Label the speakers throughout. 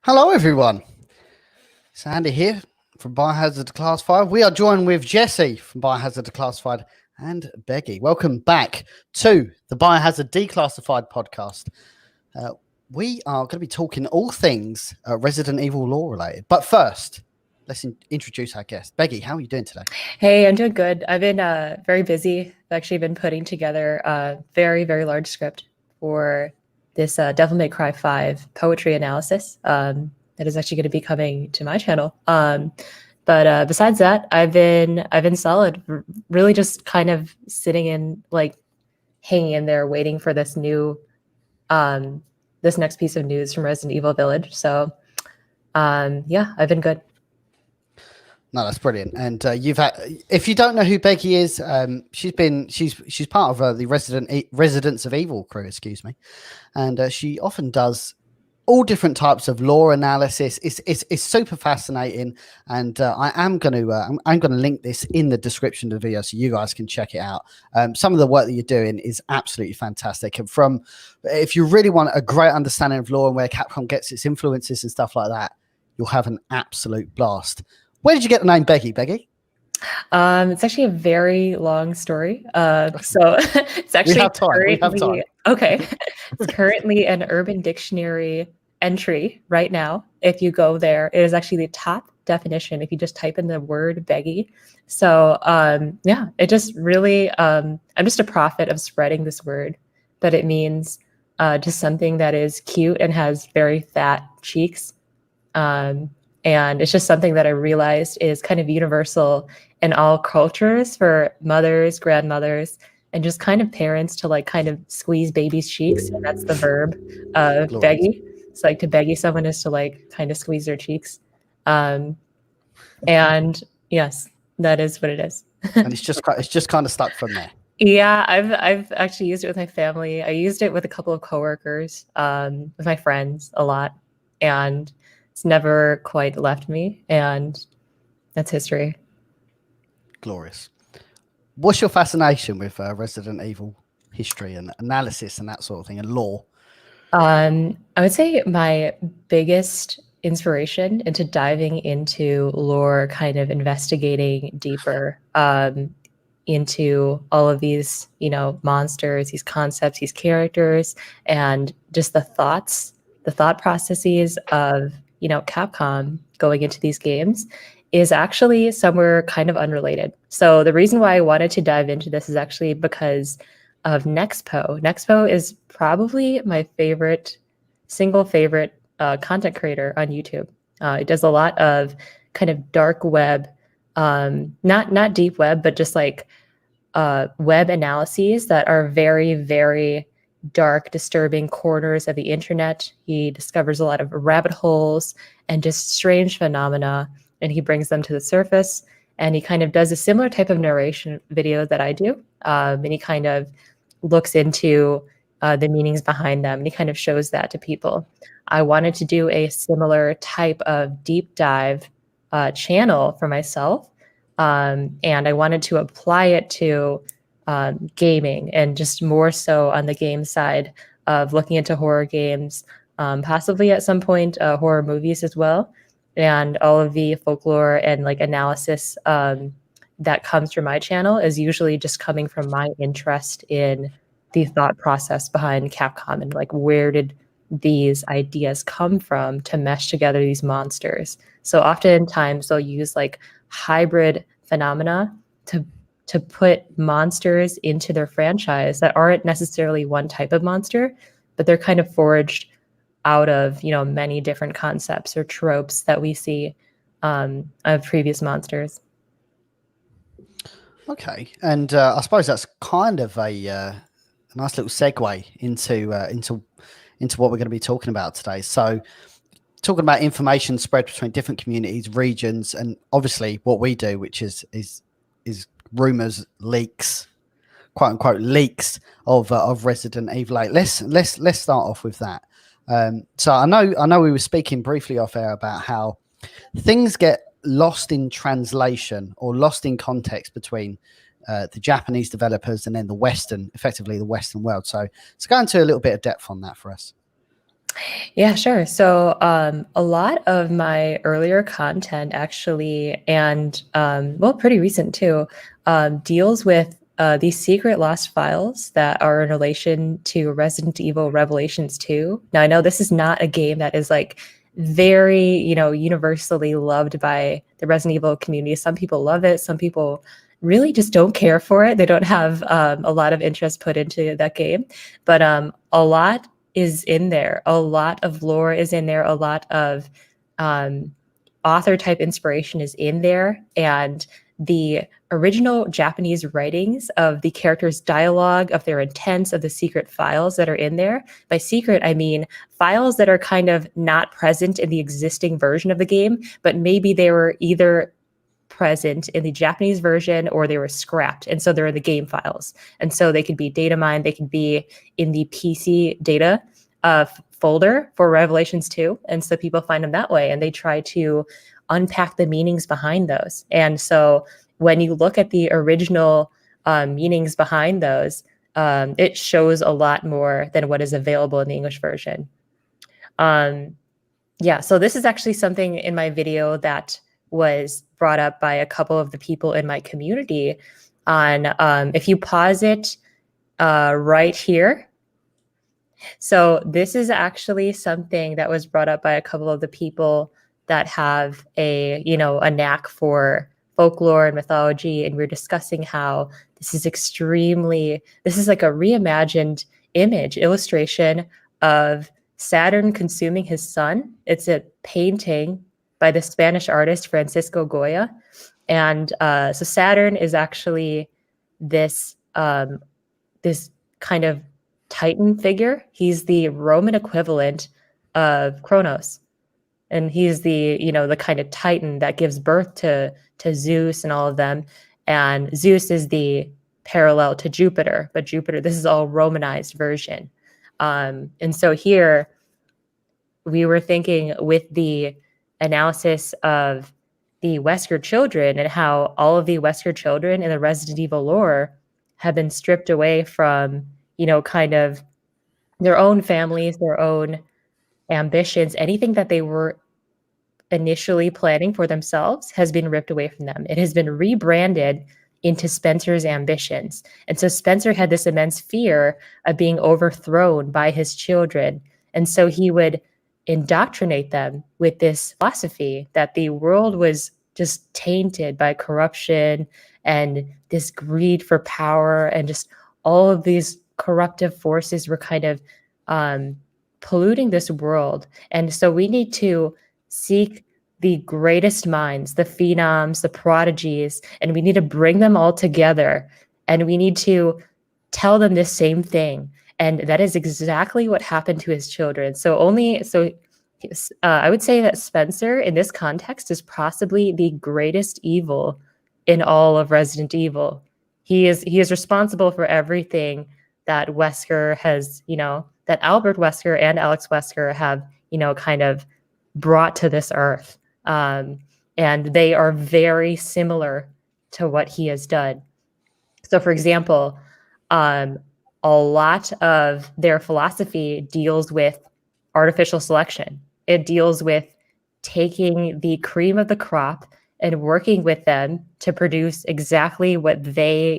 Speaker 1: Hello, everyone. It's Andy here from Biohazard Declassified. We are joined with Jesse from Biohazard Declassified and Beggy. Welcome back to the Biohazard Declassified podcast. We are going to be talking all things Resident Evil lore related. But first, let's introduce our guest. Beggy, how are you doing today?
Speaker 2: Hey, I'm doing good. I've been very busy. I've actually been putting together a very, very large script for this Devil May Cry 5 poetry analysis that is actually going to be coming to my channel. But besides that, I've been solid. Really, just kind of sitting in, like, hanging in there, waiting for this new this next piece of news from Resident Evil Village. So yeah, I've been good.
Speaker 1: No, that's brilliant. And you've had, if you don't know who Beggy is, she's part of the Residents of Evil crew, excuse me, and she often does all different types of lore analysis. It's super fascinating, and I'm going to link this in the description of the video so you guys can check it out. Some of the work that you're doing is absolutely fantastic, and if you really want a great understanding of lore and where Capcom gets its influences and stuff like that, you'll have an absolute blast. Where did you get the name Beggy, Beggy?
Speaker 2: It's actually a very long story. So it's actually
Speaker 1: we have time.
Speaker 2: Okay. It's currently an Urban Dictionary entry right now. If you go there, it is actually the top definition if you just type in the word Beggy. So yeah, it just really, I'm just a prophet of spreading this word, but it means just something that is cute and has very fat cheeks. And it's just something that I realized is kind of universal in all cultures for mothers, grandmothers, and just kind of parents to, like, kind of squeeze babies' cheeks. And that's the verb beggy. It's like to beggy someone is to, like, kind of squeeze their cheeks. And yes, that is what it is.
Speaker 1: And it's just kind of stuck from there.
Speaker 2: Yeah, I've actually used it with my family. I used it with a couple of coworkers, with my friends a lot. And it's never quite left me, and that's history.
Speaker 1: Glorious. What's your fascination with Resident Evil history and analysis and that sort of thing, and lore?
Speaker 2: I would say my biggest inspiration into diving into lore, kind of investigating deeper into all of these, monsters, these concepts, these characters, and just the thought processes of Capcom going into these games is actually somewhere kind of unrelated. So the reason why I wanted to dive into this is actually because of Nexpo. Nexpo is probably my single favorite content creator on YouTube. It does a lot of kind of dark web, not deep web, but just like web analyses that are very, very dark, disturbing corners of the internet. He discovers a lot of rabbit holes and just strange phenomena, and he brings them to the surface. And he kind of does a similar type of narration video that I do. And he kind of looks into the meanings behind them, and he kind of shows that to people. I wanted to do a similar type of deep dive channel for myself. And I wanted to apply it to gaming, and just more so on the game side of looking into horror games, possibly at some point horror movies as well, and all of the folklore and, like, analysis that comes from my channel is usually just coming from my interest in the thought process behind Capcom, and, like, where did these ideas come from to mesh together these monsters. So oftentimes they'll use, like, hybrid phenomena to put monsters into their franchise that aren't necessarily one type of monster, but they're kind of forged out of, many different concepts or tropes that we see of previous monsters.
Speaker 1: Okay, and I suppose that's kind of a nice little segue into what we're going to be talking about today. So, talking about information spread between different communities, regions, and obviously what we do, which is rumors, leaks, quote unquote leaks of Resident Evil 8. Let's start off with that. So I know we were speaking briefly off air about how things get lost in translation or lost in context between the Japanese developers and then effectively the Western world. So go into a little bit of depth on that for us.
Speaker 2: Yeah, sure. So a lot of my earlier content actually, and well, pretty recent too, deals with these secret lost files that are in relation to Resident Evil Revelations 2. Now, I know this is not a game that is like very, universally loved by the Resident Evil community. Some people love it. Some people really just don't care for it. They don't have a lot of interest put into that game. But a lot is in there. A lot of lore is in there. A lot of author type inspiration is in there. And the original Japanese writings of the characters' dialogue, of their intents, of the secret files that are in there. By secret, I mean files that are kind of not present in the existing version of the game, but maybe they were either present in the Japanese version or they were scrapped. And so they're in the game files. And so they could be data mined, they could be in the PC data folder for Revelations 2. And so people find them that way and they try to unpack the meanings behind those. And so when you look at the original meanings behind those, it shows a lot more than what is available in the English version. Yeah, so this is actually something in my video that was brought up by a couple of the people in my community on, if you pause it right here. So this is actually something that was brought up by a couple of the people that have a knack for folklore and mythology. And we're discussing how this is like a reimagined illustration of Saturn consuming his sun. It's a painting by the Spanish artist Francisco Goya. And so Saturn is actually this this kind of Titan figure. He's the Roman equivalent of Kronos. And he's the kind of Titan that gives birth to Zeus and all of them. And Zeus is the parallel to Jupiter, but Jupiter, this is all Romanized version. And so here we were thinking with the analysis of the Wesker children and how all of the Wesker children in the Resident Evil lore have been stripped away from, kind of their own families, their own ambitions, anything that they were initially planning for themselves has been ripped away from them. It has been rebranded into Spencer's ambitions. And so Spencer had this immense fear of being overthrown by his children. And so he would indoctrinate them with this philosophy that the world was just tainted by corruption and this greed for power, and just all of these corruptive forces were kind of polluting this world. And so we need to seek the greatest minds, the phenoms, the prodigies, and we need to bring them all together. And we need to tell them the same thing. And that is exactly what happened to his children. I would say that Spencer in this context is possibly the greatest evil in all of Resident Evil. He is responsible for everything that Wesker has, that Albert Wesker and Alex Wesker have, kind of brought to this earth. And they are very similar to what he has done. So for example, a lot of their philosophy deals with artificial selection. It deals with taking the cream of the crop and working with them to produce exactly what they,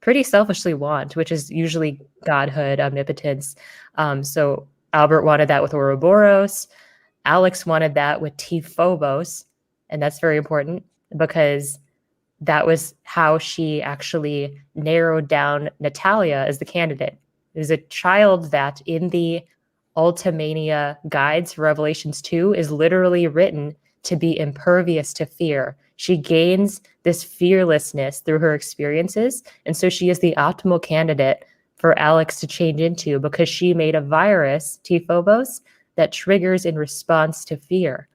Speaker 2: pretty selfishly want, which is usually godhood, omnipotence. So Albert wanted that with Ouroboros. Alex wanted that with T. Phobos. And that's very important because that was how she actually narrowed down Natalia as the candidate. There's a child that in the Ultimania guides for Revelations 2 is literally written to be impervious to fear. She gains this fearlessness through her experiences. And so she is the optimal candidate for Alex to change into because she made a virus, T. Phobos, that triggers in response to fear.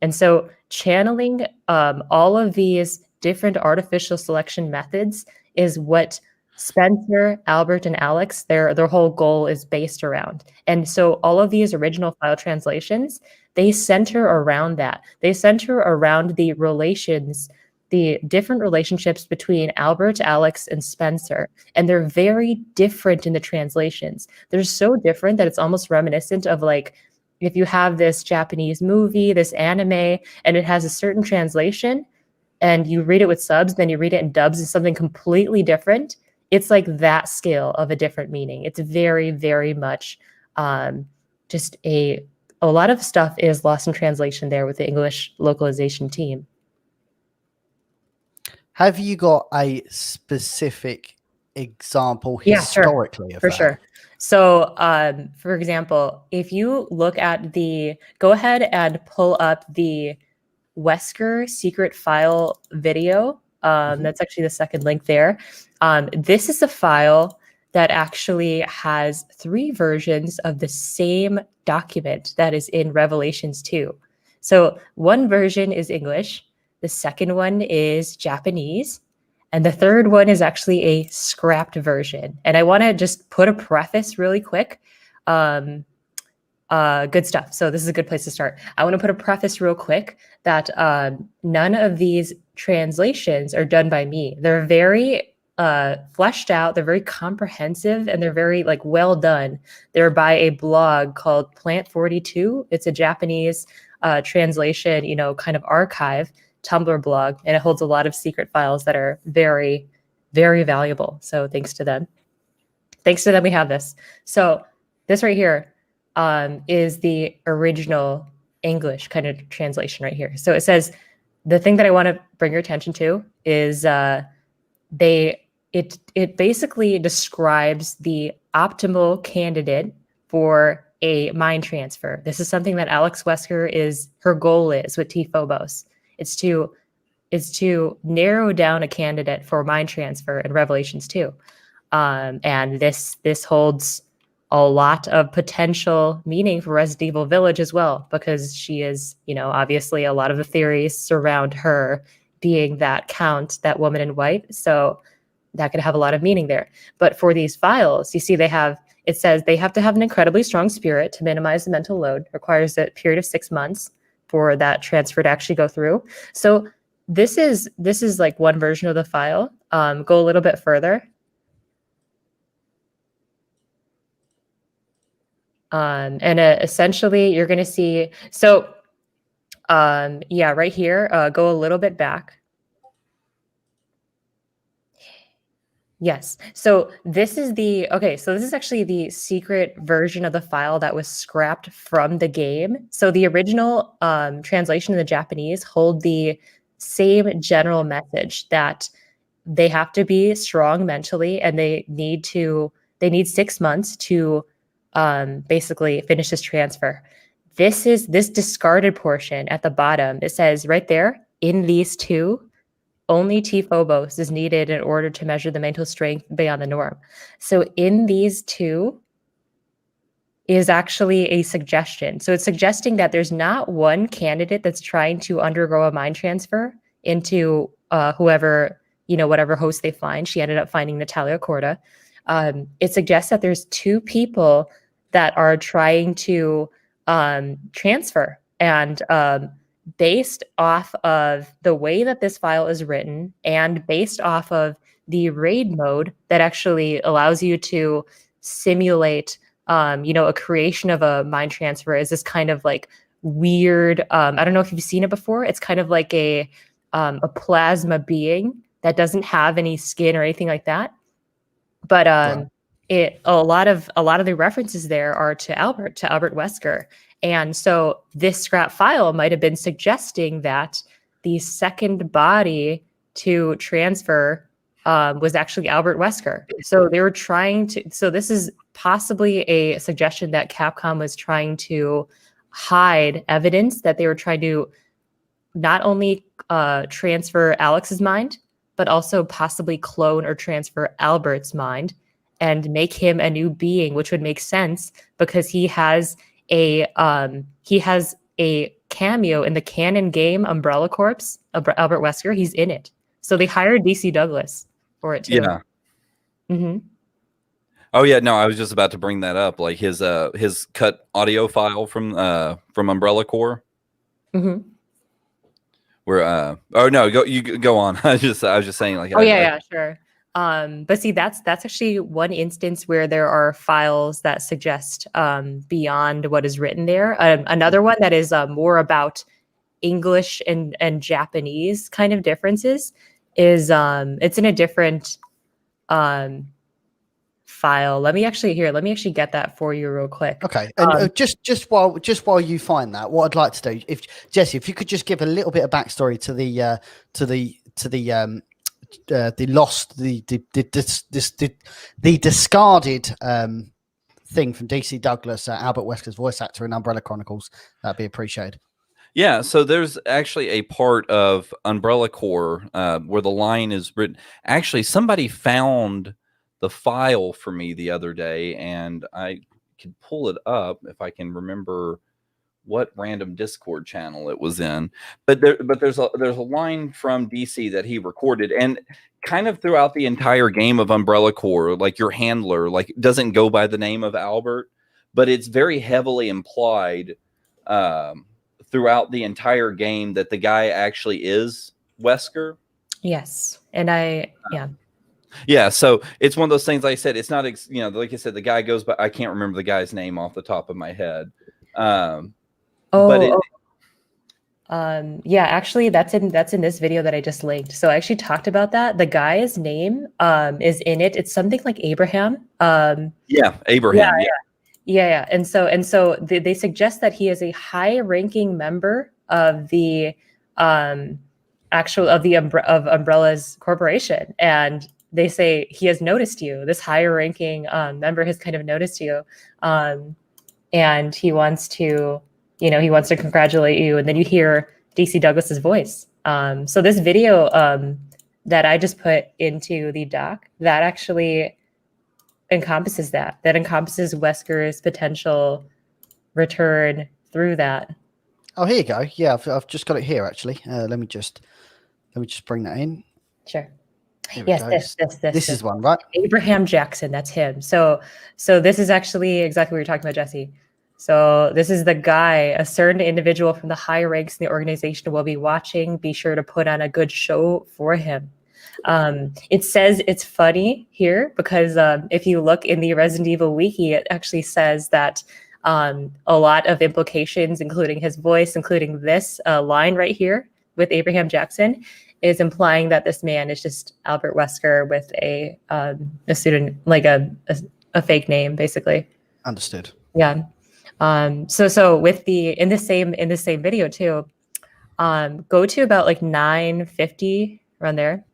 Speaker 2: And so channeling all of these different artificial selection methods is what Spencer, Albert, and Alex, their whole goal is based around. And so all of these original file translations, they center around that. They center around the relations the different relationships between Albert, Alex, and Spencer. And they're very different in the translations. They're so different that it's almost reminiscent of like, if you have this Japanese movie, this anime, and it has a certain translation, and you read it with subs, then you read it in dubs, and something completely different. It's like that scale of a different meaning. It's very, very much just a lot of stuff is lost in translation there with the English localization team.
Speaker 1: Have you got a specific example historically of that?
Speaker 2: Sure. So, for example, if you look at go ahead and pull up the Wesker secret file video. That's actually the second link there. This is a file that actually has 3 versions of the same document that is in Revelations 2. So one version is English, the second one is Japanese, and the third one is actually a scrapped version. And I want to just put a preface really quick. Good stuff. So this is a good place to start. I want to put a preface real quick that none of these translations are done by me. They're very fleshed out, they're very comprehensive, and they're very like well done. They're by a blog called Plant 42. It's a Japanese translation, kind of archive Tumblr blog, and it holds a lot of secret files that are very, very valuable. So thanks to them. We have this. So this right here is the original English kind of translation right here. So it says, the thing that I want to bring your attention to is it basically describes the optimal candidate for a mind transfer. This is something that Alex Wesker her goal is with T Phobos. It's to narrow down a candidate for mind transfer in Revelations 2. And this holds a lot of potential meaning for Resident Evil Village as well, because she is, obviously a lot of the theories surround her being that count, that woman in white. So that could have a lot of meaning there. But for these files, you see it says they have to have an incredibly strong spirit to minimize the mental load, requires a period of 6 months for that transfer to actually go through. So this is like one version of the file. Go a little bit further. And essentially you're going to see, so right here, go a little bit back. Yes. So this is this is actually the secret version of the file that was scrapped from the game. So the original translation in the Japanese hold the same general message that they have to be strong mentally, and they need 6 months to basically finish this transfer. This discarded portion at the bottom. It says right there, in these 2, only T Phobos is needed in order to measure the mental strength beyond the norm. So in these 2 is actually a suggestion. So it's suggesting that there's not one candidate that's trying to undergo a mind transfer into whoever, whatever host they find. She ended up finding Natalia Corda. It suggests that there's 2 people that are trying to transfer, and based off of the way that this file is written and based off of the raid mode that actually allows you to simulate, a creation of a mind transfer, is this kind of like weird, I don't know if you've seen it before. It's kind of like a plasma being that doesn't have any skin or anything like that. But
Speaker 1: Wow.
Speaker 2: a lot of the references there are to Albert Wesker. And so this scrap file might have been suggesting that the second body to transfer was actually Albert Wesker. So they were so this is possibly a suggestion that Capcom was trying to hide evidence that they were trying to not only transfer Alex's mind, but also possibly clone or transfer Albert's mind and make him a new being, which would make sense because he has a cameo in the canon game Umbrella Corps. Albert Wesker, he's in it. So they hired DC Douglas for it too.
Speaker 3: Yeah.
Speaker 2: Mm-hmm.
Speaker 3: Oh yeah, no, I was just about to bring that up. Like his cut audio file from Umbrella Corps.
Speaker 2: Mm-hmm.
Speaker 3: We're oh no, go on. I was just saying like.
Speaker 2: Sure. But see, that's actually one instance where there are files that suggest beyond what is written there. Another one that is more about English and Japanese kind of differences is it's in a different file. Let me actually get that for you real quick.
Speaker 1: Okay, and just while you find that, what I'd like to do, if Jesse, if you could just give a little bit of backstory to the discarded thing from DC Douglas, Albert Wesker's voice actor in Umbrella Chronicles, that'd be appreciated.
Speaker 3: Yeah, so there's actually a part of Umbrella Corps where the line is written. Actually, somebody found the file for me the other day, and I could pull it up if I can remember what random Discord channel it was in. But there's a line from DC that he recorded, and kind of throughout the entire game of Umbrella Corps, like your handler doesn't go by the name of Albert, but it's very heavily implied throughout the entire game that the guy actually is Wesker.
Speaker 2: Yes, and
Speaker 3: yeah, so it's one of those things. Like I said, it's not like I said, the guy goes by, I can't remember the guy's name off the top of my head.
Speaker 2: Actually that's in this video that I just linked. So I actually talked about that. The guy's name is in it. It's something like Abraham.
Speaker 3: Abraham.
Speaker 2: Yeah. And so they suggest that he is a high-ranking member of the of Umbrella's corporation, and they say he has noticed you. This higher-ranking member has kind of noticed you, and he wants to congratulate you. And then you hear DC Douglas's voice. So this video that I just put into the doc, that actually encompasses that encompasses Wesker's potential return through that.
Speaker 1: Oh, here you go. Yeah, I've just got it here actually. Let me just bring that in.
Speaker 2: Sure. Yes,
Speaker 1: this is one, right?
Speaker 2: Abraham Jackson, that's him. So this is actually exactly what you're talking about, Jesse. So this is the guy. A certain individual from the high ranks in the organization will be watching. Be sure to put on a good show for him. It says it's funny here because if you look in the Resident Evil wiki, it actually says that a lot of implications, including his voice, including this line right here with Abraham Jackson, is implying that this man is just Albert Wesker with a student, like a fake name, basically.
Speaker 1: Understood.
Speaker 2: Yeah. So with in the same video too, go to about like 9:50 around there.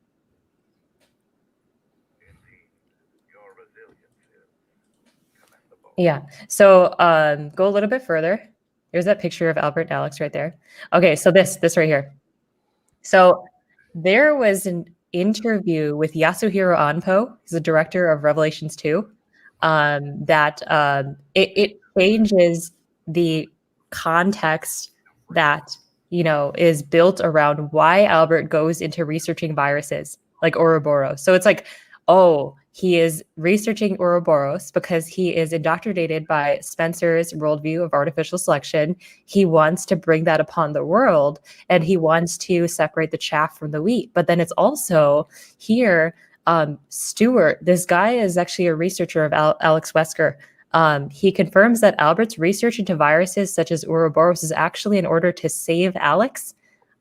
Speaker 2: Yeah. So go a little bit further. There's that picture of Albert and Alex right there. Okay, so this right here. So there was an interview with Yasuhiro Anpo, who's the director of Revelations 2, that it changes the context that is built around why Albert goes into researching viruses like Ouroboros. So it's like, oh, he is researching Ouroboros because he is indoctrinated by Spencer's worldview of artificial selection. He wants to bring that upon the world, and he wants to separate the chaff from the wheat. But then it's also here, Stewart, this guy is actually a researcher of Alex Wesker. He confirms that Albert's research into viruses such as Ouroboros is actually in order to save Alex.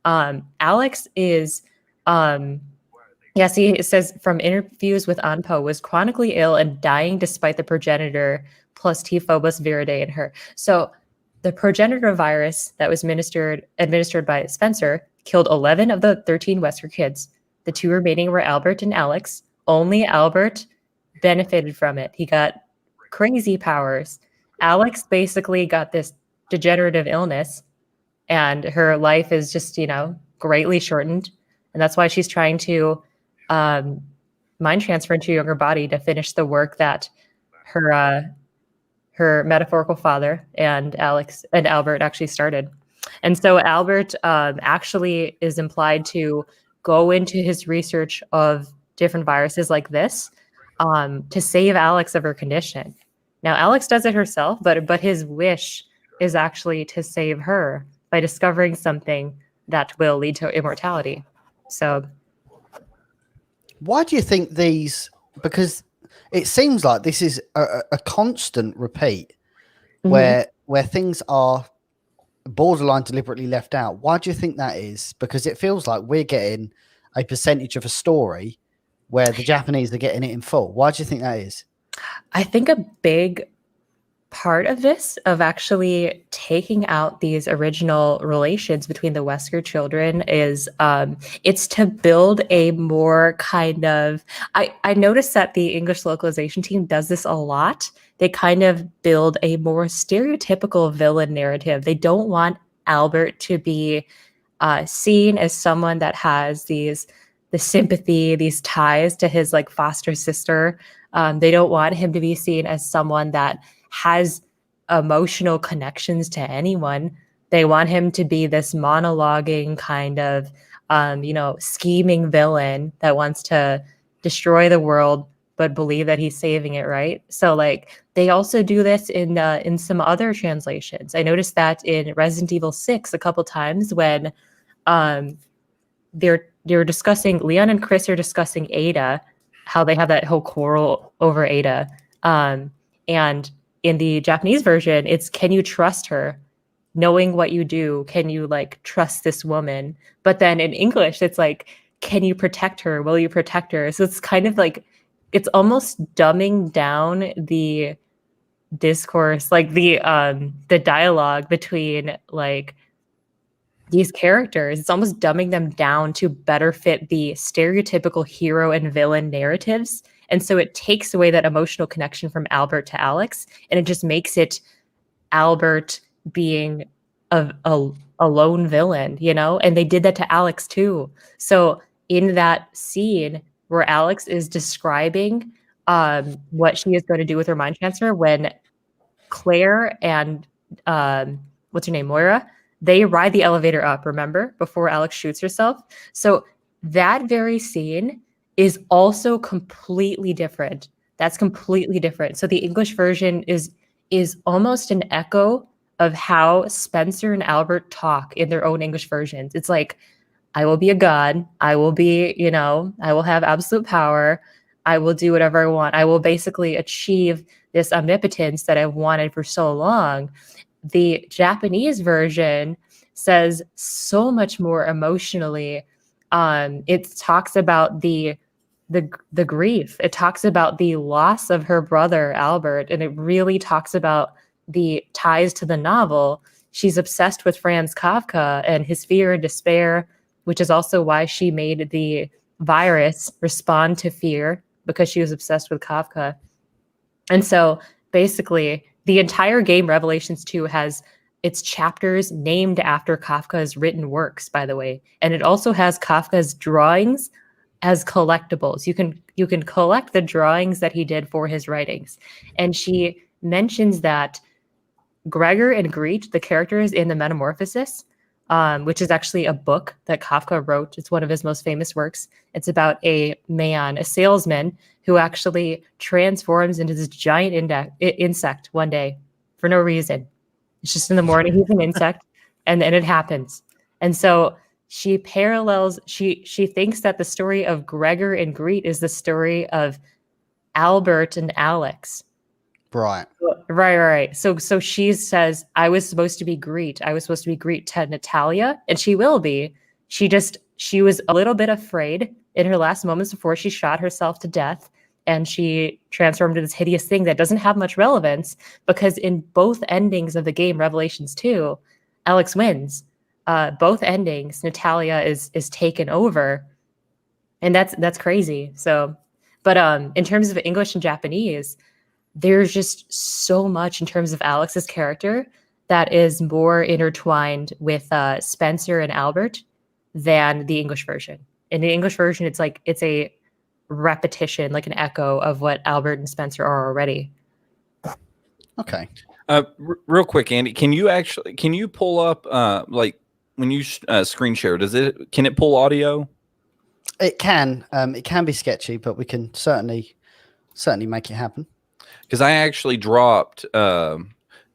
Speaker 2: Alex is... it says from interviews with Anpo, was chronically ill and dying despite the progenitor plus T. phobos viridae in her. So the progenitor virus that was administered by Spencer killed 11 of the 13 Wesker kids. The 2 remaining were Albert and Alex. Only Albert benefited from it. He got crazy powers. Alex basically got this degenerative illness, and her life is just, greatly shortened. And that's why she's trying to mind transfer into a younger body to finish the work that her metaphorical father and Albert actually started. And so Albert actually is implied to go into his research of different viruses like this to save Alex of her condition. Now Alex does it herself, but his wish is actually to save her by discovering something that will lead to immortality. So
Speaker 1: why do you think these? Because it seems like this is a constant repeat where things are borderline deliberately left out. Why do you think that is? Because it feels like we're getting a percentage of a story where the Japanese are getting it in full. Why do you think that is?
Speaker 2: I think a big part of this, of actually taking out these original relations between the Wesker children, is it's to build a more kind of, I noticed that the English localization team does this a lot. They kind of build a more stereotypical villain narrative. They don't want Albert to be seen as someone that has the sympathy, these ties to his like foster sister. They don't want him to be seen as someone that has emotional connections to anyone. They want him to be this monologuing kind of, scheming villain that wants to destroy the world, but believe that he's saving it, right? So like they also do this in some other translations. I noticed that in Resident Evil 6 a couple times when they're discussing, Leon and Chris are discussing Ada, how they have that whole quarrel over Ada. And in the Japanese version, it's, can you trust her? Knowing what you do, can you like trust this woman? But then in English, it's like, can you protect her? Will you protect her? So it's kind of like, it's almost dumbing down the discourse, like the dialogue between like these characters. It's almost dumbing them down to better fit the stereotypical hero and villain narratives. And so it takes away that emotional connection from Albert to Alex, and it just makes it Albert being a lone villain, you know? And they did that to Alex too. So in that scene where Alex is describing what she is going to do with her mind transfer, when Claire and what's her name, Moira, they ride the elevator up, remember, before Alex shoots herself. So that very scene is also completely different. That's completely different. So the English version is almost an echo of how Spencer and Albert talk in their own English versions. It's like, I will be a god. I will be, I will have absolute power. I will do whatever I want. I will basically achieve this omnipotence that I've wanted for so long. The Japanese version says so much more emotionally. It talks about the grief. It talks about the loss of her brother, Albert, and it really talks about the ties to the novel. She's obsessed with Franz Kafka and his fear and despair, which is also why she made the virus respond to fear, because she was obsessed with Kafka. And so basically the entire game, Revelations 2, has its chapters named after Kafka's written works, by the way. And it also has Kafka's drawings as collectibles. You can collect the drawings that he did for his writings. And she mentions that Gregor and Greet, the characters in the Metamorphosis, which is actually a book that Kafka wrote. It's one of his most famous works. It's about a man, a salesman, who actually transforms into this giant insect one day for no reason. It's just in the morning, he's an insect, and then it happens. And so she parallels, she thinks that the story of Gregor and Greet is the story of Albert and Alex.
Speaker 1: Right.
Speaker 2: Right. So she says, I was supposed to be Greet. I was supposed to be Greet to Natalia, and she will be. She was a little bit afraid in her last moments before she shot herself to death, and she transformed into this hideous thing that doesn't have much relevance, because in both endings of the game, Revelations 2, Alex wins. Both endings, Natalia is taken over, and that's crazy. So, but in terms of English and Japanese, there's just so much in terms of Alex's character that is more intertwined with Spencer and Albert than the English version. In the English version, it's like it's a repetition, like an echo of what Albert and Spencer are already.
Speaker 1: Okay.
Speaker 3: Real quick, Andy, can you pull up like when you screen share? Can it pull audio?
Speaker 1: It can be sketchy, but we can certainly make it happen.
Speaker 3: Because I actually dropped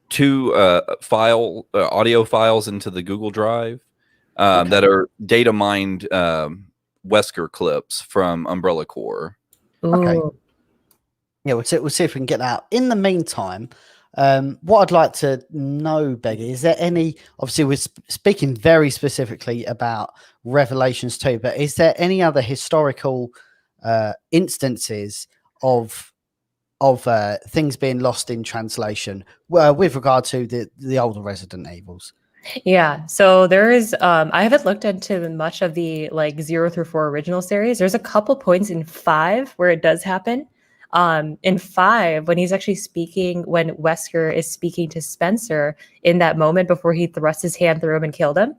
Speaker 3: two audio files into the Google Drive that are data mined Wesker clips from Umbrella Corps.
Speaker 1: Okay.
Speaker 2: Ooh.
Speaker 1: Yeah, we'll see if we can get that out. In the meantime, what I'd like to know, Beggy, is there any? Obviously, we're speaking very specifically about Revelations 2, but is there any other historical instances of things being lost in translation with regard to the older Resident Evils?
Speaker 2: Yeah, so there is I haven't looked into much of the like 0 through 4 original series. There's a couple points in 5 where it does happen. In 5, when he's actually speaking, when Wesker is speaking to Spencer in that moment before he thrusts his hand through him and killed him.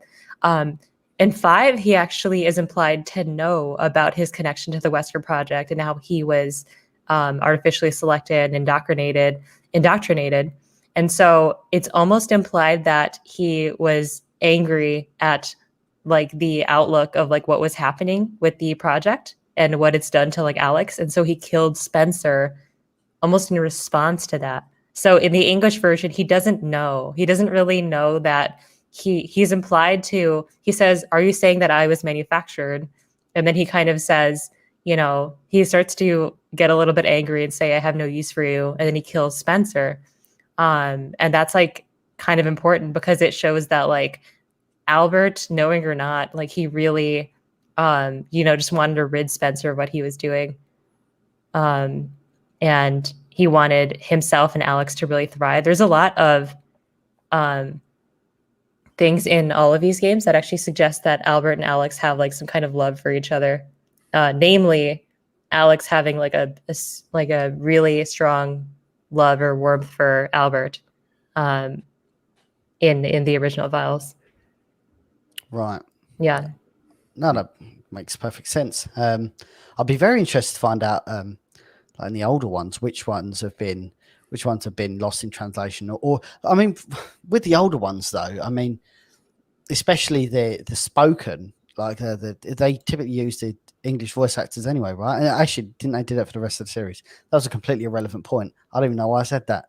Speaker 2: In 5, he actually is implied to know about his connection to the Wesker project and how he was artificially selected and indoctrinated. And so it's almost implied that he was angry at like the outlook of like what was happening with the project and what it's done to like Alex. And so he killed Spencer almost in response to that. So in the English version, he doesn't really know that he's implied to, he says, "Are you saying that I was manufactured?" And then he kind of says, you know, he starts to get a little bit angry and say, "I have no use for you." And then he kills Spencer. And that's like kind of important because it shows that like Albert, knowing or not, like he really, just wanted to rid Spencer of what he was doing. And he wanted himself and Alex to really thrive. There's a lot of things in all of these games that actually suggest that Albert and Alex have like some kind of love for each other. Namely, Alex having like a really strong love or warmth for Albert in the original files.
Speaker 1: Right.
Speaker 2: Yeah.
Speaker 1: No, that makes perfect sense. I'll be very interested to find out, like in the older ones, which ones have been lost in translation, or I mean, with the older ones though, I mean, especially the spoken, like they typically use the English voice actors anyway, right? And actually, didn't they do that for the rest of the series? That was a completely irrelevant point. I don't even know why I said that.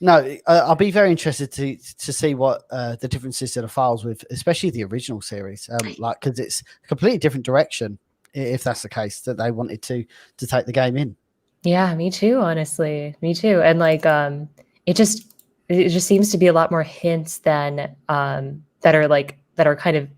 Speaker 1: No, I'll be very interested to see what the differences to the files with, especially the original series, like because it's a completely different direction. If that's the case, that they wanted to take the game in.
Speaker 2: Yeah, me too. Honestly, me too. And like, it just seems to be a lot more hints than that are kind of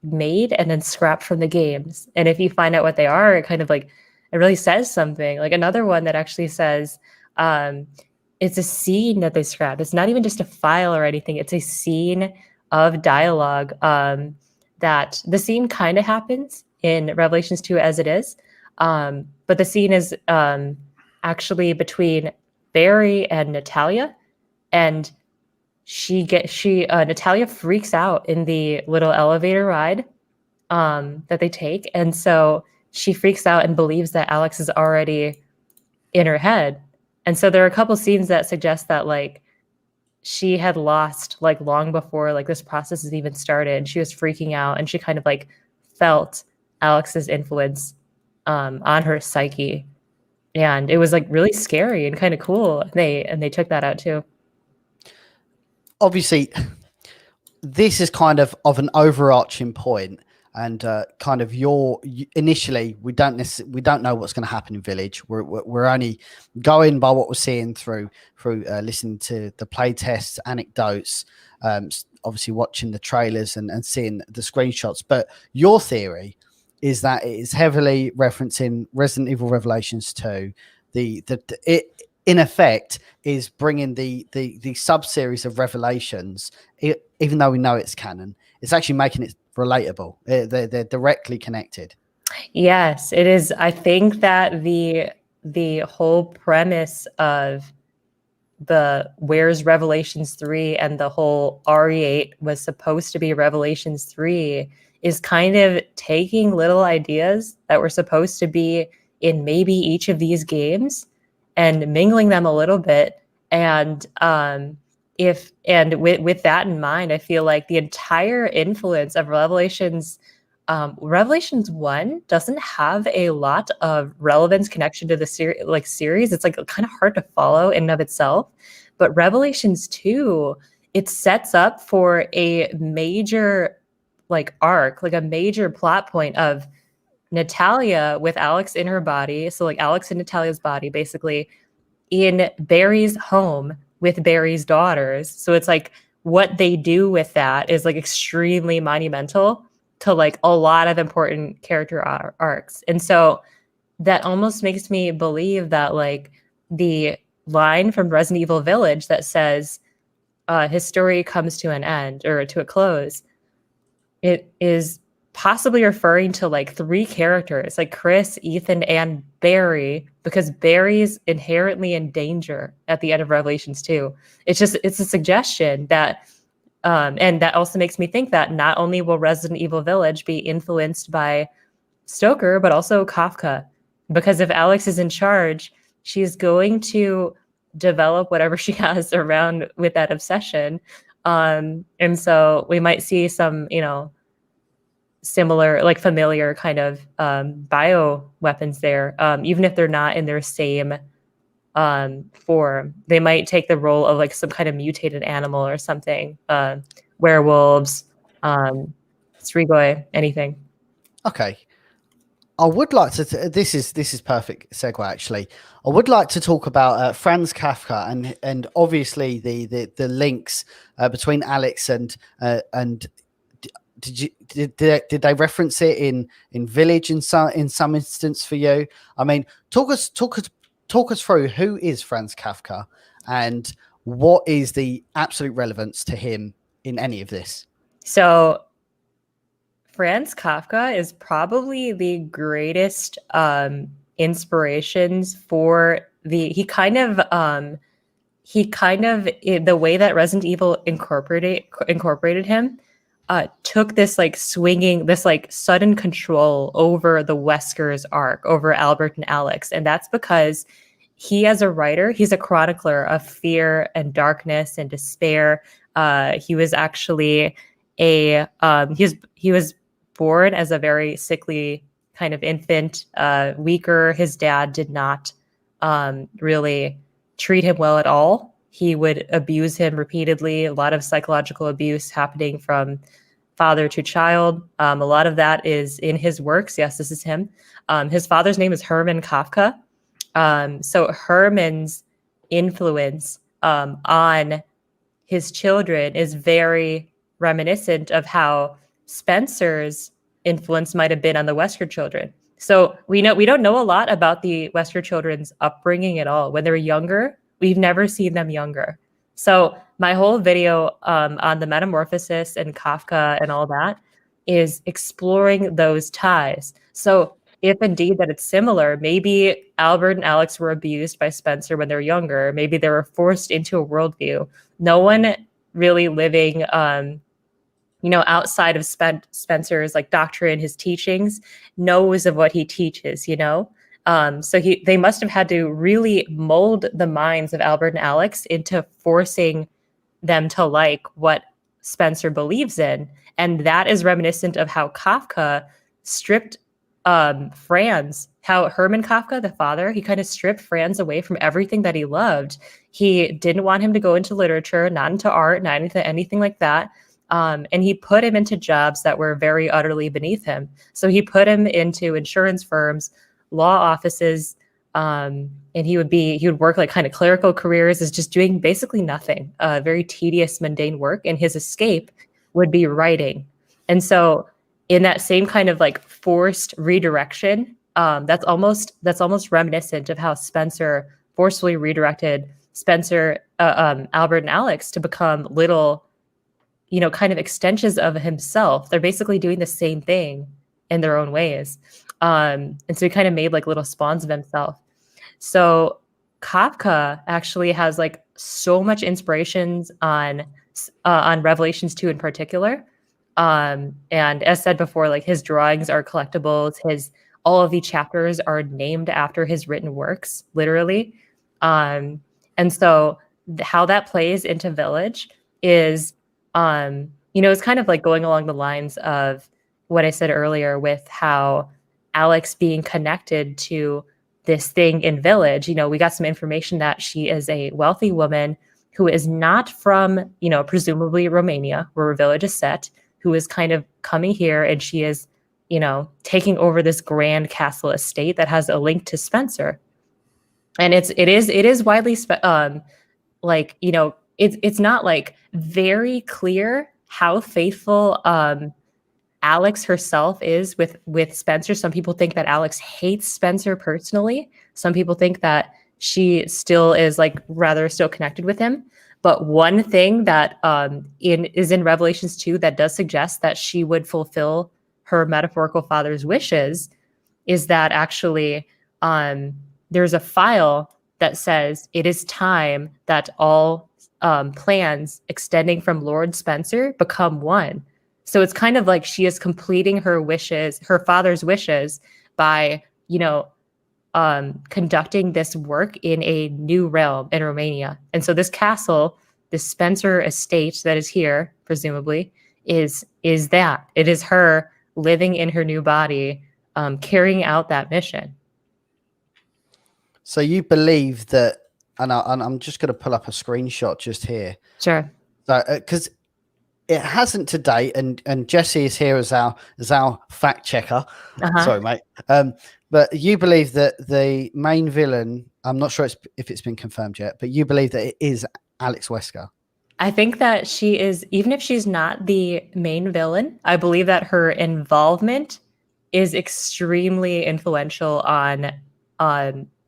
Speaker 2: made and then scrapped from the games. And if you find out what they are, it kind of like it really says something. Like another one that actually says it's a scene that they scrapped. It's not even just a file or anything. It's a scene of dialogue that the scene kind of happens in Revelations 2 as it is. But the scene is actually between Barry and Natalia, and Natalia freaks out in the little elevator ride that they take. And so she freaks out and believes that Alex is already in her head. And so there are a couple scenes that suggest that like she had lost like long before like this process has even started. She was freaking out and she kind of like felt Alex's influence on her psyche. And it was like really scary and kind of cool. They took that out too.
Speaker 1: Obviously, this is kind of an overarching point, and kind of initially we don't know what's going to happen in Village. We're only going by what we're seeing through listening to the play tests, anecdotes, obviously watching the trailers and seeing the screenshots. But your theory is that it is heavily referencing Resident Evil Revelations 2. It in effect is bringing the sub-series of Revelations, even though we know it's canon, it's actually making it relatable. They're directly connected.
Speaker 2: Yes, it is. I think that the whole premise of the where's Revelations 3 and the whole RE8 was supposed to be Revelations 3 is kind of taking little ideas that were supposed to be in maybe each of these games and mingling them a little bit. And with that in mind, I feel like the entire influence of Revelations 1 doesn't have a lot of relevance connection to the series. It's like kind of hard to follow in and of itself. But Revelations 2 it sets up for a major like arc, like a major plot point of Natalia with Alex in her body. So like Alex in Natalia's body, basically in Barry's home with Barry's daughters. So it's like what they do with that is like extremely monumental to like a lot of important character arcs. And so that almost makes me believe that like the line from Resident Evil Village that says his story comes to an end or to a close, it is possibly referring to like 3 characters, like Chris, Ethan, and Barry, because Barry's inherently in danger at the end of Revelations 2. It's a suggestion that, and that also makes me think that not only will Resident Evil Village be influenced by Stoker, but also Kafka, because if Alex is in charge, she's going to develop whatever she has around with that obsession. And so we might see some, similar, like familiar kind of bio weapons there, even if they're not in their same form. They might take the role of like some kind of mutated animal or something, werewolves, Strigoi, anything.
Speaker 1: Okay. I would like to. This is perfect segue. Actually, I would like to talk about Franz Kafka and obviously the links between Alex and did they reference it in Village in some instance for you? I mean, talk us through who is Franz Kafka and what is the absolute relevance to him in any of this.
Speaker 2: So Franz Kafka is probably the greatest inspirations for the the way that Resident Evil incorporated him, took this like swinging, this like sudden control over the Wesker's arc, over Albert and Alex. And that's because he, as a writer, he's a chronicler of fear and darkness and despair. He was actually he was born as a very sickly kind of infant, weaker. His dad did not really treat him well at all. He would abuse him repeatedly, a lot of psychological abuse happening from father to child. A lot of that is in his works. Yes, this is him. His father's name is Hermann Kafka. So Hermann's influence on his children is very reminiscent of how Spencer's influence might have been on the Wesker children. So we don't know a lot about the Wesker children's upbringing at all. When they were younger, we've never seen them younger. So my whole video on the metamorphosis and Kafka and all that is exploring those ties. So if indeed that it's similar, maybe Albert and Alex were abused by Spencer when they were younger. Maybe they were forced into a worldview. No one really living outside of Spencer's like doctrine, his teachings, knows of what he teaches, So they must have had to really mold the minds of Albert and Alex into forcing them to like what Spencer believes in. And that is reminiscent of how Kafka stripped Franz, how Hermann Kafka, the father, he kind of stripped Franz away from everything that he loved. He didn't want him to go into literature, not into art, not into anything like that. And he put him into jobs that were very utterly beneath him. So he put him into insurance firms, law offices, and he would work like kind of clerical careers, as just doing basically nothing, very tedious, mundane work. And his escape would be writing. And so in that same kind of like forced redirection, that's almost reminiscent of how Spencer forcefully redirected Albert and Alex to become little, kind of extensions of himself. They're basically doing the same thing in their own ways. And so he kind of made like little spawns of himself. So Kafka actually has like so much inspirations on Revelations 2 in particular. And as said before, like his drawings are collectibles. All of the chapters are named after his written works, literally. And so how that plays into Village is, it's kind of like going along the lines of what I said earlier with how Alex being connected to this thing in Village. We got some information that she is a wealthy woman who is not from, presumably Romania, where her village is set, who is kind of coming here, and she is, taking over this grand castle estate that has a link to Spencer. And it is widely it's not like very clear how faithful Alex herself is with Spencer. Some people think that Alex hates Spencer personally. Some people think that she still is still connected with him. But one thing that is in Revelations 2 that does suggest that she would fulfill her metaphorical father's wishes is that actually there's a file that says it is time that all plans extending from Lord Spencer become one. So it's kind of like she is completing her wishes, her father's wishes, by, conducting this work in a new realm in Romania. And so this castle, this Spencer estate that is here, presumably, is that. It is her living in her new body, carrying out that mission.
Speaker 1: So you believe that, and I'm just going to pull up a screenshot just here.
Speaker 2: Sure.
Speaker 1: So, because it hasn't to date, and Jesse is here as our fact checker.
Speaker 2: Uh-huh.
Speaker 1: Sorry, mate. But you believe that the main villain, I'm not sure if it's been confirmed yet, but you believe that it is Alex Wesker.
Speaker 2: I think that she is, even if she's not the main villain, I believe that her involvement is extremely influential on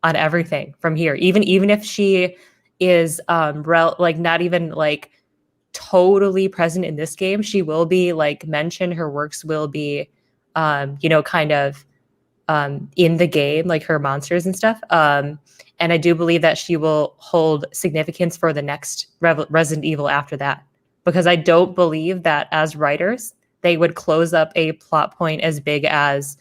Speaker 2: everything from here. Even if she is not even totally present in this game, she will be mentioned. Her works will be kind of in the game, like her monsters and stuff. And I do believe that she will hold significance for the next Resident Evil after that, because I don't believe that as writers they would close up a plot point as big as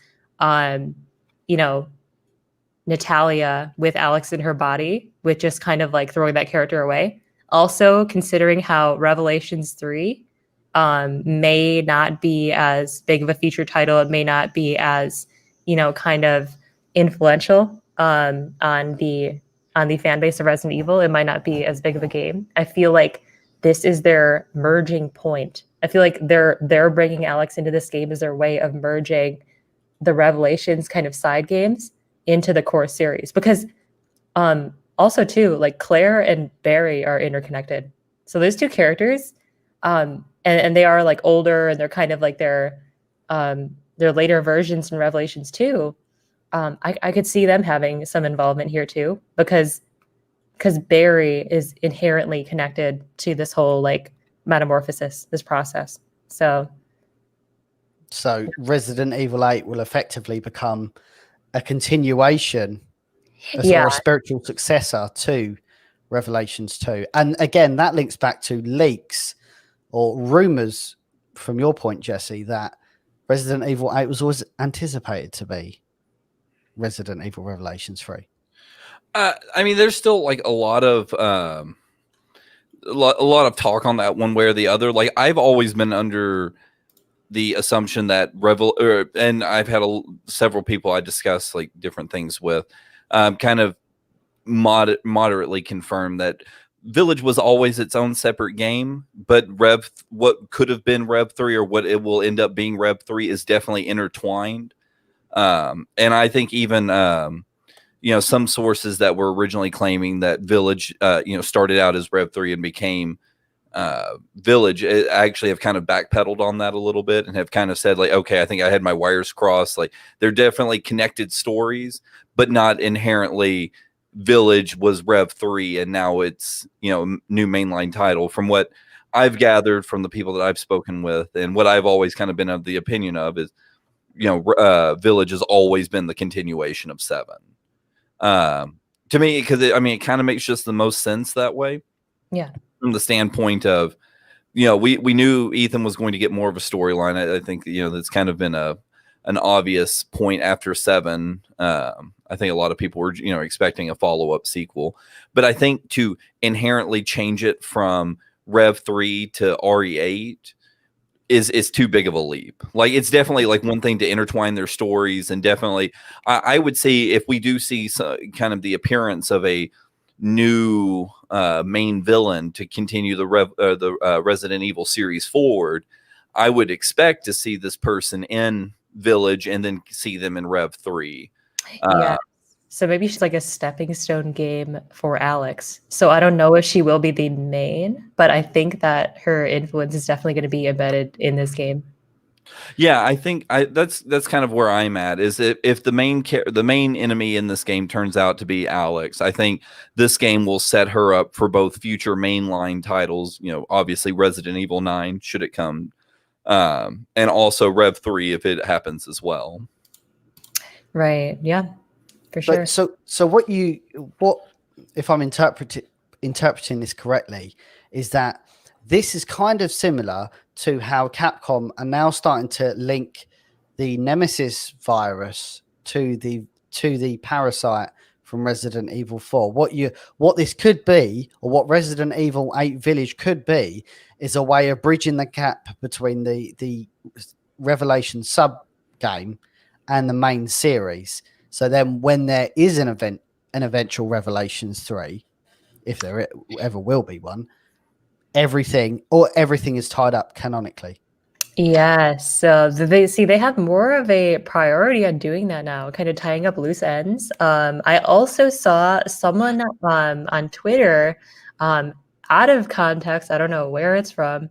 Speaker 2: Natalia with Alex in her body, with just kind of throwing that character away. Also, considering how Revelations 3 may not be as big of a feature title, it may not be as kind of influential on the fan base of Resident Evil. It might not be as big of a game. I feel like this is their merging point. I feel like they're bringing Alex into this game as their way of merging the Revelations kind of side games into the core series, because also too, Claire and Barry are interconnected. So those two characters, and they are older, and they're kind of their later versions in Revelations 2. I could see them having some involvement here too, because Barry is inherently connected to this whole metamorphosis, this process. So
Speaker 1: Resident Evil 8 will effectively become a continuation, or a spiritual successor to Revelations 2. And again, that links back to leaks or rumors from your point, Jesse, that Resident Evil 8 was always anticipated to be Resident Evil Revelations 3.
Speaker 3: I mean, there's still a lot of talk on that one way or the other. I've always been under the assumption that and I've had several people I discuss different things with, kind of moderately confirm that Village was always its own separate game, but what could have been Rev 3 or what it will end up being Rev 3 is definitely intertwined. And I think even some sources that were originally claiming that Village started out as Rev 3 and became Village, actually have kind of backpedaled on that a little bit and have kind of said okay, I think I had my wires crossed. They're definitely connected stories, but not inherently Village was Rev 3 and now it's new mainline title. From what I've gathered from the people that I've spoken with, and what I've always kind of been of the opinion of, is Village has always been the continuation of 7. To me, because it kind of makes just the most sense that way.
Speaker 2: Yeah.
Speaker 3: From the standpoint of, we knew Ethan was going to get more of a storyline. I think, that's kind of been an obvious point after 7. I think a lot of people were, expecting a follow-up sequel. But I think to inherently change it from Rev 3 to RE8 is too big of a leap. It's definitely one thing to intertwine their stories, and definitely I would say if we do see kind of the appearance of a new main villain to continue the Resident Evil series forward, I would expect to see this person in Village and then see them in Rev 3.
Speaker 2: Yeah. So maybe she's like a stepping stone game for Alex. So I don't know if she will be the main, but I think that her influence is definitely going to be embedded in this game.
Speaker 3: Yeah, I think that's kind of where I'm at. Is if the main enemy in this game turns out to be Alex, I think this game will set her up for both future mainline titles. Obviously Resident Evil 9 should it come, and also Rev 3 if it happens as well.
Speaker 2: Right. Yeah. For sure.
Speaker 1: So what if I'm interpreting this correctly, is that this is kind of similar to how Capcom are now starting to link the Nemesis virus to the parasite from Resident Evil 4. What this could be, or what Resident Evil 8 Village could be, is a way of bridging the gap between the Revelation sub game and the main series. So then when there is an eventual Revelations 3, if there ever will be one, everything is tied up canonically.
Speaker 2: Yes. So they have more of a priority on doing that now, kind of tying up loose ends. I also saw someone on Twitter, out of context, I don't know where it's from.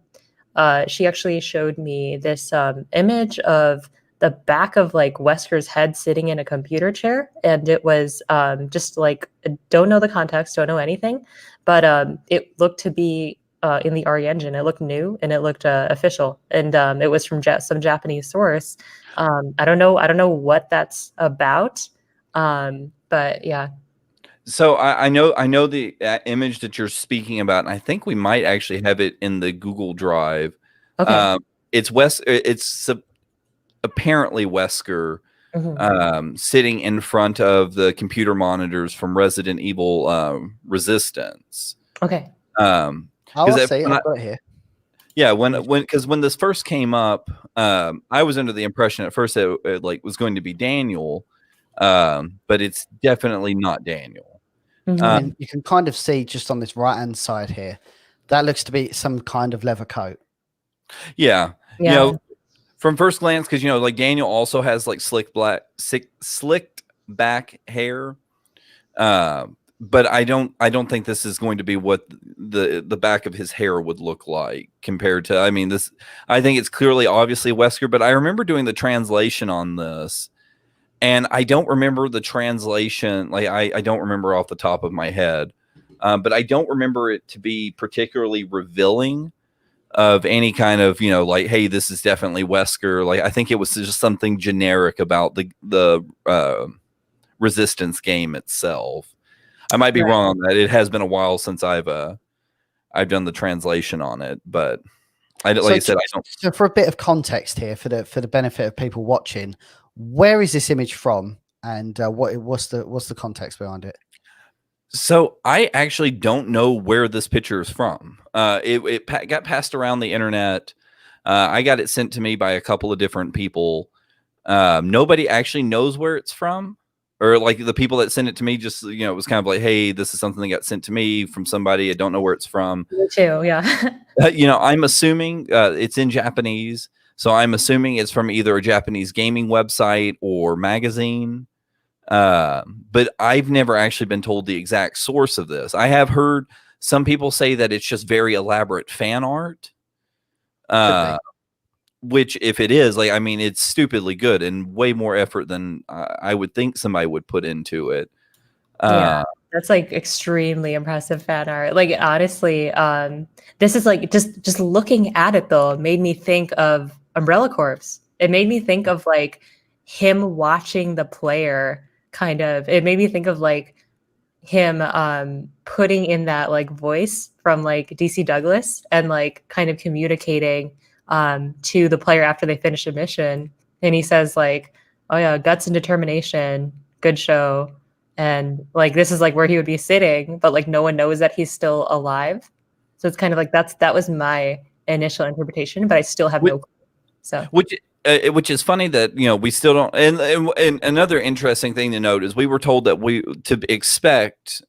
Speaker 2: She actually showed me this image of the back of like Wesker's head sitting in a computer chair, and it was just like, don't know the context, don't know anything, but it looked to be in the RE engine. It looked new and it looked official, and it was from some Japanese source. I don't know what that's about, but yeah.
Speaker 3: So I know the image that you're speaking about, and I think we might actually have it in the Google Drive.
Speaker 2: Okay.
Speaker 3: It's apparently Wesker sitting in front of the computer monitors from Resident Evil Resistance.
Speaker 2: Okay.
Speaker 1: I see. I've got it here.
Speaker 3: Yeah, when this first came up, I was under the impression at first that it like was going to be Daniel, but it's definitely not Daniel.
Speaker 1: And you can kind of see just on this right hand side here, that looks to be some kind of leather coat.
Speaker 3: Yeah. From first glance, because like Daniel also has like slicked back hair, but I don't think this is going to be what the back of his hair would look like compared to. I mean, I think it's clearly, obviously Wesker, but I remember doing the translation on this, and I don't remember the translation. Like I don't remember off the top of my head, but I don't remember it to be particularly revealing of any kind of, like, hey, this is definitely Wesker. Like, I think it was just something generic about the Resistance game itself. I might be wrong on that. It has been a while since I've done the translation on it, but I don't. So
Speaker 1: for a bit of context here, for the benefit of people watching, where is this image from, and what's the context behind it?
Speaker 3: So I actually don't know where this picture is from. It got passed around the internet. I got it sent to me by a couple of different people. Nobody actually knows where it's from, or like the people that sent it to me just, it was kind of like, hey, this is something that got sent to me from somebody. I don't know where it's from.
Speaker 2: Me too, yeah.
Speaker 3: I'm assuming it's in Japanese. So I'm assuming it's from either a Japanese gaming website or magazine. But I've never actually been told the exact source of this. I have heard some people say that it's just very elaborate fan art, which if it is, like, I mean, it's stupidly good and way more effort than I would think somebody would put into it.
Speaker 2: Yeah, that's like extremely impressive fan art. Like, honestly, this is like just looking at it though, made me think of Umbrella Corps. It made me think of like him watching the player. It made me think of like him putting in that like voice from like DC Douglas and like kind of communicating to the player after they finish a mission. And he says like, oh yeah, guts and determination, good show. And like, this is like where he would be sitting, but like no one knows that he's still alive. So it's kind of like, that was my initial interpretation, but I still have no clue. So
Speaker 3: which is funny that we still don't. And another interesting thing to note is we were told that to expect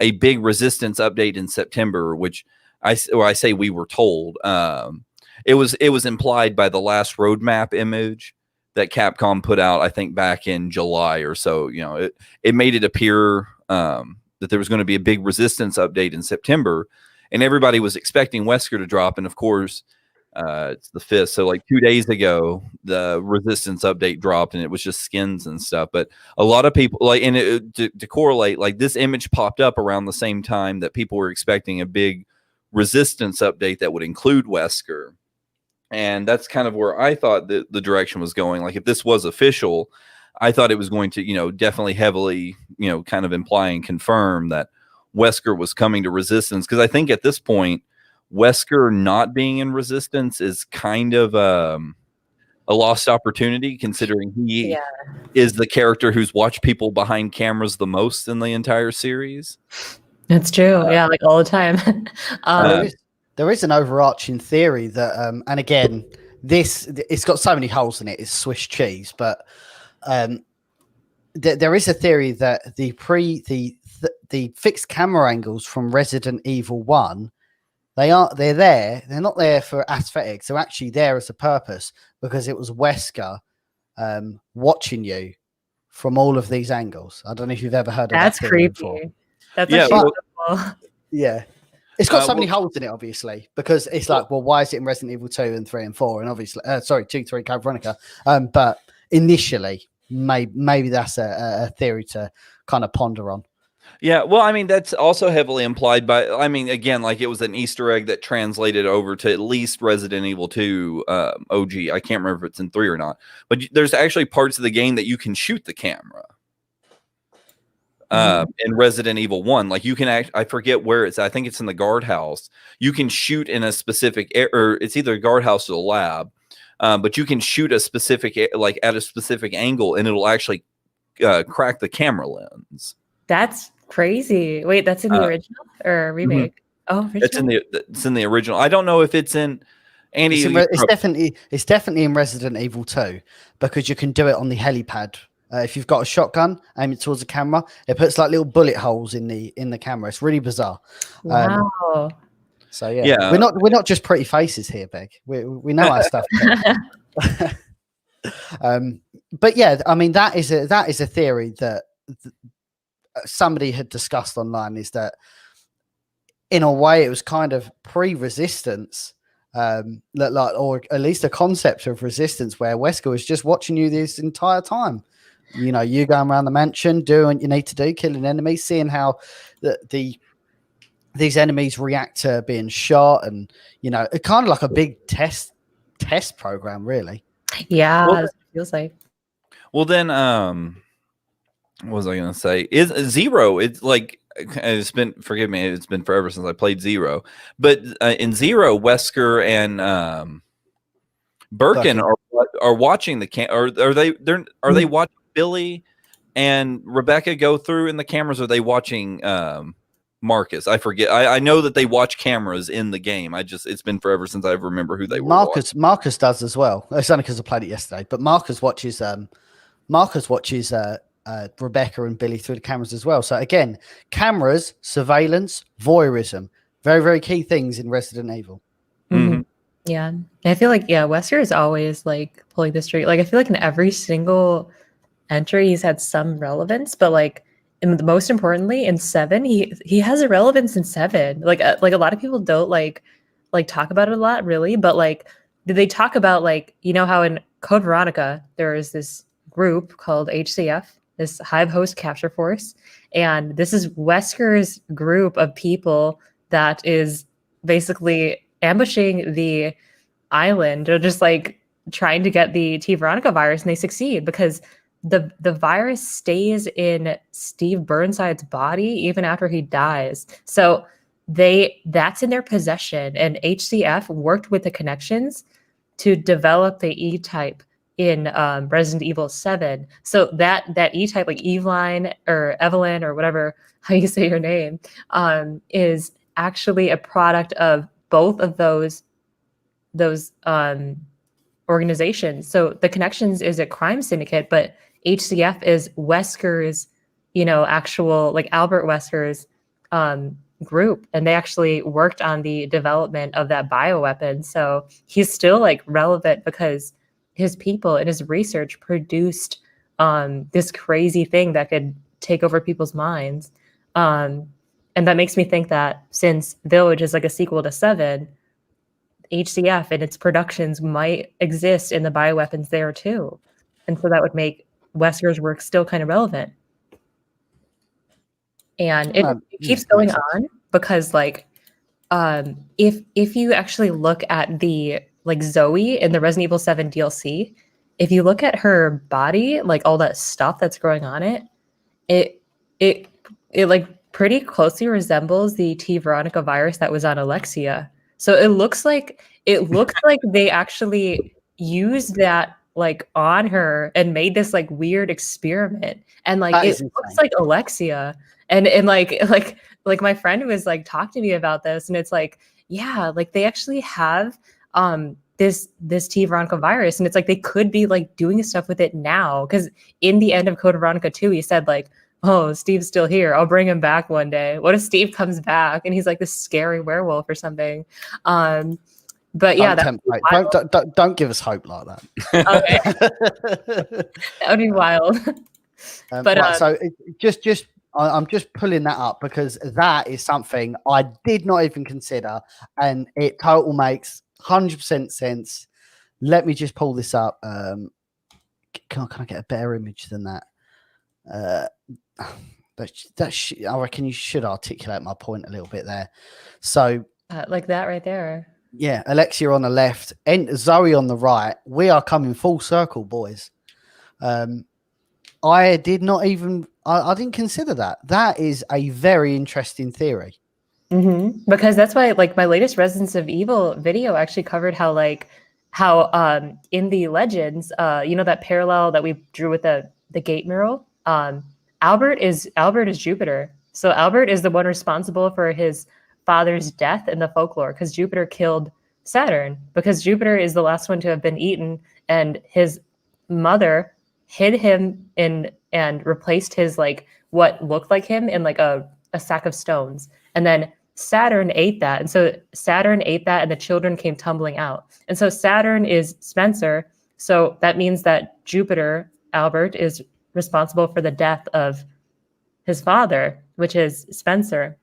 Speaker 3: a big Resistance update in September, which I say we were told. It was implied by the last roadmap image that Capcom put out, I think back in July or so. It made it appear that there was going to be a big Resistance update in September, and everybody was expecting Wesker to drop. And of course, it's the 5th. So like 2 days ago, the Resistance update dropped, and it was just skins and stuff. But a lot of people to correlate, like this image popped up around the same time that people were expecting a big Resistance update that would include Wesker. And that's kind of where I thought the direction was going. Like if this was official, I thought it was going to, definitely heavily, kind of imply and confirm that Wesker was coming to Resistance. Because I think at this point, Wesker not being in Resistance is kind of a lost opportunity, considering he is the character who's watched people behind cameras the most in the entire series.
Speaker 2: It's true. Yeah, like all the time.
Speaker 1: There is an overarching theory that, and again, it's got so many holes in it. It's Swiss cheese, but there is a theory that the fixed camera angles from Resident Evil 1, they're there. They're not there for aesthetics. They're actually there as a purpose, because it was Wesker watching you from all of these angles. I don't know if you've ever heard of
Speaker 2: That's
Speaker 1: that theory
Speaker 2: creepy.
Speaker 1: before.
Speaker 2: That's
Speaker 1: Yeah. It's got so many holes in it, obviously, because it's like, well, why is it in Resident Evil 2 and 3 and 4? And obviously, 2, 3, Code Veronica. But initially, maybe that's a theory to kind of ponder on. Yeah,
Speaker 3: well, I mean, that's also heavily implied by, again, like it was an Easter egg that translated over to at least Resident Evil 2 OG. I can't remember if it's in 3 or not. But there's actually parts of the game that you can shoot the camera. In Resident Evil 1, like you can I forget where it's, I think it's in the guardhouse. You can shoot in a specific or it's either a guardhouse or the lab, but you can shoot a specific, like at a specific angle, and it'll actually crack the camera lens.
Speaker 2: That's crazy. Wait, that's in the original or remake? Oh, original?
Speaker 3: It's in the original. I don't know if it's in Andy.
Speaker 1: It's definitely in Resident Evil 2, because you can do it on the helipad. If you've got a shotgun, aim it towards the camera, it puts like little bullet holes in the camera. It's really bizarre.
Speaker 2: Wow.
Speaker 1: So yeah, we're not just pretty faces here, Begg. We know our stuff. But yeah, I mean that is a theory that somebody had discussed online. Is that in a way it was kind of pre-Resistance, or at least a concept of Resistance, where Wesker was just watching you this entire time. You going around the mansion, doing what you need to do, killing enemies, seeing how these enemies react to being shot, and it kind of like a big test program, really.
Speaker 2: Yeah, well, it feels like.
Speaker 3: Well, then, what was I going to say? Is Zero? It's like forgive me, it's been forever since I played Zero, but in Zero, Wesker and Birkin are watching the are they watching Billy and Rebecca go through in the cameras? Or are they watching Marcus? I forget. I know that they watch cameras in the game. It's been forever since I remember who they were.
Speaker 1: Marcus does as well. It's only because I played it yesterday. But Marcus watches Rebecca and Billy through the cameras as well. So again, cameras, surveillance, voyeurism, very, very key things in Resident Evil.
Speaker 2: Mm-hmm. Yeah, and I feel like Wesker is always like pulling the string. Like I feel like in every single entry he's had some relevance, but like most importantly in 7 he has a relevance in 7. Like a lot of people don't like talk about it a lot, really, but like did they talk about like how in Code Veronica there is this group called HCF, this Hive Host Capture Force, and this is Wesker's group of people that is basically ambushing the island, or just like trying to get the T Veronica virus, and they succeed because the virus stays in Steve Burnside's body even after he dies. So that's in their possession, and HCF worked with the connections to develop the E-type in Resident Evil 7. So that E-type, like Eveline or Evelyn or whatever how you say your name, is actually a product of both of those organizations. So the Connections is a crime syndicate, but HCF is Wesker's, actual, like Albert Wesker's group, and they actually worked on the development of that bioweapon. So he's still like relevant because his people and his research produced this crazy thing that could take over people's minds. And that makes me think that since Village is like a sequel to 7, HCF and its productions might exist in the bioweapons there too. And so that would make Wesker's work still kind of relevant. And it keeps going on because like if you actually look at the like Zoe in the Resident Evil 7 DLC, if you look at her body, like all that stuff that's growing on it like pretty closely resembles the T Veronica virus that was on Alexia. So it looks like they actually used that like on her and made this like weird experiment, and like it looks like Alexia, and like my friend was like talking to me about this, and it's like, yeah, like they actually have this T Veronica virus, and it's like they could be like doing stuff with it now, because in the end of Code Veronica 2 he said like, oh, Steve's still here, I'll bring him back one day. What if Steve comes back and he's like this scary werewolf or something? But yeah,
Speaker 1: don't give us hope like that.
Speaker 2: Okay. That would be wild.
Speaker 1: But right, so I'm just pulling that up because that is something I did not even consider, and it total makes 100% sense. Let me just pull this up. Can I get a better image than that? I reckon you should articulate my point a little bit there. So
Speaker 2: like that right there.
Speaker 1: Yeah, Alexia on the left, and Zoe on the right. We are coming full circle, boys. I did not even, I didn't consider that. That is a very interesting theory.
Speaker 2: Mm-hmm. Because that's why, like, my latest Residents of Evil video actually covered how in the Legends, that parallel that we drew with the gate mural, Albert is Jupiter. So Albert is the one responsible for his father's death in the Folklore, because Jupiter killed Saturn, because Jupiter is the last one to have been eaten, and his mother hid him in and replaced his like what looked like him in like a sack of stones, and then Saturn ate that, and so Saturn ate that, and the children came tumbling out, and so Saturn is Spencer, so that means that Jupiter, Albert, is responsible for the death of his father, which is Spencer.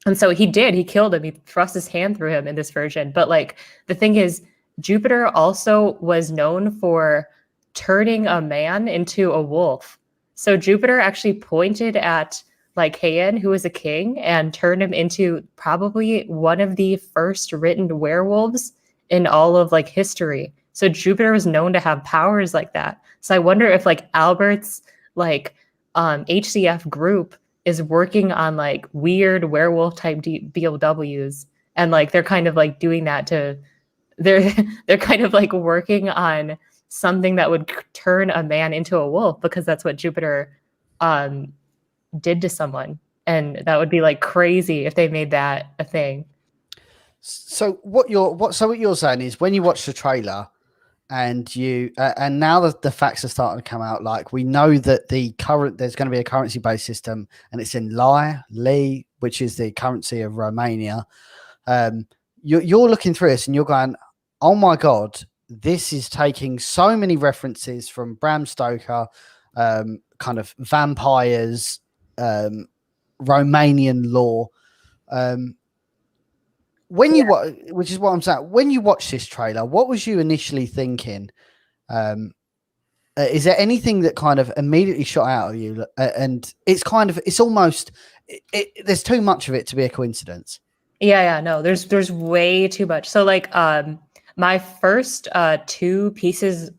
Speaker 2: And so he killed him. He thrust his hand through him in this version. But like the thing is, Jupiter also was known for turning a man into a wolf. So Jupiter actually pointed at like Heian, who was a king, and turned him into probably one of the first written werewolves in all of like history. So Jupiter was known to have powers like that. So I wonder if like Albert's like HCF group is working on like weird werewolf type BOWs, and like they're kind of like doing that they're kind of like working on something that would turn a man into a wolf, because that's what Jupiter did to someone, and that would be like crazy if they made that a thing.
Speaker 1: So what you're saying is, when you watch the trailer and you and now that the facts are starting to come out, like we know that there's going to be a currency based system, and it's in Li, which is the currency of Romania. You're looking through this and you're going, oh my god, this is taking so many references from Bram Stoker, kind of vampires, Romanian lore. Which is what I'm saying. When you watch this trailer, what was you initially thinking? Is there anything that kind of immediately shot out of you? And there's too much of it to be a coincidence.
Speaker 2: Yeah, no, there's way too much. So like, my first two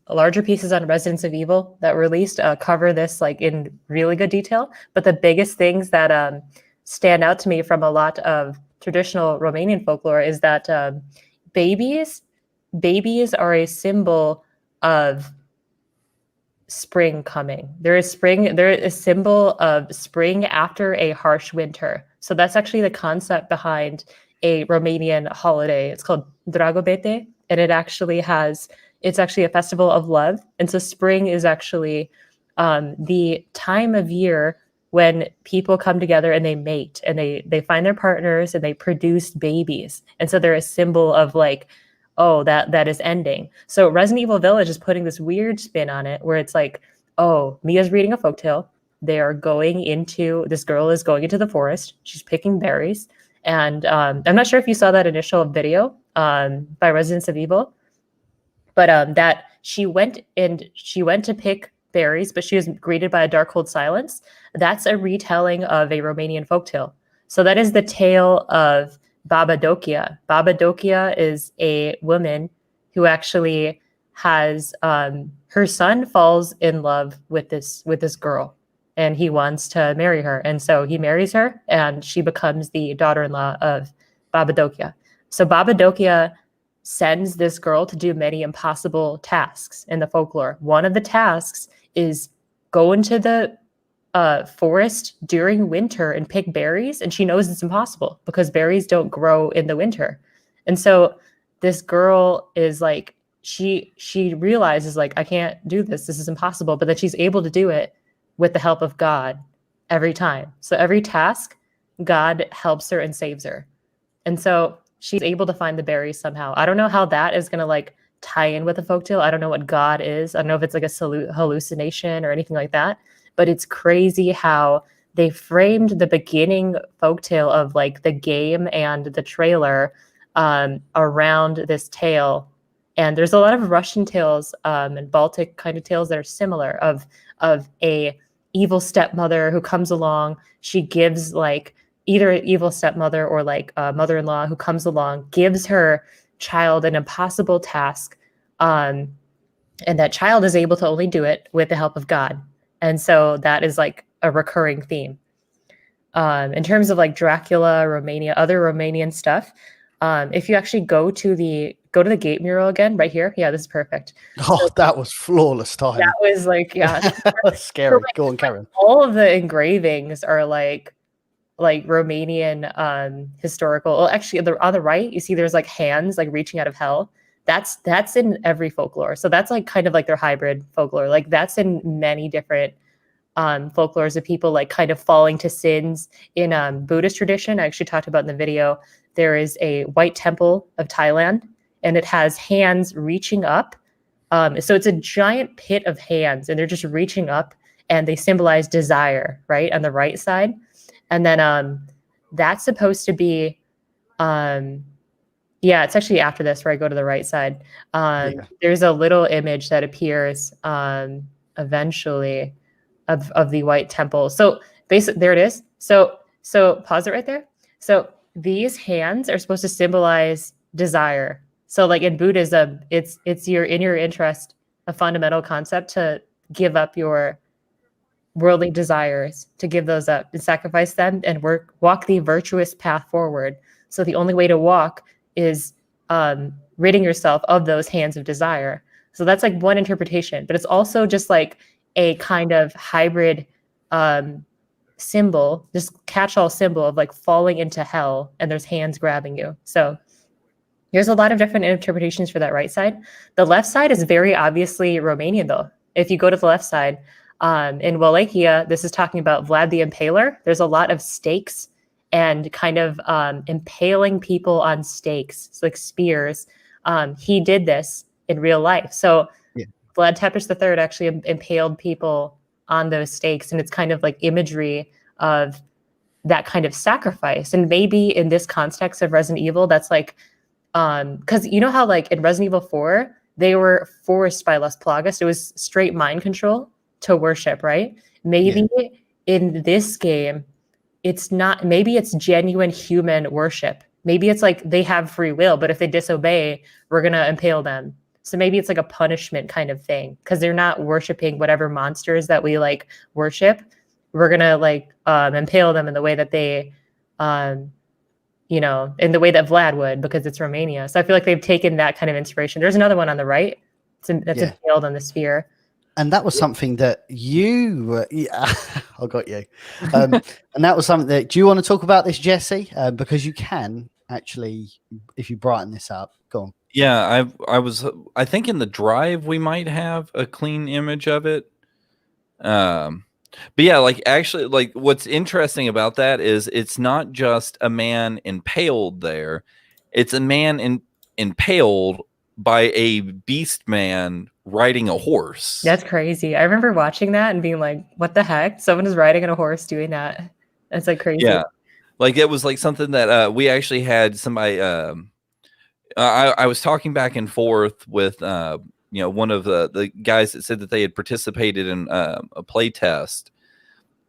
Speaker 2: larger pieces on Residents of Evil that were released cover this like in really good detail. But the biggest things that stand out to me from a lot of traditional Romanian folklore is that babies are a symbol of spring coming. They're a symbol of spring after a harsh winter. So that's actually the concept behind a Romanian holiday. It's called Dragobete, and it's actually a festival of love. And so spring is actually the time of year when people come together and they mate and they find their partners and they produce babies. And so they're a symbol of like, oh, that is ending. So Resident Evil Village is putting this weird spin on it where it's like, oh, Mia's reading a folktale. This girl is going into the forest. She's picking berries. And I'm not sure if you saw that initial video by Residents of Evil, but that she went to pick berries, but she was greeted by a dark cold silence. That's a retelling of a Romanian folktale. So that is the tale of Babadokia. Babadokia is a woman who actually has her son falls in love with this girl, and he wants to marry her, and so he marries her, and she becomes the daughter-in-law of Babadokia. So Babadokia sends this girl to do many impossible tasks in the folklore. One of the tasks is go into the forest during winter and pick berries, and she knows it's impossible because berries don't grow in the winter. And so this girl is like, she realizes like, I can't do this. This is impossible. But then she's able to do it with the help of God every time. So every task, God helps her and saves her. And so she's able to find the berries somehow. I don't know how that is going to like tie in with a folktale. I don't know what God is. I don't know if it's like a hallucination or anything like that. But it's crazy how they framed the beginning folktale of like the game and the trailer around this tale. And there's a lot of Russian tales and Baltic kind of tales that are similar of a evil stepmother who comes along. She gives like either an evil stepmother or like a mother-in-law who comes along, gives her child an impossible task. And that child is able to only do it with the help of God. And so that is like a recurring theme. In terms of like Dracula, Romania, other Romanian stuff, if you actually go to the gate mural again, right here. Yeah, this is perfect.
Speaker 1: Oh, so, that was flawless time.
Speaker 2: That was like, yeah.
Speaker 1: That's scary. So, like, go on, Karen.
Speaker 2: All of the engravings are like Romanian historical. Well, actually, on the right, you see there's like hands like reaching out of hell. That's in every folklore. So that's like kind of like their hybrid folklore. Like that's in many different folklores of people like kind of falling to sins. In Buddhist tradition, I actually talked about in the video, there is a white temple of Thailand, and it has hands reaching up. So it's a giant pit of hands, and they're just reaching up, and they symbolize desire, right, on the right side. And then that's supposed to be yeah, it's actually after this where I go to the right side. There's a little image that appears eventually of the white temple. So basically, there it is. So pause it right there. So these hands are supposed to symbolize desire. So like in Buddhism, it's in your interest, a fundamental concept to give up your worldly desires, to give those up and sacrifice them and walk the virtuous path forward. So the only way to walk is ridding yourself of those hands of desire. So that's like one interpretation, but it's also just like a kind of hybrid symbol, just catch-all symbol of like falling into hell and there's hands grabbing you. So there's a lot of different interpretations for that right side. The left side is very obviously Romanian though. If you go to the left side, in Wallachia, this is talking about Vlad the Impaler. There's a lot of stakes and kind of impaling people on stakes, so like spears. He did this in real life. So yeah. Vlad Tepes III actually impaled people on those stakes, and it's kind of like imagery of that kind of sacrifice. And maybe in this context of Resident Evil, that's like, because you know how like in Resident Evil 4, they were forced by Las Plagas. It was straight mind control to worship, right? Maybe in this game, it's not, maybe it's genuine human worship. Maybe it's like they have free will, but if they disobey, we're going to impale them. So maybe it's like a punishment kind of thing because they're not worshiping whatever monsters that we like worship. We're going to like impale them in the way that they, you know, in the way that Vlad would, because it's Romania. So I feel like they've taken that kind of inspiration. There's another one on the right. That's impaled on the spear.
Speaker 1: And that was something that you, I got you. And that was something that, do you want to talk about this, Jesse? Because you can actually, if you brighten this up, go on.
Speaker 3: Yeah, I think in the drive we might have a clean image of it. But yeah, like actually, like what's interesting about that is it's not just a man impaled there; it's a man impaled by a beast man riding a horse.
Speaker 2: That's crazy. I remember watching that and being like, "What the heck? Someone is riding on a horse doing that." That's like crazy.
Speaker 3: Yeah, like it was like something that we actually had somebody. I was talking back and forth with one of the guys that said that they had participated in a play test.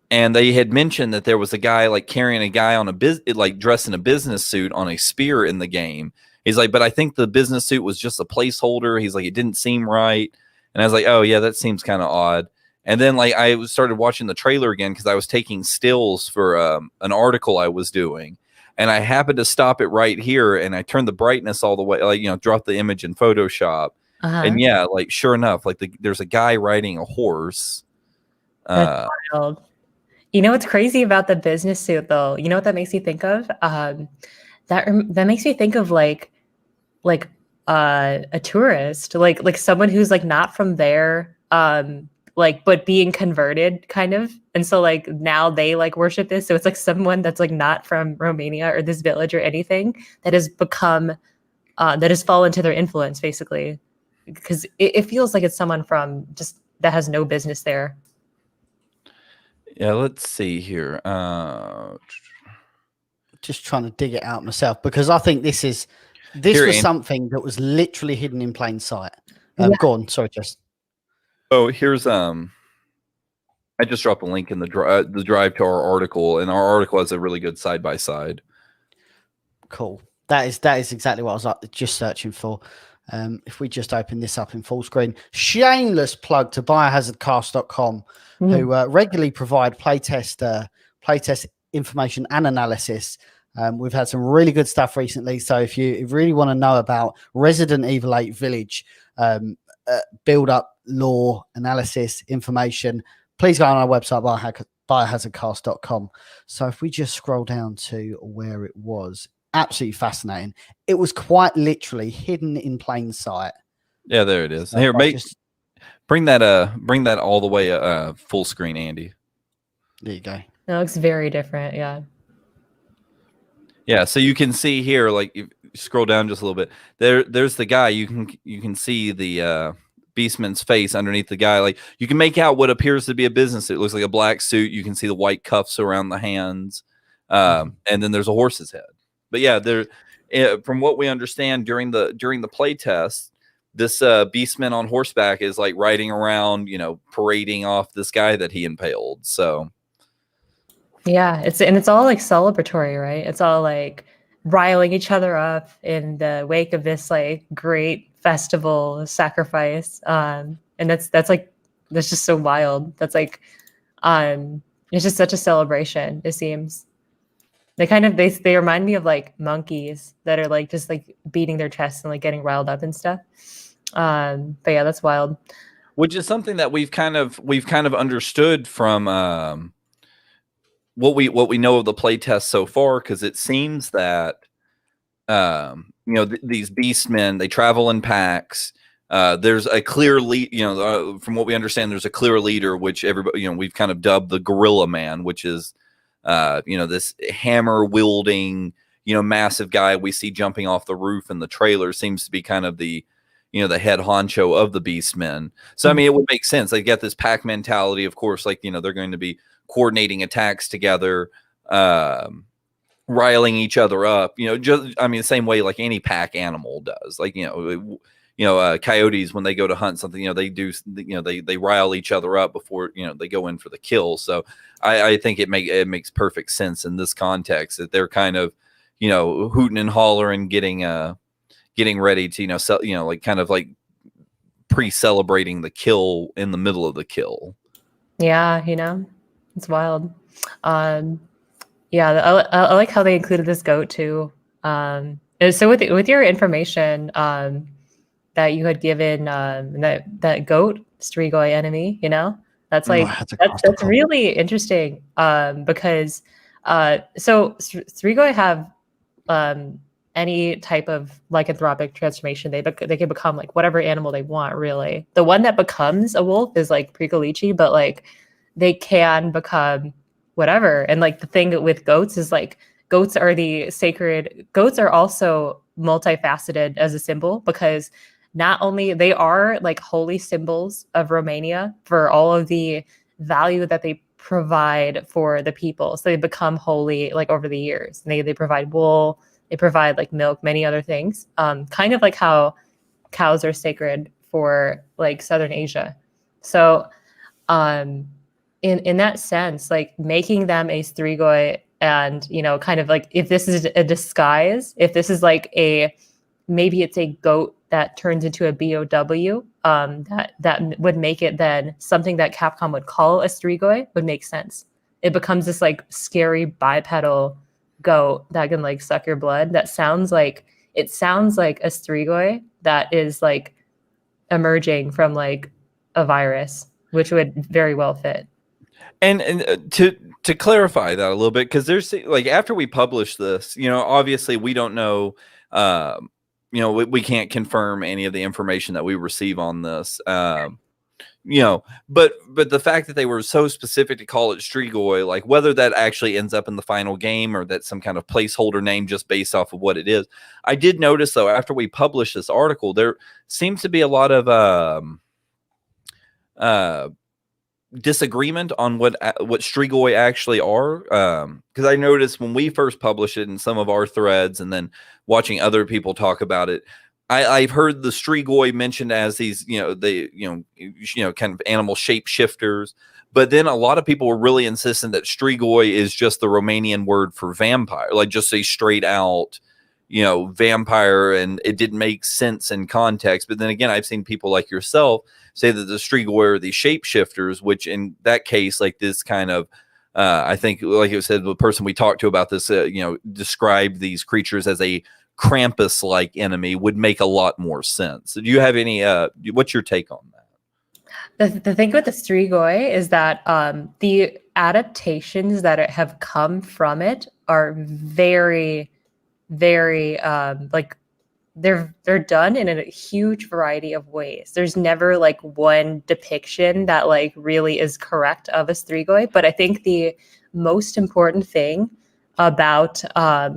Speaker 3: And they had mentioned that there was a guy like carrying a guy on like dressed in a business suit on a spear in the game. He's like, but I think the business suit was just a placeholder. He's like, it didn't seem right. And I was like, oh yeah, that seems kind of odd. And then like I started watching the trailer again because I was taking stills for an article I was doing. And I happened to stop it right here, and I turned the brightness all the way, like, dropped the image in Photoshop. And yeah, like sure enough, like there's a guy riding a horse.
Speaker 2: That's wild. You know what's crazy about the business suit, though? You know what that makes me think of? That makes me think of like a tourist, like someone who's like not from there, like but being converted kind of, and so like now they like worship this. So it's like someone that's like not from Romania or this village or anything that has become that has fallen to their influence basically, because it feels like it's someone from just that has no business there.
Speaker 3: Yeah, let's see here.
Speaker 1: Just trying to dig it out myself because I think this was something that was literally hidden in plain sight. Go on, sorry, Jess.
Speaker 3: Oh, here's I just dropped a link in the drive to our article, and our article has a really good side by side.
Speaker 1: Cool. That is exactly what I was just searching for. If we just open this up in full screen, shameless plug to biohazardcast.com, who regularly provide playtest information and analysis. We've had some really good stuff recently. So if you really want to know about Resident Evil 8 Village, build up, lore, analysis, information, please go on our website, biohazardcast.com. So if we just scroll down to where it was, absolutely fascinating. It was quite literally hidden in plain sight.
Speaker 3: Yeah, there it is. So here, bring that all the way full screen, Andy.
Speaker 1: There you go.
Speaker 2: It looks very different. Yeah.
Speaker 3: Yeah, so you can see here, like you scroll down just a little bit. There's the guy. You can see the Beastman's face underneath the guy. Like you can make out what appears to be a business suit. It looks like a black suit. You can see the white cuffs around the hands, and then there's a horse's head. But yeah, from what we understand during the play test, this Beastman on horseback is like riding around, parading off this guy that he impaled. So
Speaker 2: yeah, it's all like celebratory, right? It's all like riling each other up in the wake of this like great festival sacrifice. And that's just so wild. That's like it's just such a celebration, it seems. They remind me of like monkeys that are like just like beating their chests and like getting riled up and stuff. But yeah, that's wild.
Speaker 3: Which is something that we've kind of understood from what we know of the play test so far, because it seems that these beastmen, they travel in packs. There's a clear lead, from what we understand, there's a clear leader, which everybody, we've kind of dubbed the Gorilla Man, which is this hammer wielding, massive guy we see jumping off the roof in the trailer. Seems to be kind of the the head honcho of the Beastmen. So I mean, it would make sense. They get this pack mentality, of course, like they're going to be coordinating attacks together, riling each other up, the same way like any pack animal does. Like coyotes, when they go to hunt something, they do, they rile each other up before they go in for the kill. So I think it makes perfect sense in this context that they're kind of hooting and hollering, getting ready to like kind of like pre-celebrating the kill in the middle of the kill.
Speaker 2: Yeah, it's wild. Yeah, I like how they included this goat too. And so with your information that you had given, that goat Strigoi enemy, that's like that's really interesting because so Strigoi have any type of lycanthropic transformation. They can become like whatever animal they want, really. The one that becomes a wolf is like Prikolichi, but like they can become whatever. And like the thing with goats is like goats are also multifaceted as a symbol, because not only they are like holy symbols of Romania for all of the value that they provide for the people. So they become holy like over the years. And they provide wool, they provide like milk, many other things. Kind of like how cows are sacred for like Southern Asia. So in that sense, like making them a strigoi, and kind of like if this is a disguise, if this is like maybe it's a goat that turns into a BOW, that would make it then something that Capcom would call a strigoi would make sense. It becomes this like scary bipedal goat that can like suck your blood. It sounds like a strigoi that is like emerging from like a virus, which would very well fit.
Speaker 3: And to clarify that a little bit, because there's like after we publish this, obviously we don't know. We can't confirm any of the information that we receive on this. But the fact that they were so specific to call it Strigoi, like whether that actually ends up in the final game or that's some kind of placeholder name just based off of what it is. I did notice though, after we published this article, there seems to be a lot of disagreement on what Strigoi actually are, because I noticed when we first published it in some of our threads and then watching other people talk about it, I've heard the Strigoi mentioned as these kind of animal shapeshifters, but then a lot of people were really insistent that Strigoi is just the Romanian word for vampire, like just a straight out vampire, and it didn't make sense in context. But then again, I've seen people like yourself say that the Strigoi are the shapeshifters, which in that case, like this kind of, I think, like it said, the person we talked to about this, described these creatures as a Krampus-like enemy, would make a lot more sense. Do you have any? What's your take on that?
Speaker 2: The thing with the Strigoi is that the adaptations that have come from it are very, very like they're done in a huge variety of ways. There's never like one depiction that like really is correct of a Strigoi, but I think the most important thing about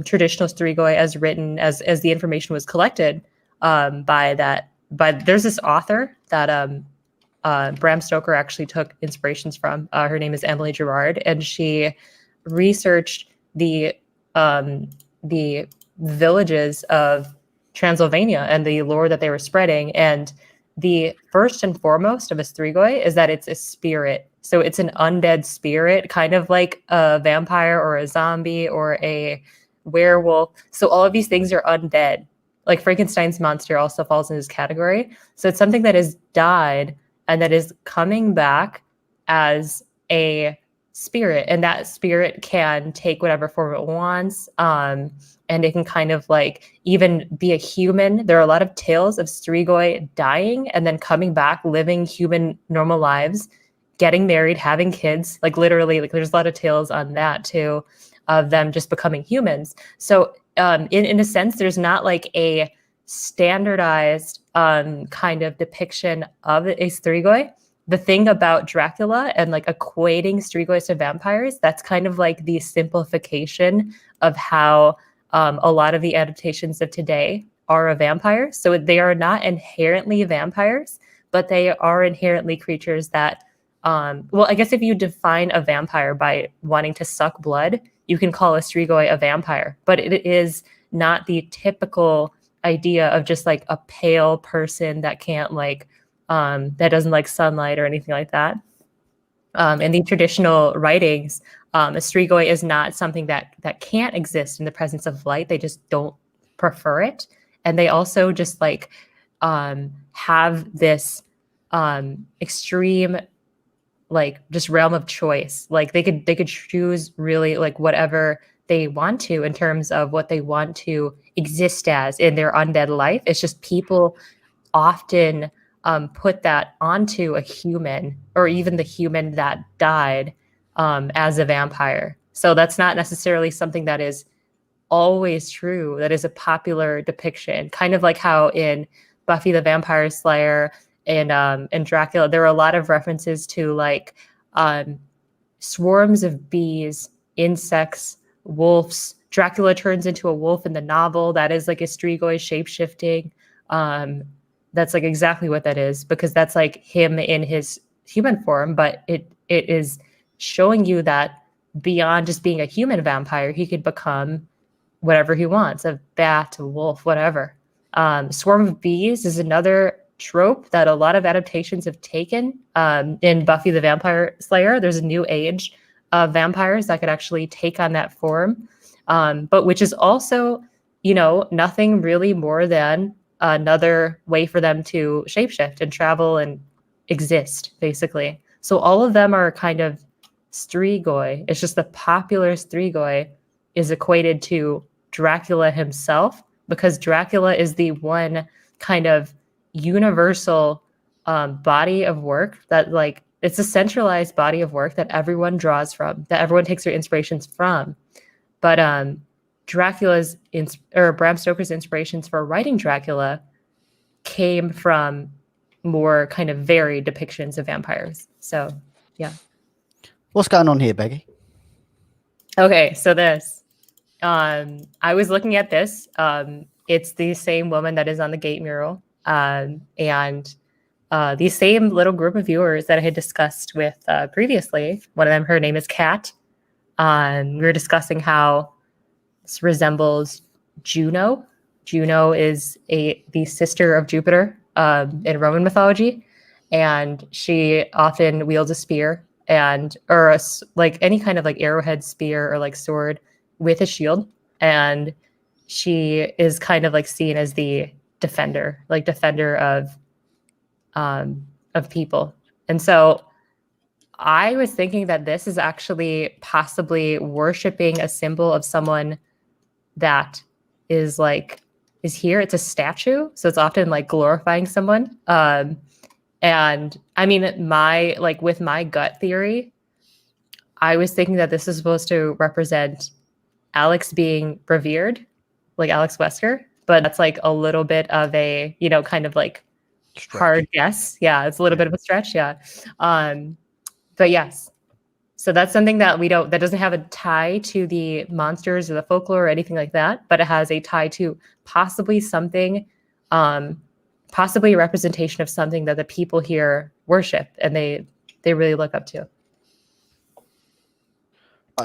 Speaker 2: traditional Strigoi as written, as the information was collected there's this author that Bram Stoker actually took inspirations from. Her name is Emily Gerard, and she researched the villages of Transylvania and the lore that they were spreading. And the first and foremost of a Strigoi is that it's a spirit. So it's an undead spirit, kind of like a vampire or a zombie or a werewolf. So all of these things are undead. Like Frankenstein's monster also falls in this category. So it's something that has died and that is coming back as a spirit, and that spirit can take whatever form it wants, and it can kind of like even be a human. There are a lot of tales of Strigoi dying and then coming back, living human normal lives, getting married, having kids. Like literally, like there's a lot of tales on that too, of them just becoming humans. So in a sense, there's not like a standardized kind of depiction of a Strigoi. The thing about Dracula and like equating Strigoi to vampires, that's kind of like the simplification of how a lot of the adaptations of today are a vampire. So they are not inherently vampires, but they are inherently creatures that, well, I guess if you define a vampire by wanting to suck blood, you can call a Strigoi a vampire, but it is not the typical idea of just like a pale person that can't like, that doesn't like sunlight or anything like that. In the traditional writings, a Strigoi is not something that can't exist in the presence of light. They just don't prefer it. And they also just like have this extreme like just realm of choice. Like they could choose really like whatever they want to in terms of what they want to exist as in their undead life. It's just people often put that onto a human, or even the human that died, as a vampire. So that's not necessarily something that is always true. That is a popular depiction, kind of like how in Buffy the Vampire Slayer and Dracula, there are a lot of references to like swarms of bees, insects, wolves. Dracula turns into a wolf in the novel. That is like a Strigoi shape-shifting. That's like exactly what that is, because that's like him in his human form, but it is showing you that beyond just being a human vampire, he could become whatever he wants, a bat, a wolf, whatever. Swarm of bees is another trope that a lot of adaptations have taken. In Buffy the Vampire Slayer, there's a new age of vampires that could actually take on that form, but which is also, nothing really more than another way for them to shapeshift and travel and exist, basically. So all of them are kind of Strigoi. It's just the popular Strigoi is equated to Dracula himself, because Dracula is the one kind of universal body of work that, like, it's a centralized body of work that everyone draws from, that everyone takes their inspirations from. But Bram Stoker's inspirations for writing Dracula came from more kind of varied depictions of vampires. So, yeah.
Speaker 1: What's going on here, Beggy?
Speaker 2: Okay, so this. I was looking at this. It's the same woman that is on the gate mural. And the same little group of viewers that I had discussed with previously. One of them, her name is Kat. We were discussing how this resembles Juno. Juno is the sister of Jupiter in Roman mythology, and she often wields a spear or like any kind of like arrowhead, spear, or like sword with a shield, and she is kind of like seen as the defender of people. And so I was thinking that this is actually possibly worshiping a symbol of someone that is here. It's a statue, so it's often like glorifying someone. And I mean, with my gut theory, I was thinking that this is supposed to represent Alex being revered, like Alex Wesker, but that's like a little bit of a, kind of like
Speaker 1: Stretch.
Speaker 2: Hard guess. Yeah, it's a little bit of a stretch. Yeah. But yes. So that's something that that doesn't have a tie to the monsters or the folklore or anything like that, but it has a tie to possibly something, possibly a representation of something that the people here worship and they really look up to.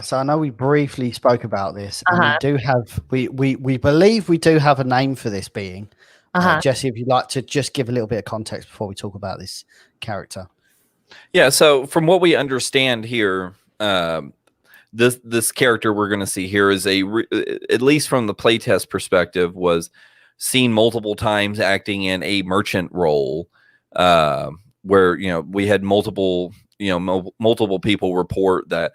Speaker 1: So I know we briefly spoke about this, and we do have we believe we do have a name for this being. Jesse, if you'd like to just give a little bit of context before we talk about this character.
Speaker 3: Yeah, so from what we understand here, this character we're going to see here is at least from the playtest perspective, was seen multiple times acting in a merchant role, where we had multiple people report that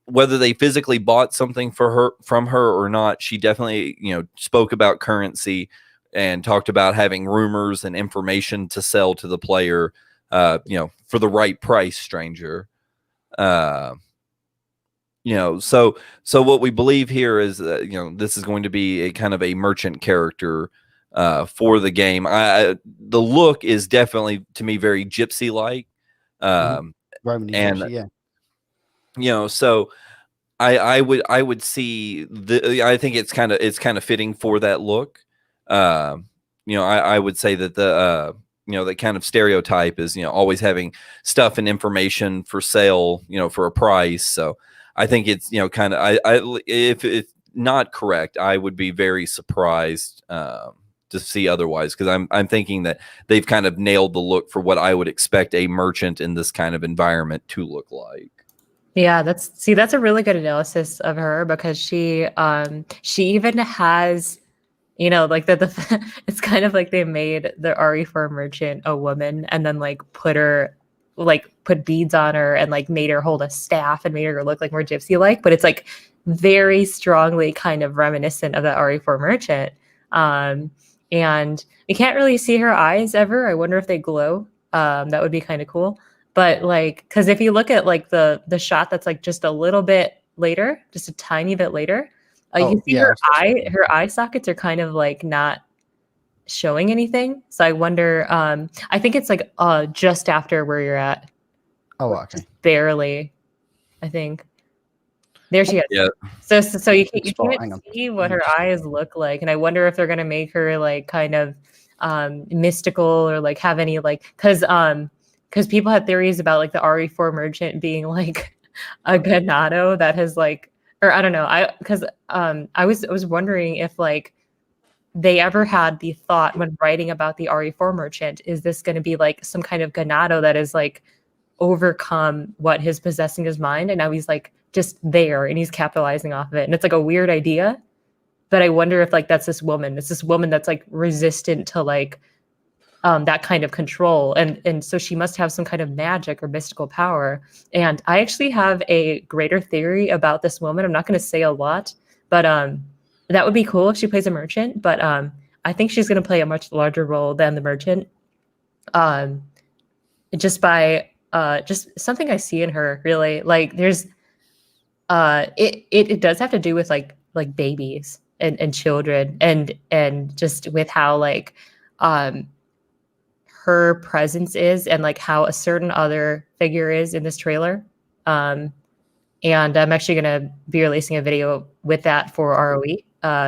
Speaker 3: whether they physically bought something from her or not, she definitely spoke about currency and talked about having rumors and information to sell to the player, for the right price, stranger. So what we believe here is that, this is going to be a kind of a merchant character for the game. The look is definitely, to me, very gypsy-like.
Speaker 1: Roman
Speaker 3: and
Speaker 1: gypsy, yeah.
Speaker 3: So I would see I think it's kind of fitting for that look. I would say that that kind of stereotype is, always having stuff and information for sale, for a price. So I think it's, kind of, if it's not correct, I would be very surprised to see otherwise, because I'm thinking that they've kind of nailed the look for what I would expect a merchant in this kind of environment to look like.
Speaker 2: Yeah, that's a really good analysis of her, because she even has, like it's kind of like they made the RE4 merchant a woman and then put beads on her and like made her hold a staff and made her look like more gypsy like, but it's like very strongly kind of reminiscent of the RE4 merchant. And we can't really see her eyes ever. I wonder if they glow. That would be kind of cool. But because if you look at like the shot that's like just a little bit later, just a tiny bit later, you can see her eye sockets are kind of like not showing anything. So I wonder, I think it's like just after where you're at.
Speaker 1: Oh, okay.
Speaker 2: Barely. I think. There she is.
Speaker 3: Yeah.
Speaker 2: So you
Speaker 1: Good spot. Hang
Speaker 2: can't
Speaker 1: on.
Speaker 2: see what her eyes look like, and I wonder if they're gonna make her like kind of mystical or like have any like because people had theories about like the RE4 merchant being like a ganado that has like, or I don't know, I was wondering if like they ever had the thought when writing about the RE4 merchant, is this going to be like some kind of ganado that is like overcome what is possessing his mind, and now he's like just there and he's capitalizing off of it, and it's like a weird idea, but I wonder if like that's this woman. It's this woman that's like resistant to like that kind of control, and so she must have some kind of magic or mystical power. And I actually have a greater theory about this woman. I'm not going to say a lot, but that would be cool if she plays a merchant. But I think she's going to play a much larger role than the merchant, just by just something I see in her. Really, like there's it does have to do with like babies and children, and just with how like her presence is, and like how a certain other figure is in this trailer. And I'm actually going to be releasing a video with that for ROE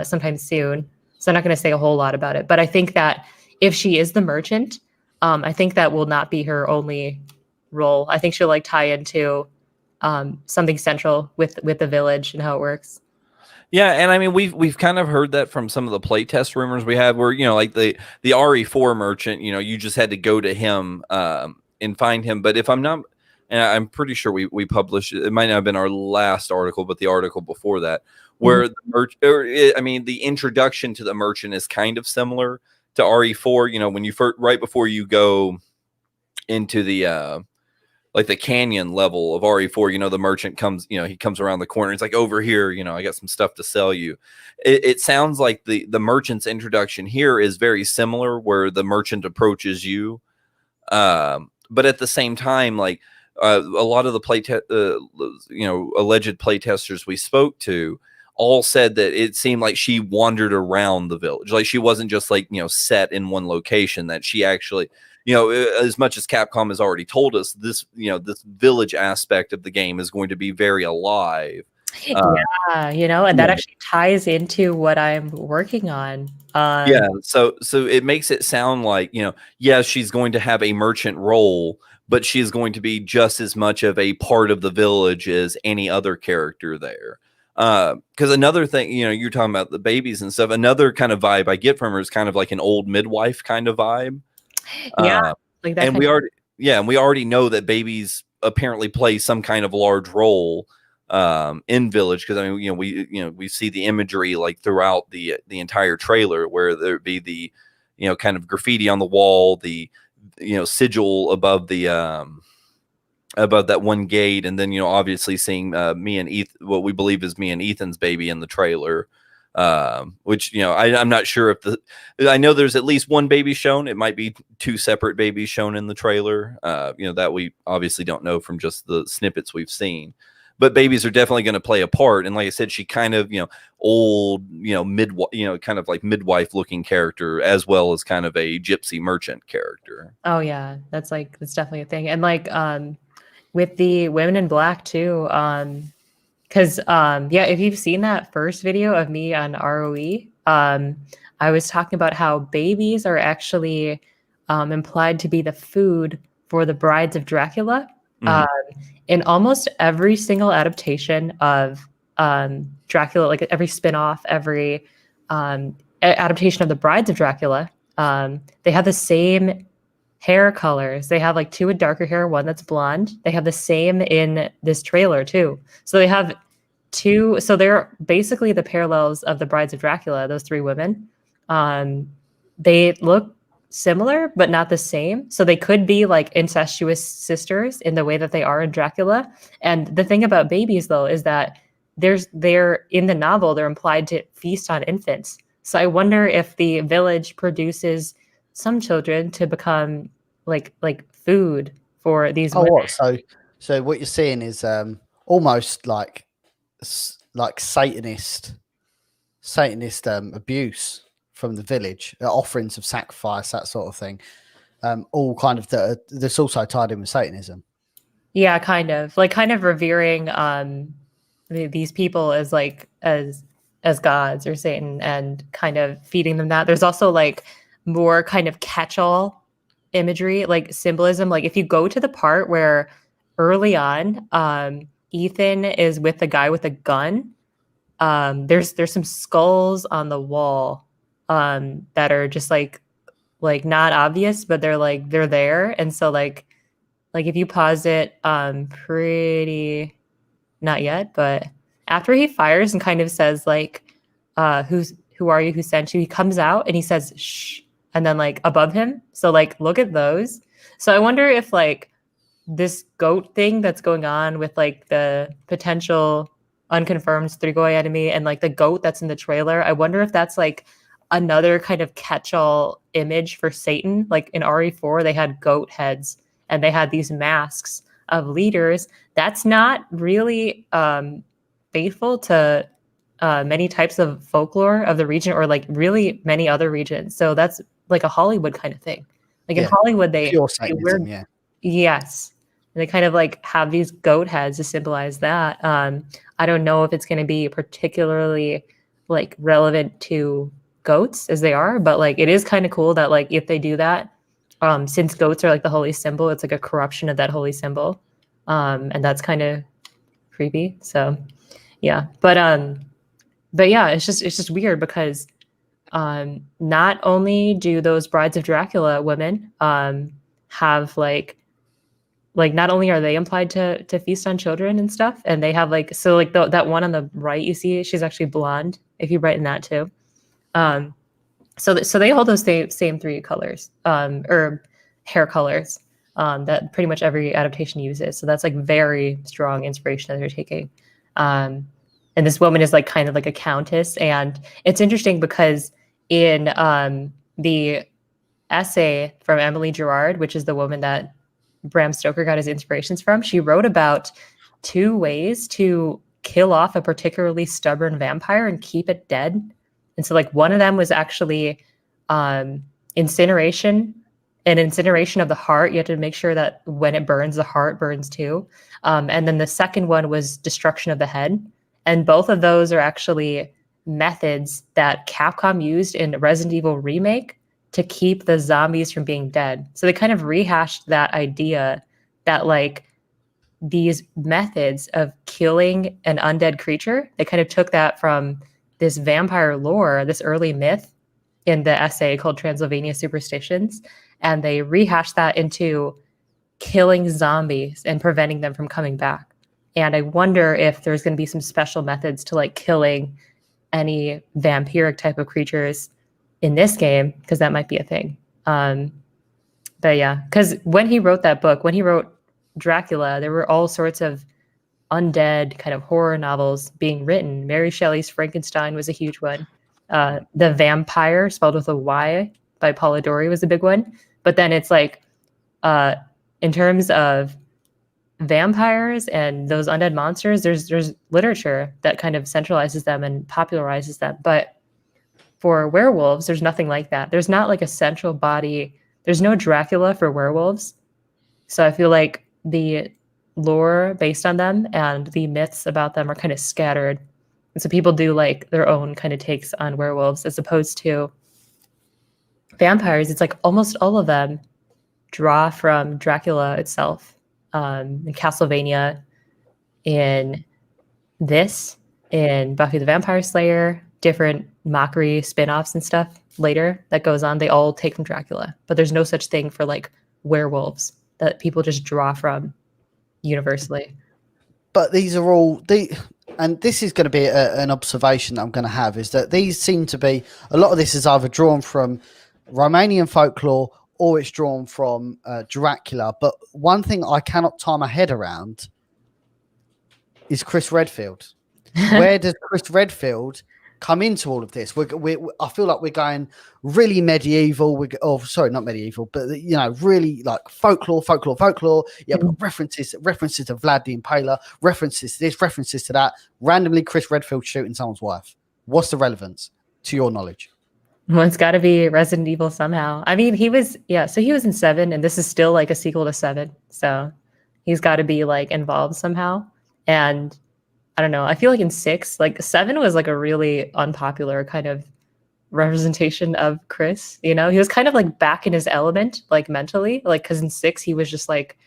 Speaker 2: sometime soon. So I'm not going to say a whole lot about it, but I think that if she is the merchant, I think that will not be her only role. I think she'll like tie into something central with the village and how it works.
Speaker 3: Yeah, and I mean we've kind of heard that from some of the playtest rumors we have, where like the RE4 merchant, you just had to go to him and find him. But if I'm not, and I'm pretty sure we published it might not have been our last article, but the article before that, where the introduction to the merchant is kind of similar to RE4. When you right before you go into the like the canyon level of RE4, the merchant comes, he comes around the corner. It's like, over here, I got some stuff to sell you. It sounds like the merchant's introduction here is very similar, where the merchant approaches you. But at the same time, like a lot of the alleged playtesters we spoke to all said that it seemed like she wandered around the village. Like she wasn't just like, set in one location, that she actually, as much as Capcom has already told us, this village aspect of the game is going to be very alive.
Speaker 2: And that actually ties into what I'm working on.
Speaker 3: So it makes it sound like, yes, she's going to have a merchant role, but she's going to be just as much of a part of the village as any other character there. Because another thing, you're talking about the babies and stuff. Another kind of vibe I get from her is kind of like an old midwife kind of vibe.
Speaker 2: Like that.
Speaker 3: And we already know that babies apparently play some kind of large role in village, because we see the imagery like throughout the entire trailer, where there be the kind of graffiti on the wall, the sigil above the above that one gate, and then obviously seeing me and Ethan, what we believe is me and Ethan's baby in the trailer, which I'm not sure if I know there's at least one baby shown. It might be two separate babies shown in the trailer, that we obviously don't know from just the snippets we've seen. But babies are definitely going to play a part. And like I said, she kind of, old, midwife, kind of like midwife looking character, as well as kind of a gypsy merchant character.
Speaker 2: Oh yeah, that's definitely a thing. And like with the women in black too, because if you've seen that first video of me on ROE, I was talking about how babies are actually implied to be the food for the brides of Dracula. In almost every single adaptation of Dracula, like every spin-off, every adaptation of the Brides of Dracula, they have the same hair colors. They have like two with darker hair, one that's blonde. They have the same in this trailer too. So they have two. So they're basically the parallels of the Brides of Dracula, those three women. They look similar, but not the same. So they could be like incestuous sisters in the way that they are in Dracula. And the thing about babies, though, is that they're in the novel, they're implied to feast on infants. So I wonder if the village produces some children to become like food for these women.
Speaker 1: What? So what you're seeing is almost like Satanist abuse from the village, offerings of sacrifice, that sort of thing. All kind of that's also tied in with Satanism.
Speaker 2: Yeah, kind of revering these people as like as gods or Satan, and kind of feeding them that. There's also like more kind of catch-all imagery, like symbolism. Like if you go to the part where early on, Ethan is with the guy with a gun, there's some skulls on the wall that are just like not obvious, but they're there. And so like if you pause it pretty, not yet, but after he fires and kind of says like who are you, who sent you, he comes out and he says shh, and then like above him, so like look at those. So I wonder if like this goat thing that's going on with like the potential unconfirmed Strigoi enemy and like the goat that's in the trailer, I wonder if that's like another kind of catch-all image for Satan. Like in RE4 they had goat heads and they had these masks of leaders. That's not really faithful to many types of folklore of the region, or like really many other regions. So that's like a Hollywood kind of thing. Like in Hollywood,
Speaker 1: pure Satanism, yeah.
Speaker 2: Yes. And they kind of like have these goat heads to symbolize that. I don't know if it's going to be particularly like relevant to goats as they are, but like it is kind of cool that like if they do that, since goats are like the holy symbol, it's like a corruption of that holy symbol. And that's kind of creepy. So yeah. But yeah, it's just weird because not only do those Brides of Dracula women have like not only are they implied to feast on children and stuff, and they have like, so like that one on the right you see, she's actually blonde if you brighten that too. So they hold those same three colors or hair colors that pretty much every adaptation uses. So that's like very strong inspiration that they're taking. And this woman is like kind of like a countess, and it's interesting because in the essay from Emily Gerard, which is the woman that Bram Stoker got his inspirations from, she wrote about 2 ways to kill off a particularly stubborn vampire and keep it dead. And so like one of them was actually incineration, and incineration of the heart. You have to make sure that when it burns, the heart burns too. And then the second one was destruction of the head. And both of those are actually methods that Capcom used in Resident Evil Remake to keep the zombies from being dead. So they kind of rehashed that idea that like these methods of killing an undead creature, they kind of took that from this vampire lore, this early myth in the essay called Transylvania Superstitions, and they rehashed that into killing zombies and preventing them from coming back. And I wonder if there's going to be some special methods to like killing any vampiric type of creatures in this game, because that might be a thing. But yeah, because when he wrote that book, when he wrote Dracula, there were all sorts of undead kind of horror novels being written. Mary Shelley's Frankenstein was a huge one. The Vampire, spelled with a Y, by Polidori was a big one. But then it's like, in terms of vampires and those undead monsters, there's literature that kind of centralizes them and popularizes them. But for werewolves, there's nothing like that. There's not like a central body. There's no Dracula for werewolves. So I feel like the lore based on them and the myths about them are kind of scattered. And so people do like their own kind of takes on werewolves, as opposed to vampires. It's like almost all of them draw from Dracula itself. In Castlevania, in this, in Buffy the Vampire Slayer, different mockery spin-offs and stuff later that goes on, they all take from Dracula. But there's no such thing for like werewolves that people just draw from universally.
Speaker 1: But these are all and this is going to be an observation that I'm going to have, is that these seem to be, a lot of this is either drawn from Romanian folklore or it's drawn from Dracula. But one thing I cannot tie my head around is Chris Redfield. Where does Chris Redfield come into all of this? I feel like we're going really medieval. Sorry, not medieval, but really like folklore. Yeah, but references to Vlad the Impaler, references to this, references to that. Randomly, Chris Redfield shooting someone's wife. What's the relevance, to your knowledge?
Speaker 2: Well, it's got to be Resident Evil somehow. I mean, he was in 7, and this is still like a sequel to 7. So he's got to be like involved somehow. And I don't know. I feel like in 6, like 7 was like a really unpopular kind of representation of Chris. You know, he was kind of like back in his element, like mentally, like because in 6 he was just like,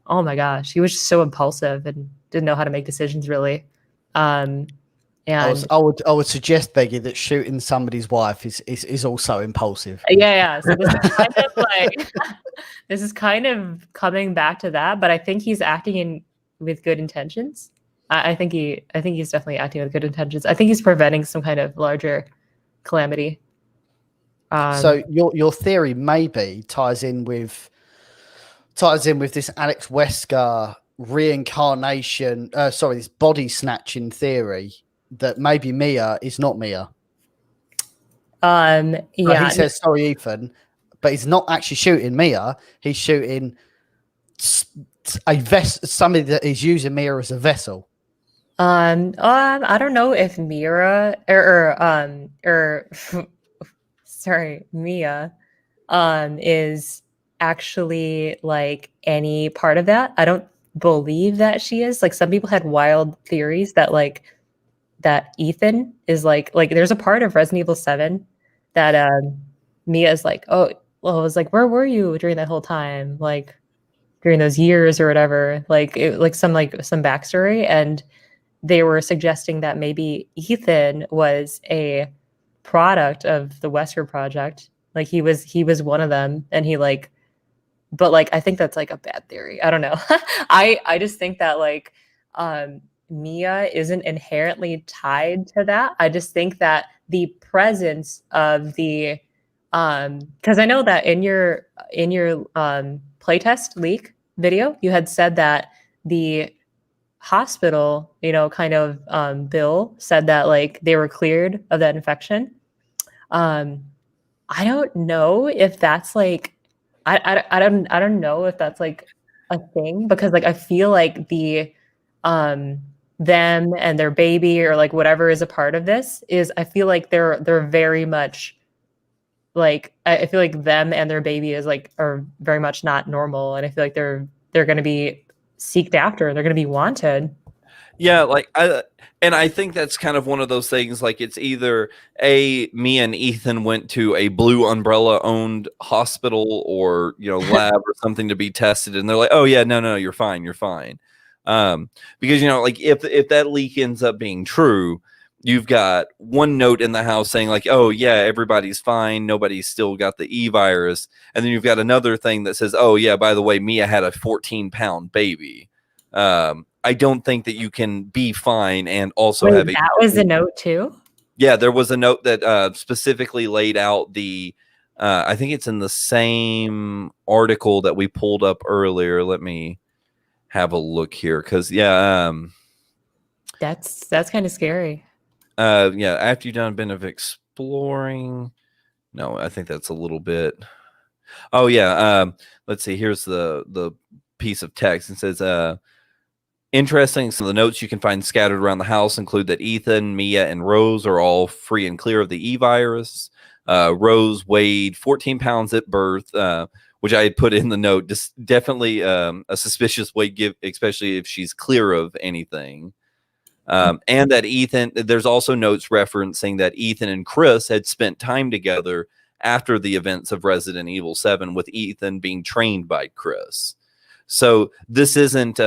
Speaker 2: oh my gosh, he was just so impulsive and didn't know how to make decisions really. And
Speaker 1: I would suggest, Beggy, that shooting somebody's wife is also impulsive.
Speaker 2: yeah. So this is kind of like this is kind of coming back to that, but I think he's acting with good intentions. I think he's definitely acting with good intentions. I think he's preventing some kind of larger calamity.
Speaker 1: So your theory maybe ties in with this Alex Wesker reincarnation. This body snatching theory that maybe Mia is not Mia.
Speaker 2: Yeah.
Speaker 1: He says sorry, Ethan, but he's not actually shooting Mia. He's shooting somebody that is using Mia as a vessel.
Speaker 2: I don't know if Mira or sorry, Mia is actually like any part of that. I don't believe that she is. Like some people had wild theories that like that Ethan is like there's a part of Resident Evil 7 that Mia is like, oh, well, I was like, where were you during that whole time? Like during those years or whatever. Like some backstory, and they were suggesting that maybe Ethan was a product of the Wesker project. Like he was one of them, and he like, but like I think that's like a bad theory. I don't know. I just think that like Mia isn't inherently tied to that. I just think that the presence of the because I know that in your playtest leak video, you had said that the hospital, you know, kind of bill said that like they were cleared of that infection. I don't know if that's like I don't know if that's like a thing, because like I feel like the them and their baby or like whatever is a part of this is, I feel like they're very much like, I feel like them and their baby is like are very much not normal, and I feel like they're going to be seeked after, they're going to be wanted.
Speaker 3: Yeah, like I think that's kind of one of those things. Like it's either me and Ethan went to a Blue Umbrella owned hospital or lab or something to be tested, and they're like, oh yeah, no, you're fine. Because like if that leak ends up being true, you've got one note in the house saying like, oh yeah, everybody's fine, nobody's still got the E virus, and then you've got another thing that says, oh yeah, by the way, Mia had a 14-pound baby. I don't think that you can be fine and also have
Speaker 2: that was a note too.
Speaker 3: Yeah, there was a note that specifically laid out the I think it's in the same article that we pulled up earlier. Let me have a look here, because
Speaker 2: that's kind of scary.
Speaker 3: Yeah, after you've done a bit of exploring. No, I think that's a little bit. Oh yeah, let's see. Here's the piece of text. It says, interesting. Some of the notes you can find scattered around the house include that Ethan, Mia, and Rose are all free and clear of the E virus. Rose weighed 14 pounds at birth, which I had put in the note. Just definitely a suspicious weight give, especially if she's clear of anything. And that Ethan, there's also notes referencing that Ethan and Chris had spent time together after the events of Resident Evil 7, with Ethan being trained by Chris. So this isn't,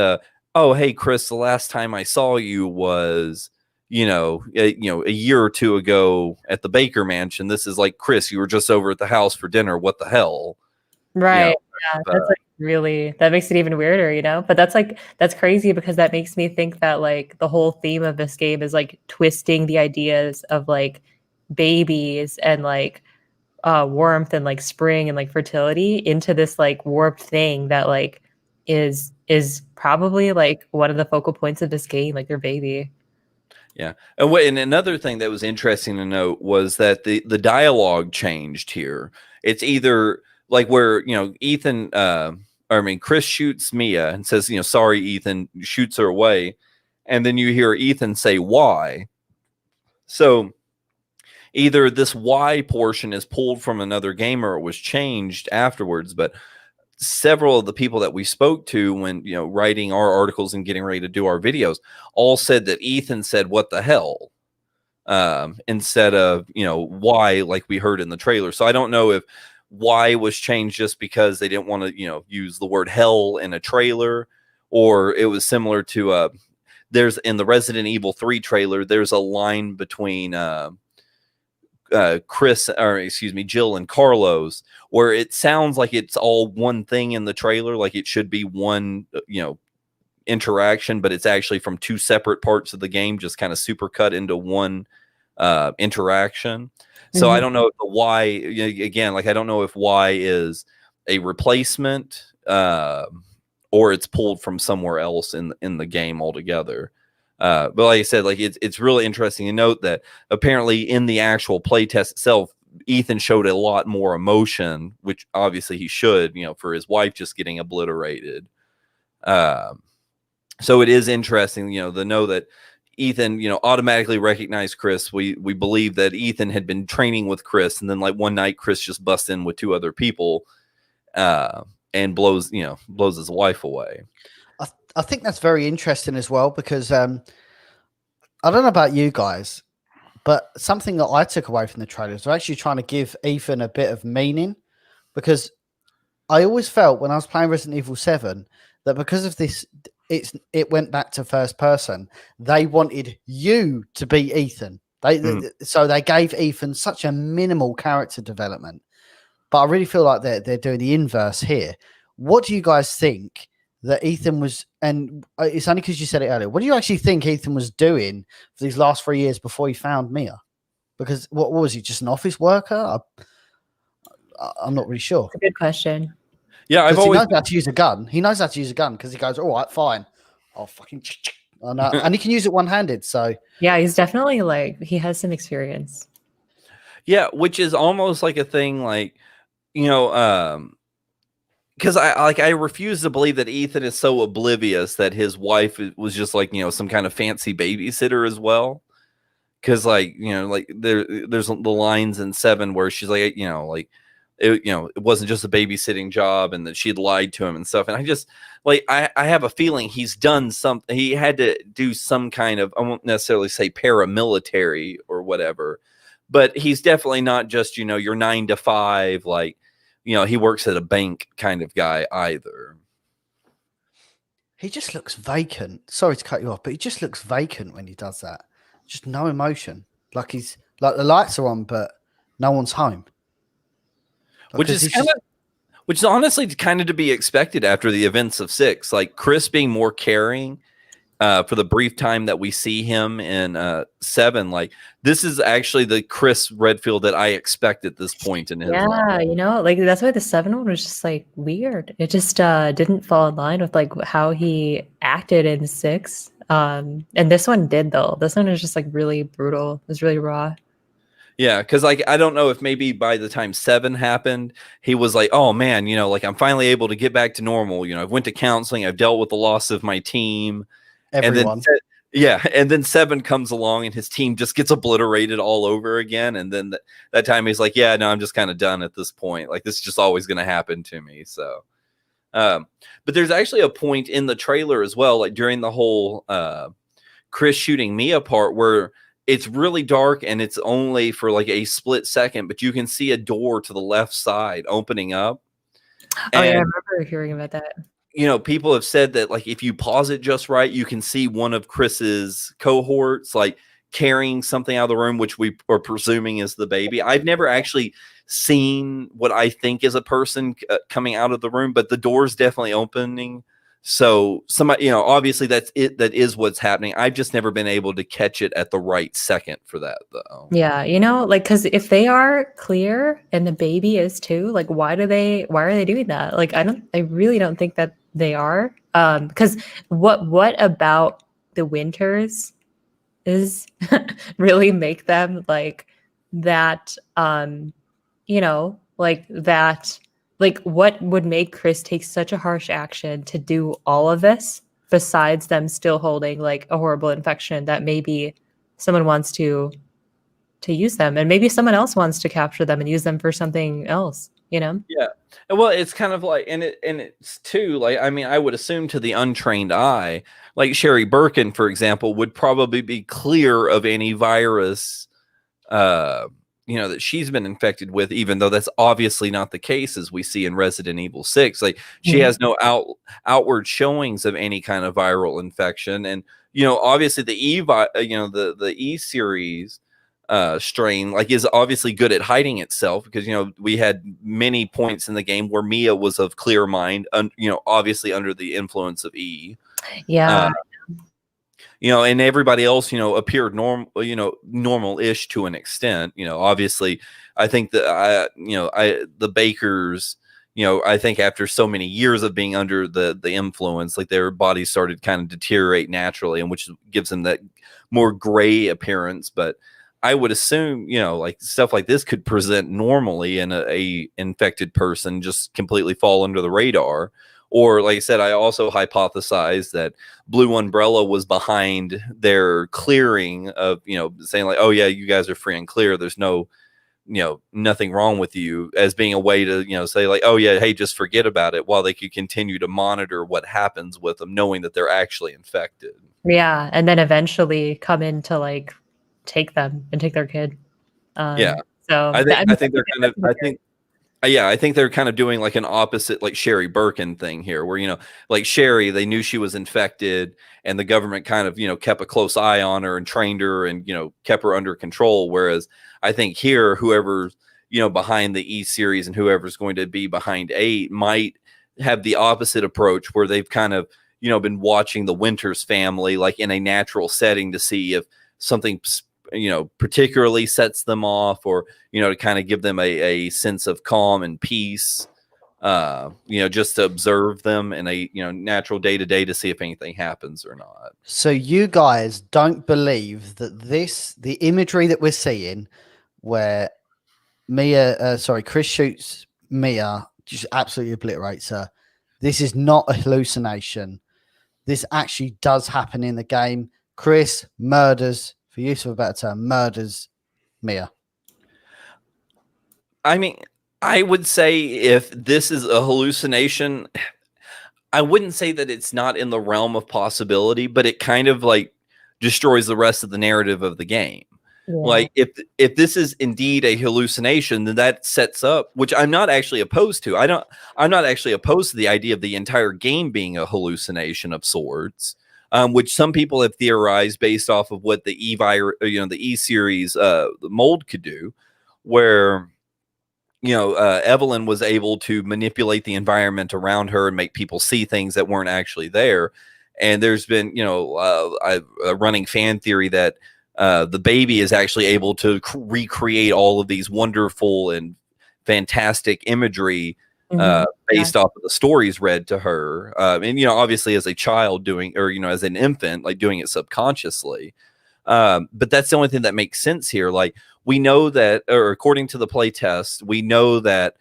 Speaker 3: oh, hey, Chris, the last time I saw you was, a year or two ago at the Baker Mansion. This is like, Chris, you were just over at the house for dinner. What the hell?
Speaker 2: Right. Yeah, that's like really, that makes it even weirder, but that's crazy, because that makes me think that like the whole theme of this game is like twisting the ideas of like babies and like warmth and like spring and like fertility into this like warped thing that like is probably like one of the focal points of this game, like their baby.
Speaker 3: Yeah. And another thing that was interesting to note was that the dialogue changed here. It's either like where, Ethan, Chris shoots Mia and says, sorry, Ethan, shoots her away. And then you hear Ethan say, why? So either this why portion is pulled from another game or it was changed afterwards. But several of the people that we spoke to when, writing our articles and getting ready to do our videos all said that Ethan said, "What the hell?" Instead of, why, like we heard in the trailer. So I don't know if why was changed just because they didn't want to, use the word hell in a trailer, or it was similar to, there's in the Resident Evil 3 trailer, there's a line between, Jill and Carlos, where it sounds like it's all one thing in the trailer, like it should be one, interaction, but it's actually from two separate parts of the game, just kind of super cut into one interaction. So I don't know if the why, again, like I don't know if why is a replacement or it's pulled from somewhere else in the game altogether. But like I said, like it's really interesting to note that apparently in the actual playtest itself, Ethan showed a lot more emotion, which obviously he should, for his wife just getting obliterated. So it is interesting, to know that Ethan, automatically recognized Chris. We believe that Ethan had been training with Chris, and then like one night Chris just busts in with two other people and blows his wife away.
Speaker 1: I think that's very interesting as well, because I don't know about you guys, but something that I took away from the trailers was actually trying to give Ethan a bit of meaning, because I always felt when I was playing Resident Evil 7 that because of this, it went back to first person. They wanted you to be Ethan. So they gave Ethan such a minimal character development. But I really feel like they're doing the inverse here. What do you guys think that Ethan was? And it's only because you said it earlier. What do you actually think Ethan was doing for these last 3 years before he found Mia? Because what was he, just an office worker? I'm not really sure.
Speaker 2: That's a good question.
Speaker 3: Yeah,
Speaker 1: he knows how to use a gun. He knows how to use a gun because he goes, all right, fine. I'll fucking... and he can use it one-handed, so...
Speaker 2: Yeah, he's definitely he has some experience.
Speaker 3: Yeah, which is almost like a thing like, because I refuse to believe that Ethan is so oblivious that his wife was just like, some kind of fancy babysitter as well. Because there's the lines in 7 where she's like, it wasn't just a babysitting job and that she had lied to him and stuff. And I just I have a feeling he's done something. He had to do some kind of, I won't necessarily say paramilitary or whatever, but he's definitely not just, your 9 to 5, he works at a bank kind of guy either.
Speaker 1: He just looks vacant. Sorry to cut you off, but he just looks vacant when he does that. Just no emotion. Like he's like the lights are on, but no one's home.
Speaker 3: Which is honestly kind of to be expected after the events of 6. Like Chris being more caring for the brief time that we see him in 7. Like this is actually the Chris Redfield that I expect at this point in his life.
Speaker 2: That's why the 7 one was just weird. It just didn't fall in line with how he acted in 6. And this one did though. This one is just really brutal. It was really raw.
Speaker 3: Yeah, because I don't know if maybe by the time 7 happened, he was like, oh man, I'm finally able to get back to normal. I've went to counseling, I've dealt with the loss of my team.
Speaker 1: Everyone.
Speaker 3: And then 7 comes along and his team just gets obliterated all over again. And then that time he's like, yeah, no, I'm just kind of done at this point. This is just always going to happen to me. So, but there's actually a point in the trailer as well, during the whole Chris shooting Mia part where it's really dark and it's only for a split second, but you can see a door to the left side opening up.
Speaker 2: Oh, yeah, I remember hearing about that.
Speaker 3: People have said that if you pause it just right, you can see one of Chris's cohorts carrying something out of the room, which we are presuming is the baby. I've never actually seen what I think is a person coming out of the room, but the door's definitely opening. So somebody, obviously that's it. That is what's happening. I've just never been able to catch it at the right second for that though.
Speaker 2: Yeah. Cause if they are clear and the baby is too, why are they doing that? I really don't think that they are. Cause what about the Winters is really make them that, that, what would make Chris take such a harsh action to do all of this besides them still holding a horrible infection that maybe someone wants to use them and maybe someone else wants to capture them and use them for something else,
Speaker 3: Yeah. Well, it's kind of like, and it's too like, I mean, I would assume to the untrained eye, like Sherry Birkin, for example, would probably be clear of any virus, that she's been infected with, even though that's obviously not the case, as we see in Resident Evil 6. Like, she has no outward showings of any kind of viral infection, and obviously the the E series strain like is obviously good at hiding itself, because we had many points in the game where Mia was of clear mind, obviously under the influence of E.
Speaker 2: Yeah.
Speaker 3: And everybody else appeared normal-ish to an extent. Obviously I think that the Bakers, I think after so many years of being under the influence, like their bodies started kind of deteriorate naturally, and which gives them that more gray appearance. But I would assume, like stuff like this could present normally in a infected person, just completely fall under the radar. Or like I said, I also hypothesized that Blue Umbrella was behind their clearing of, saying like, oh yeah, you guys are free and clear. There's no, nothing wrong with you, as being a way to, say like, oh yeah, hey, just forget about it, while they could continue to monitor what happens with them, knowing that they're actually infected.
Speaker 2: Yeah. And then eventually come in to like take them and take their kid.
Speaker 3: Yeah.
Speaker 2: So
Speaker 3: I think they're kind of, I think they're kind of doing like an opposite, like Sherry Birkin thing here, where, like Sherry, they knew she was infected, and the government kind of, kept a close eye on her and trained her and, kept her under control. Whereas I think here, whoever's, behind the E series and whoever's going to be behind 8 might have the opposite approach, where they've kind of, been watching the Winters family, like in a natural setting, to see if something particularly sets them off, or to kind of give them a sense of calm and peace, just to observe them in a natural day-to-day, to see if anything happens or not.
Speaker 1: So you guys don't believe that the imagery that we're seeing, where Chris shoots Mia, just absolutely obliterates her, this is not a hallucination. This actually does happen in the game. Chris murders, for use of a better term, murders Mia.
Speaker 3: I mean, I would say if this is a hallucination, I wouldn't say that it's not in the realm of possibility, but it kind of like destroys the rest of the narrative of the game. Yeah. Like if this is indeed a hallucination, then that sets up, which I'm not actually opposed to. I'm not actually opposed to the idea of the entire game being a hallucination of sorts. Which some people have theorized based off of what the the E series, the mold could do, where Evelyn was able to manipulate the environment around her and make people see things that weren't actually there. And there's been a running fan theory that the baby is actually able to recreate all of these wonderful and fantastic imagery based off of the stories read to her, and obviously as a child doing, or as an infant, like doing it subconsciously. But that's the only thing that makes sense here. Like, we know that, or according to the play test, we know that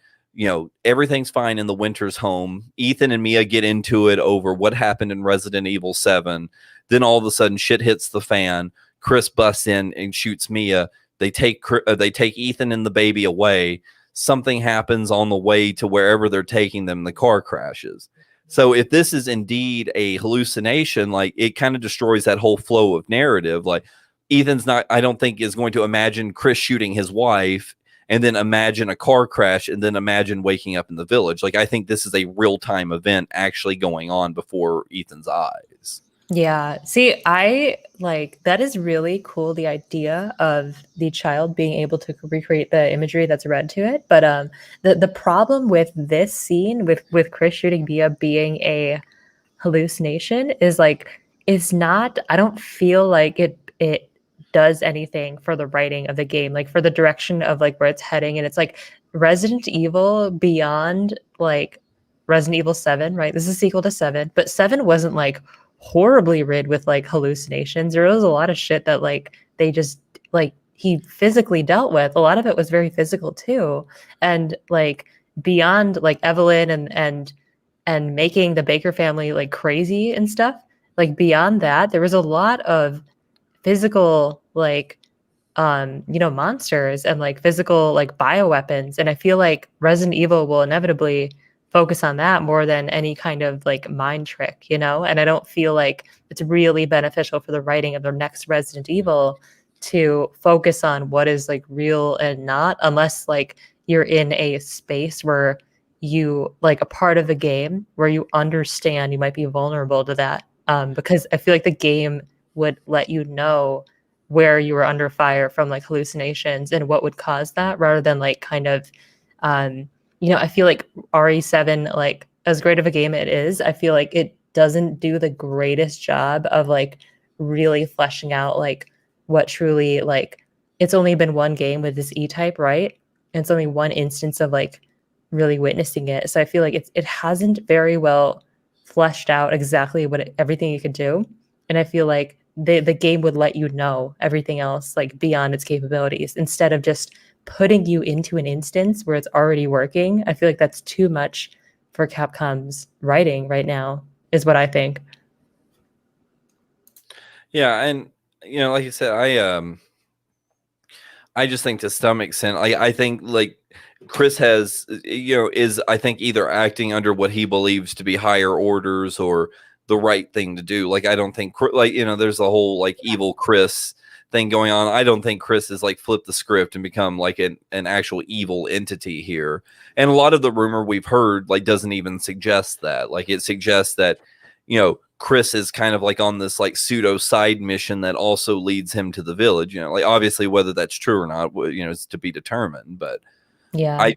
Speaker 3: everything's fine in the Winters home. Ethan and Mia get into it over what happened in Resident Evil 7. Then all of a sudden shit hits the fan. Chris busts in and shoots Mia. They take Ethan and the baby away. Something happens on the way to wherever they're taking them. The car crashes. So if this is indeed a hallucination, like, it kind of destroys that whole flow of narrative. Like, Ethan's not, I don't think, is going to imagine Chris shooting his wife and then imagine a car crash and then imagine waking up in the village. Like, I think this is a real-time event actually going on before Ethan's eyes.
Speaker 2: Yeah. See, I like that is really cool, the idea of the child being able to recreate the imagery that's read to it. But the problem with this scene with Chris shooting Mia being a hallucination is like, it's not, I don't feel like it does anything for the writing of the game, like for the direction of like where it's heading. And it's like Resident Evil beyond like Resident Evil 7, right? This is a sequel to 7, but 7 wasn't like horribly rid with like hallucinations. There was a lot of shit that like they just like he physically dealt with. A lot of it was very physical too. And like beyond like Evelyn and making the Baker family like crazy and stuff, like beyond that, there was a lot of physical like monsters and like physical like bioweapons. And I feel like Resident Evil will inevitably focus on that more than any kind of like mind trick, and I don't feel like it's really beneficial for the writing of the next Resident Evil to focus on what is like real and not, unless like you're in a space where you like a part of the game where you understand you might be vulnerable to that, because I feel like the game would let you know where you were under fire from like hallucinations and what would cause that, rather than like kind of I feel like RE7, like as great of a game it is, I feel like it doesn't do the greatest job of like really fleshing out like what truly, like, it's only been one game with this E-type, right? And it's only one instance of like really witnessing it. So I feel like it hasn't very well fleshed out exactly everything you could do. And I feel like the game would let you know everything else like beyond its capabilities, instead of just putting you into an instance where it's already working. I feel like that's too much for Capcom's writing right now, is what I think.
Speaker 3: Yeah, and like you said, I just think to some extent, I think like Chris has, is I think either acting under what he believes to be higher orders or the right thing to do. Like I don't think there's a whole like evil Chris thing going on. I don't think Chris has like flipped the script and become like an actual evil entity here. And a lot of the rumor we've heard like doesn't even suggest that. Like it suggests that Chris is kind of like on this like pseudo side mission that also leads him to the village. Like obviously whether that's true or not, is to be determined. But
Speaker 2: yeah,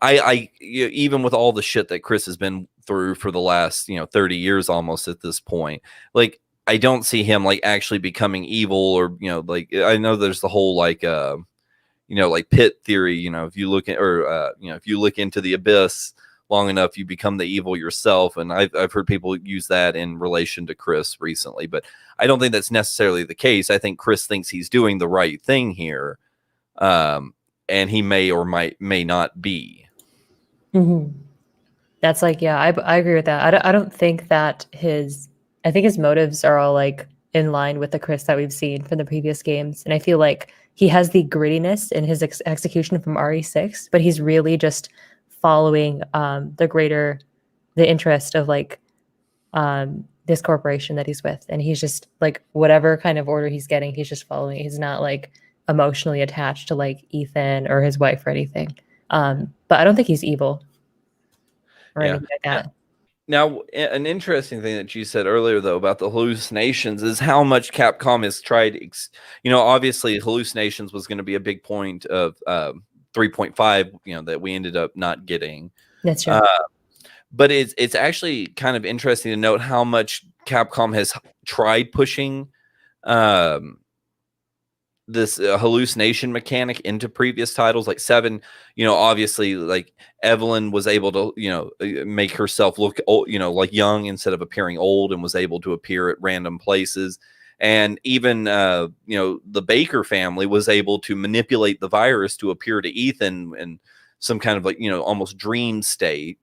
Speaker 3: I even with all the shit that Chris has been through for the last 30 years almost at this point, like I don't see him like actually becoming evil, or like I know there's the whole like like pit theory, if you look at, or if you look into the abyss long enough you become the evil yourself, and I've heard people use that in relation to Chris recently, but I don't think that's necessarily the case. I think Chris thinks he's doing the right thing here, and he may or may not be.
Speaker 2: Mm-hmm. That's like, yeah, I agree with that. I don't think that I think his motives are all like in line with the Chris that we've seen from the previous games. And I feel like he has the grittiness in his execution from RE6, but he's really just following the interest of like this corporation that he's with. And he's just like, whatever kind of order he's getting, he's just following. He's not like emotionally attached to like Ethan or his wife or anything. But I don't think he's evil or anything like that.
Speaker 3: Now, an interesting thing that you said earlier, though, about the hallucinations is how much Capcom has tried. Obviously, hallucinations was going to be a big point of 3.5, that we ended up not getting.
Speaker 2: That's true.
Speaker 3: But it's actually kind of interesting to note how much Capcom has tried pushing this hallucination mechanic into previous titles, like 7. Obviously like Evelyn was able to make herself look old, like young instead of appearing old, and was able to appear at random places. And even the Baker family was able to manipulate the virus to appear to Ethan in some kind of like almost dream state.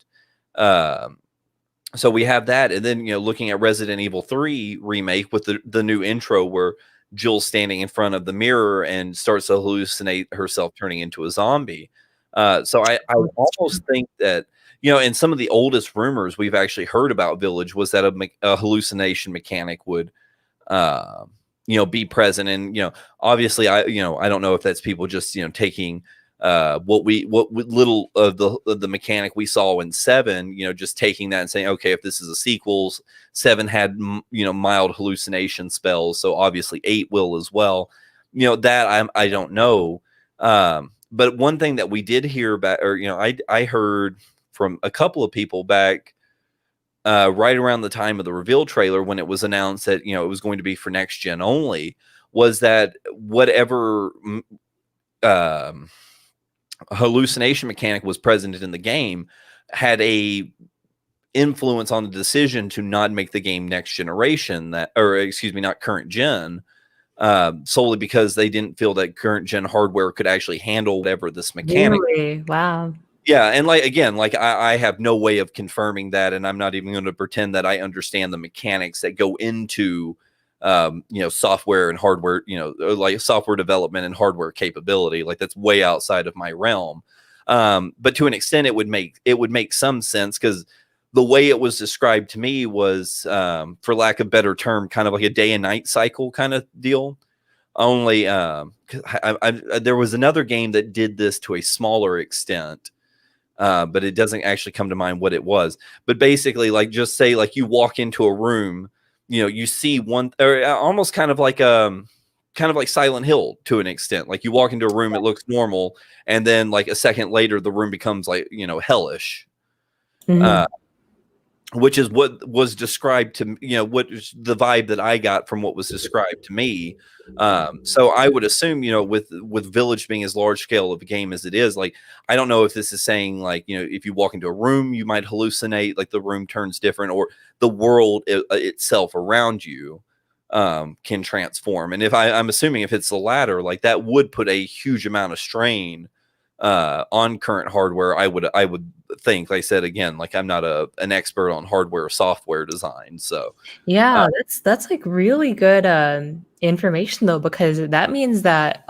Speaker 3: So we have that, and then looking at Resident Evil 3 remake with the new intro where Jill's standing in front of the mirror and starts to hallucinate herself turning into a zombie. So I almost think that, in some of the oldest rumors we've actually heard about Village was that a hallucination mechanic would, be present. And, obviously I don't know if that's people just, taking what little of the mechanic we saw in 7, just taking that and saying, okay, if this is a sequel, 7 had mild hallucination spells, so obviously 8 will as well. That I don't know. But one thing that we did hear about, or I heard from a couple of people back right around the time of the reveal trailer, when it was announced that it was going to be for next gen only, was that whatever hallucination mechanic was present in the game had a influence on the decision to not make the game next generation, not current gen, solely because they didn't feel that current gen hardware could actually handle whatever this mechanic.
Speaker 2: Really? Wow.
Speaker 3: Yeah, and I have no way of confirming that, and I'm not even going to pretend that I understand the mechanics that go into software and hardware, like software development and hardware capability. Like that's way outside of my realm. But to an extent, it would make some sense, because the way it was described to me was, for lack of better term, kind of like a day and night cycle kind of deal. Only there was another game that did this to a smaller extent, but it doesn't actually come to mind what it was. But basically, like, just say like you walk into a room, you see one, or almost kind of like Silent Hill to an extent. Like you walk into a room, it looks normal, and then like a second later, the room becomes like hellish.
Speaker 2: Mhm.
Speaker 3: Which is what was described to me, what is the vibe that I got from what was described to me. So I would assume, with Village being as large scale of a game as it is, like, I don't know if this is saying like, if you walk into a room, you might hallucinate, like the room turns different, or the world itself around you can transform. And I'm assuming if it's the latter, like that would put a huge amount of strain on current hardware. I would think, like I said, again, like I'm not an expert on hardware or software design. So
Speaker 2: Yeah, that's like really good information though, because that means that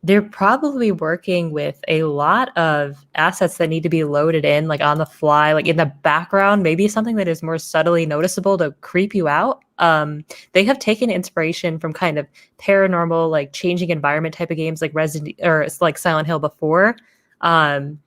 Speaker 2: they're probably working with a lot of assets that need to be loaded in, like on the fly, like in the background, maybe something that is more subtly noticeable to creep you out. They have taken inspiration from kind of paranormal, like changing environment type of games, like Resident or like Silent Hill before. And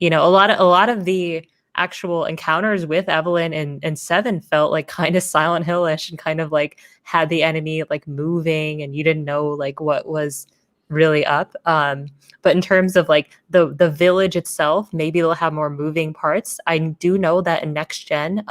Speaker 2: a lot of the actual encounters with Evelyn and Seven felt like kind of Silent Hill-ish, and kind of like had the enemy like moving and you didn't know like what was really up. But in terms of like the village itself, maybe they'll have more moving parts. I do know that in next gen,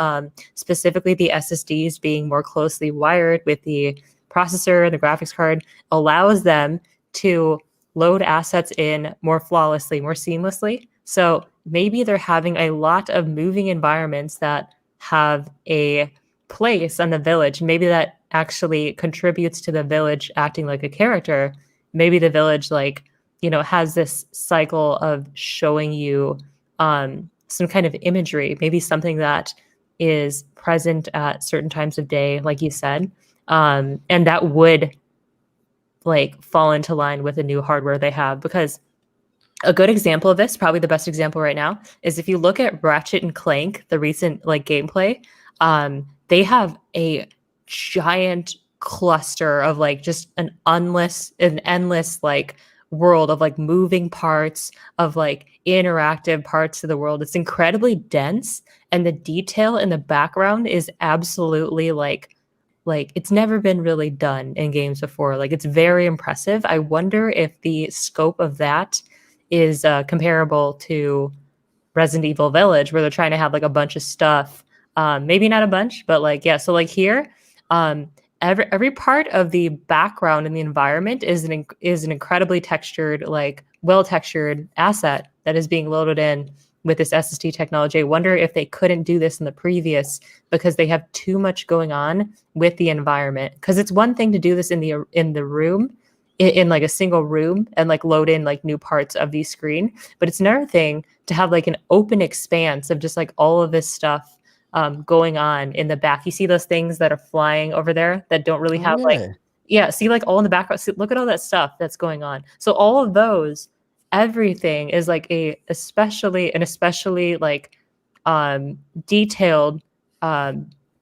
Speaker 2: specifically the SSDs being more closely wired with the processor and the graphics card allows them to load assets in more flawlessly, more seamlessly. So maybe they're having a lot of moving environments that have a place on the village. Maybe that actually contributes to the village acting like a character. Maybe the village has this cycle of showing you some kind of imagery, maybe something that is present at certain times of day, like you said, and that would like fall into line with the new hardware they have. Because a good example of this, probably the best example right now, is if you look at Ratchet and Clank, the recent like gameplay, they have a giant cluster of like just an endless like world of like moving parts, of like interactive parts of the world. It's incredibly dense, and the detail in the background is absolutely like it's never been really done in games before. Like it's very impressive. I wonder if the scope of that is comparable to Resident Evil Village, where they're trying to have like a bunch of stuff. Maybe not a bunch, but like, yeah. So like here, every part of the background and the environment is an incredibly textured, like well textured asset that is being loaded in with this SSD technology. I wonder if they couldn't do this in the previous because they have too much going on with the environment. Because it's one thing to do this in the room, in like a single room, and like load in like new parts of the screen, but it's another thing to have like an open expanse of just like all of this stuff going on in the back. You see those things that are flying over there that don't really have see like all in the background. See, look at all that stuff that's going on. So all of those, everything is like especially like detailed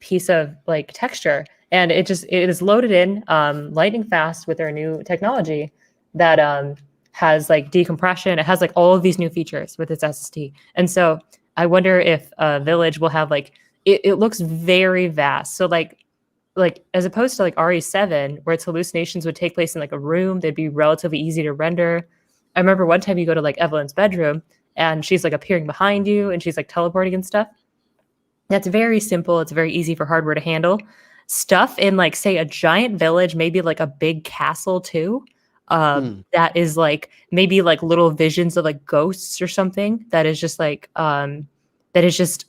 Speaker 2: piece of like texture, and it is loaded in lightning fast with their new technology that has like decompression. It has like all of these new features with its SSD. And so I wonder if Village will have like it looks very vast. So like as opposed to like RE7, where its hallucinations would take place in like a room, they'd be relatively easy to render. I remember one time you go to like Evelyn's bedroom and she's like appearing behind you and she's like teleporting and stuff. That's very simple. It's very easy for hardware to handle. Stuff in like, say, a giant village, maybe like a big castle too. That is like maybe like little visions of like ghosts or something that is just like that is just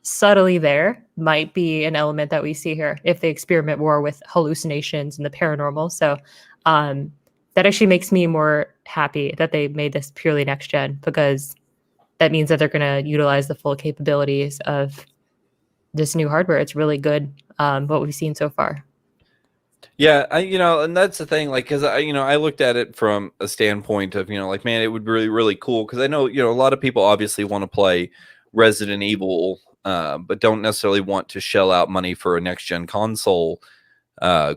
Speaker 2: subtly there, might be an element that we see here if they experiment more with hallucinations and the paranormal. So that actually makes me more happy that they made this purely next gen, because that means that they're going to utilize the full capabilities of this new hardware. It's really good, what we've seen so far.
Speaker 3: Yeah, and that's the thing, like, because I looked at it from a standpoint of, like, man, it would be really, really cool because I know, a lot of people obviously want to play Resident Evil, but don't necessarily want to shell out money for a next gen console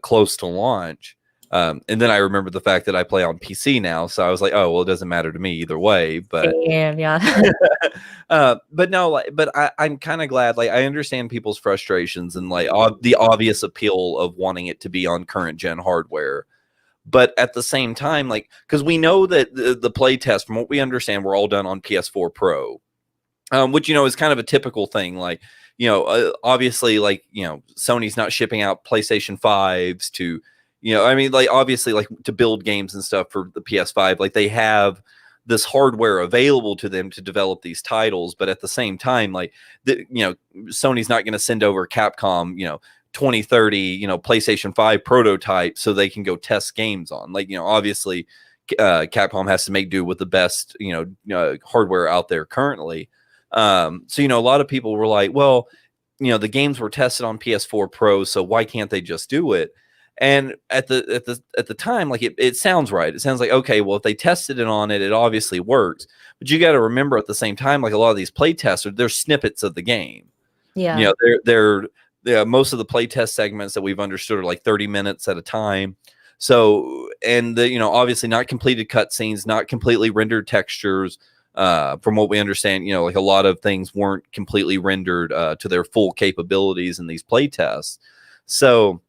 Speaker 3: close to launch. And then I remember the fact that I play on PC now, so I was like, oh well, it doesn't matter to me either way. But
Speaker 2: Same, yeah.
Speaker 3: but no, but I'm kind of glad. Like, I understand people's frustrations and like the obvious appeal of wanting it to be on current gen hardware. But at the same time, like, because we know that the play test, from what we understand, we're all done on PS4 Pro, which is kind of a typical thing. Like, obviously, like, Sony's not shipping out PlayStation 5s to, I mean, like, obviously, like, to build games and stuff for the PS5, like, they have this hardware available to them to develop these titles. But at the same time, like, Sony's not going to send over Capcom, 2030, PlayStation 5 prototype so they can go test games on. Like, obviously, Capcom has to make do with the best, hardware out there currently. So, a lot of people were like, well, the games were tested on PS4 Pro, so why can't they just do it? And at the time, like, it sounds right. It sounds like, okay, well, if they tested it on it, it obviously works. But you got to remember at the same time, like, a lot of these play tests they're snippets of the game.
Speaker 2: Yeah.
Speaker 3: They're most of the play test segments that we've understood are like 30 minutes at a time. So, and obviously not completed cutscenes, not completely rendered textures. From what we understand, like, a lot of things weren't completely rendered to their full capabilities in these play tests. So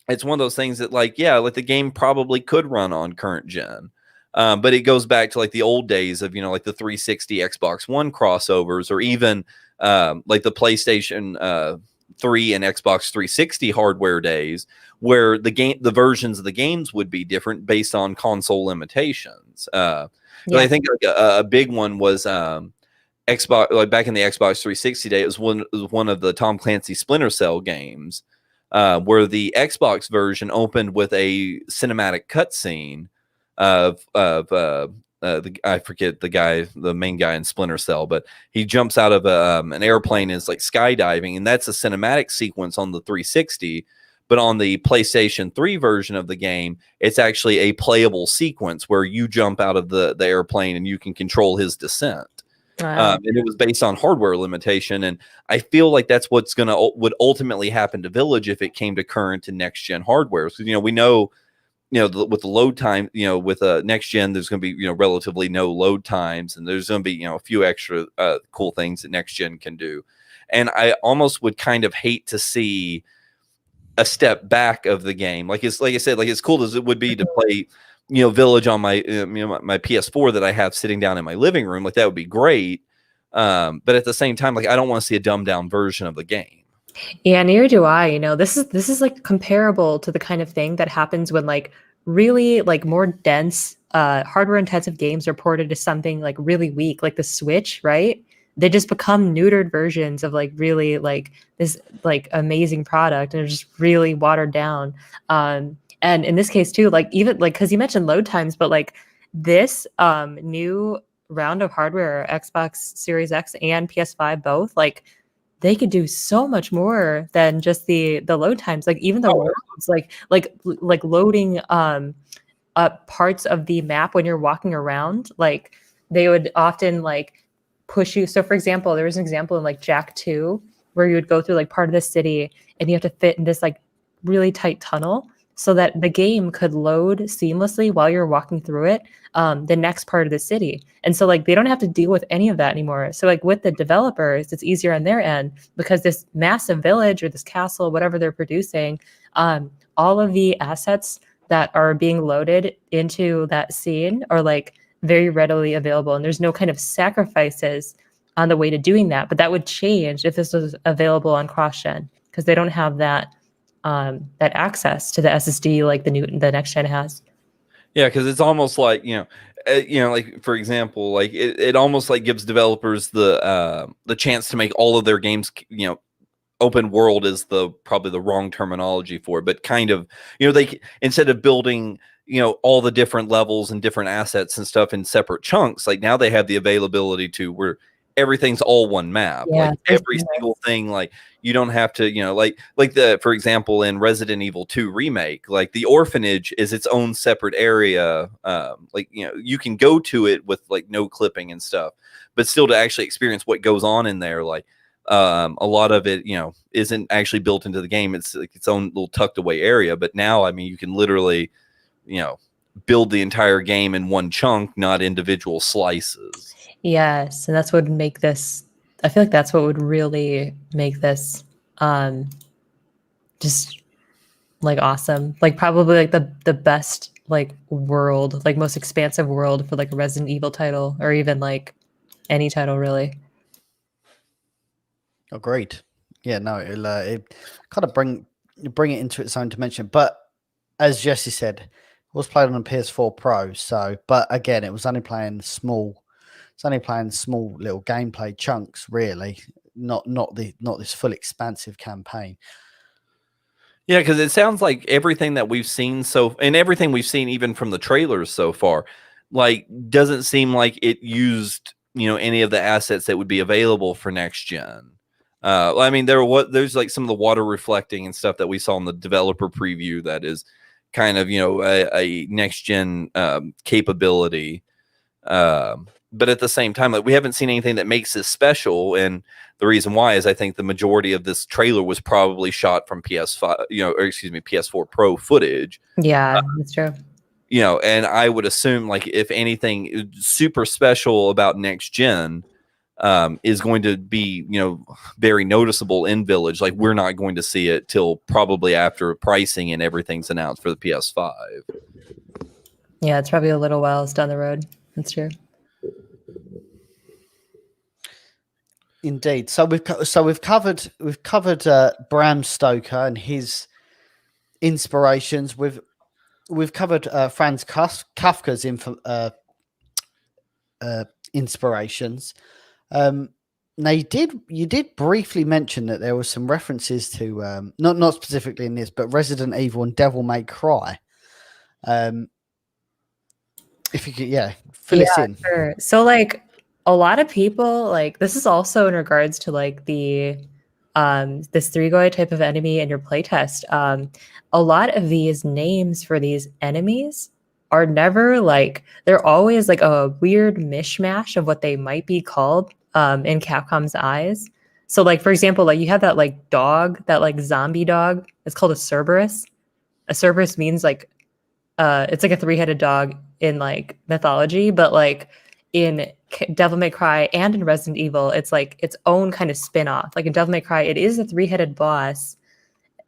Speaker 3: it's one of those things that, like, yeah, like, the game probably could run on current gen. But it goes back to, like, the old days of, like, the 360 Xbox One crossovers, or even like the PlayStation 3 and Xbox 360 hardware days, where the versions of the games would be different based on console limitations. But I think, like, a big one was Xbox, like, back in the Xbox 360 day, it was one of the Tom Clancy Splinter Cell games, where the Xbox version opened with a cinematic cutscene of I forget the main guy in Splinter Cell, but he jumps out of an airplane and is, like, skydiving, and that's a cinematic sequence on the 360. But on the PlayStation 3 version of the game, it's actually a playable sequence where you jump out of the airplane and you can control his descent.
Speaker 2: Wow.
Speaker 3: And it was based on hardware limitation. And I feel like that's would ultimately happen to Village if it came to current and next gen hardware. So, we know, with the load time, with next gen, there's going to be, relatively no load times, and there's going to be, a few extra cool things that next gen can do. And I almost would kind of hate to see a step back of the game. Like I said, like, as cool as it would be to play, Village on my my PS4 that I have sitting down in my living room, like, that would be great. But at the same time, like, I don't want to see a dumbed down version of the game.
Speaker 2: Yeah, neither do I. This is like comparable to the kind of thing that happens when, like, really, like, more dense hardware intensive games are ported to something, like, really weak, like the Switch, right? They just become neutered versions of, like, really, like, this, like, amazing product, and they're just really watered down. And in this case too, like, even, like, because you mentioned load times, but, like, this new round of hardware, Xbox Series X and PS5 both, like, they could do so much more than just the load times. Like, even the roads, like loading up parts of the map when you're walking around, like, they would often, like, push you. So, for example, there was an example in, like, Jack 2 where you would go through, like, part of the city and you have to fit in this, like, really tight tunnel so that the game could load seamlessly while you're walking through it, the next part of the city. And so, like, they don't have to deal with any of that anymore. So, like, with the developers, it's easier on their end because this massive village or this castle, whatever they're producing, all of the assets that are being loaded into that scene are, like, very readily available. And there's no kind of sacrifices on the way to doing that. But that would change if this was available on cross-gen, because they don't have that access to the SSD like the next gen has.
Speaker 3: Yeah, because it's almost like, like, for example, like, it almost, like, gives developers the chance to make all of their games, open world is probably the wrong terminology for it, but kind of, they, instead of building, all the different levels and different assets and stuff in separate chunks, like, now they have the availability to where everything's all one map.
Speaker 2: Yeah,
Speaker 3: Like every single thing, like you don't have to, like for example, in Resident Evil 2 remake, like the orphanage is its own separate area. Like, you can go to it with like no clipping and stuff, but still to actually experience what goes on in there, like a lot of it, isn't actually built into the game. It's like its own little tucked away area. But now, I mean, you can literally, build the entire game in one chunk, not individual slices.
Speaker 2: Yes, and that's what would make this. I feel like that's what would really make this just like awesome. Like probably like the best like world, like most expansive world for like a Resident Evil title, or even like any title really.
Speaker 1: Agreed. Yeah, no, it kind of bring it into its own dimension. But as Jesse said, it was played on a PS4 Pro. So, but again, it was only playing small. It's only playing small little gameplay chunks, really. Not this full expansive campaign.
Speaker 3: Yeah, because it sounds like everything that we've seen and everything we've seen even from the trailers so far, like doesn't seem like it used any of the assets that would be available for next gen. I mean, there's like some of the water reflecting and stuff that we saw in the developer preview that is kind of a next gen capability. But at the same time, like we haven't seen anything that makes this special, and the reason why is I think the majority of this trailer was probably shot from PS4 Pro footage.
Speaker 2: Yeah, that's true.
Speaker 3: And I would assume, like, if anything super special about next gen is going to be, very noticeable in Village, like we're not going to see it till probably after pricing and everything's announced for the PS5.
Speaker 2: Yeah, it's probably a little while down the road. That's true.
Speaker 1: Indeed. So we've covered Bram Stoker and his inspirations. We've covered Franz Kafka's inspirations. Now you did briefly mention that there were some references to not specifically in this, but Resident Evil and Devil May Cry. If you could, fill us in.
Speaker 2: Sure. So like a lot of people, like this is also in regards to like the this three-guy type of enemy in your playtest. A lot of these names for these enemies are never like, they're always like a weird mishmash of what they might be called in Capcom's eyes. So like, for example, like you have that like dog, that like zombie dog. It's called a Cerberus. A Cerberus means like it's like a three-headed dog in like mythology, but like in Devil May Cry and in Resident Evil, it's like its own kind of spin-off. Like in Devil May Cry, it is a three-headed boss,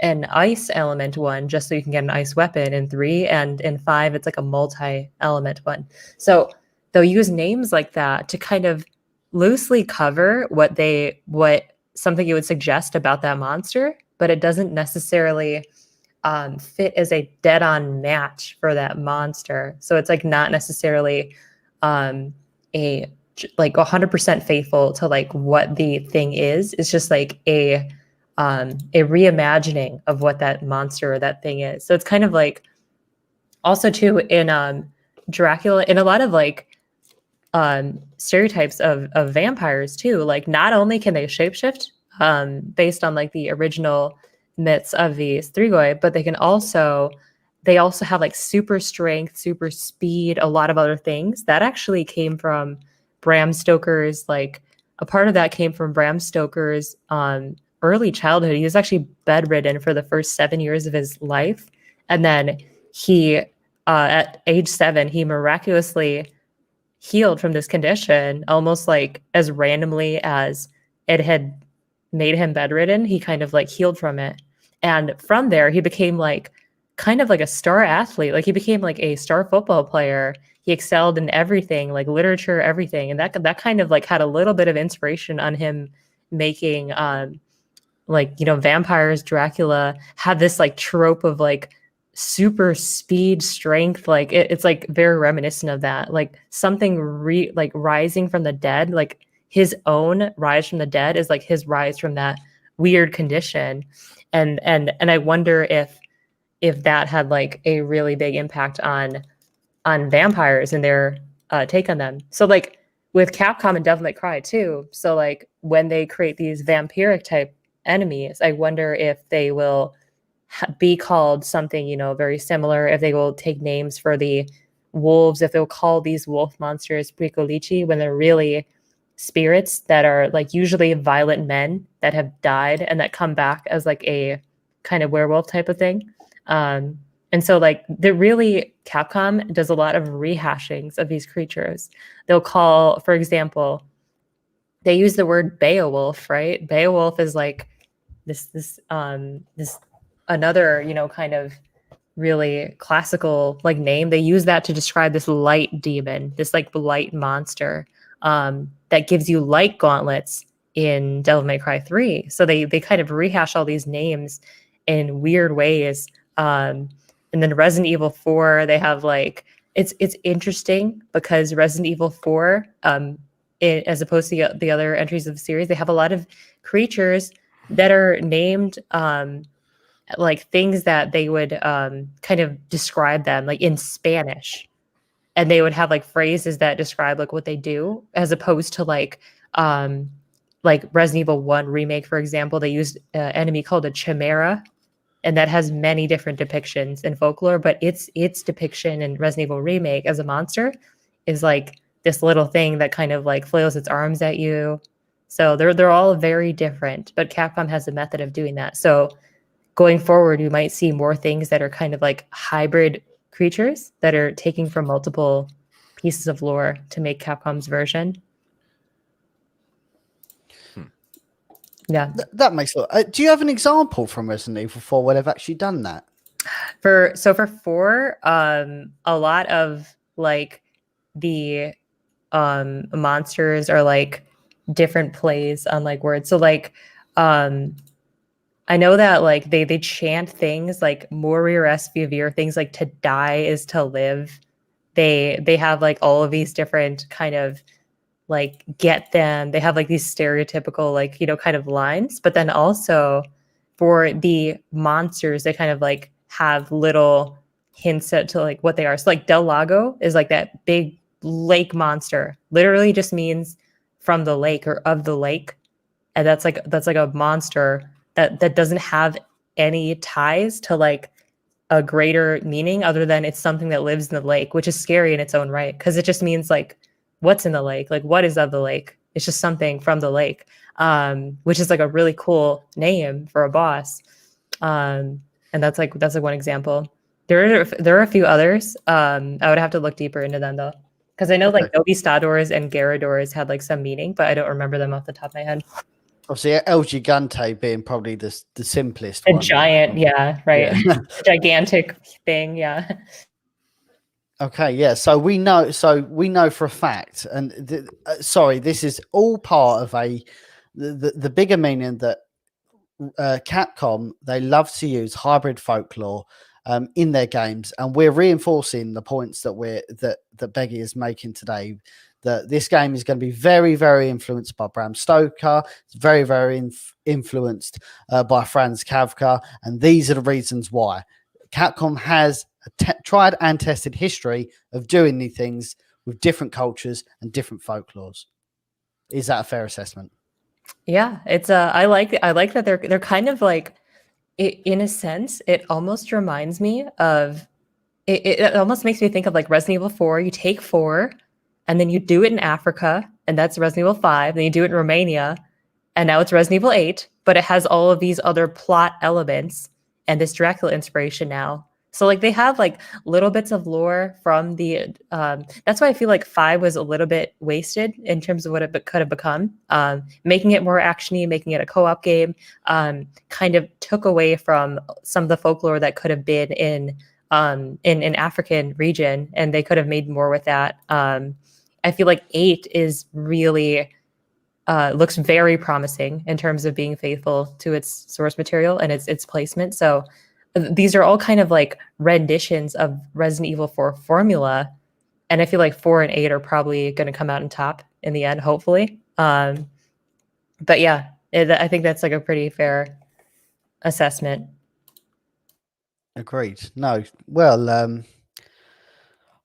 Speaker 2: an ice element one, just so you can get an ice weapon in 3, and in 5, it's like a multi-element one. So they'll use names like that to kind of loosely cover what something you would suggest about that monster, but it doesn't necessarily fit as a dead-on match for that monster. So it's like not necessarily a like 100% faithful to like what the thing is. It's just like a reimagining of what that monster or that thing is. So it's kind of like also too in Dracula, in a lot of like stereotypes of vampires too. Like not only can they shapeshift based on like the original myths of these three-goi, but they also have like super strength, super speed, a lot of other things that actually came from Bram Stoker's, like a part of that came from Bram Stoker's early childhood. He was actually bedridden for the first 7 years of his life. And then he, at age 7, he miraculously healed from this condition, almost like as randomly as it had made him bedridden. He kind of like healed from it. And from there, he became like kind of like a star athlete. Like he became like a star football player. He excelled in everything, like literature, everything. And that kind of like had a little bit of inspiration on him making like, vampires, Dracula had this like trope of like super speed, strength. Like it's like very reminiscent of that. Like something like rising from the dead, like his own rise from the dead is like his rise from that weird condition. And I wonder if that had like a really big impact on vampires and their take on them. So like with Capcom and Devil May Cry too. So like when they create these vampiric type enemies, I wonder if they will be called something, you know, very similar, if they will take names for the wolves, if they'll call these wolf monsters Pricolici when they're really spirits that are like usually violent men that have died and that come back as like a kind of werewolf type of thing. And so like the really Capcom does a lot of rehashings of these creatures. They'll call, for example, they use the word Beowulf, right? Beowulf is like this another, you know, kind of really classical like name. They use that to describe this light demon, this like light monster that gives you light gauntlets in Devil May Cry 3. So they kind of rehash all these names in weird ways. And then Resident Evil 4, they have like it's interesting because Resident Evil 4, as opposed to the other entries of the series, they have a lot of creatures that are named like things that they would kind of describe them like in Spanish, and they would have like phrases that describe like what they do, as opposed to like Resident Evil 1 remake, for example, they used an enemy called a chimera, and that has many different depictions in Folklore, but its depiction in Resident Evil remake as a monster is like this little thing that kind of like flails its arms at you. So they're all very different, but Capcom has a method of doing that. So going forward, we might see more things that are kind of like hybrid creatures that are taking from multiple pieces of lore to make Capcom's version. Yeah,
Speaker 1: that makes sense. Do you have an example from Resident Evil 4 where they've actually done that?
Speaker 2: For 4, a lot of like the monsters are like different plays on like words. So like I know that like they chant things like Morir est vivere, things like to die is to live. They have like all of these different kind of like get them. They have like these stereotypical like, you know, kind of lines, but then also for the monsters, they kind of like have little hints to like what they are. So like Del Lago is like that big lake monster, literally just means from the lake or of the lake. And that's like a monster that doesn't have any ties to like a greater meaning other than it's something that lives in the lake, which is scary in its own right, because it just means like what's in the lake, like what is of the lake. It's just something from the lake, which is like a really cool name for a boss. And that's like one example. There are a few others. I would have to look deeper into them though, because I know like Novistadors and Garradors had like some meaning, but I don't remember them off the top of my head.
Speaker 1: Obviously, El Gigante being probably the simplest
Speaker 2: one.
Speaker 1: one.
Speaker 2: Giant, yeah, right. Yeah. Gigantic thing, yeah.
Speaker 1: Okay, yeah. So we know for a fact, and sorry, this is all part of the bigger meaning that Capcom, they love to use hybrid folklore in their games, and we're reinforcing the points that Beggy is making today. That this game is going to be very, very influenced by Bram Stoker. It's very, very influenced by Franz Kafka, and these are the reasons why Capcom has a tried and tested history of doing these things with different cultures and different folklores. Is that a fair assessment?
Speaker 2: Yeah, it's I like that they're kind of like, in a sense, it almost reminds me of it almost makes me think of like Resident Evil 4. You take 4 and then you do it in Africa, and that's Resident Evil 5, then you do it in Romania, and now it's Resident Evil 8, but it has all of these other plot elements and this Dracula inspiration now. So like they have like little bits of lore from the that's why I feel like 5 was a little bit wasted in terms of what it could have become. Making it more actiony, making it a co-op game, kind of took away from some of the folklore that could have been in African region, and they could have made more with that. I feel like 8 is really looks very promising in terms of being faithful to its source material and its placement. So these are all kind of like renditions of Resident Evil 4 formula, and I feel like 4 and 8 are probably going to come out on top in the end, hopefully. But yeah, I think that's like a pretty fair assessment.
Speaker 1: Agreed. No, well,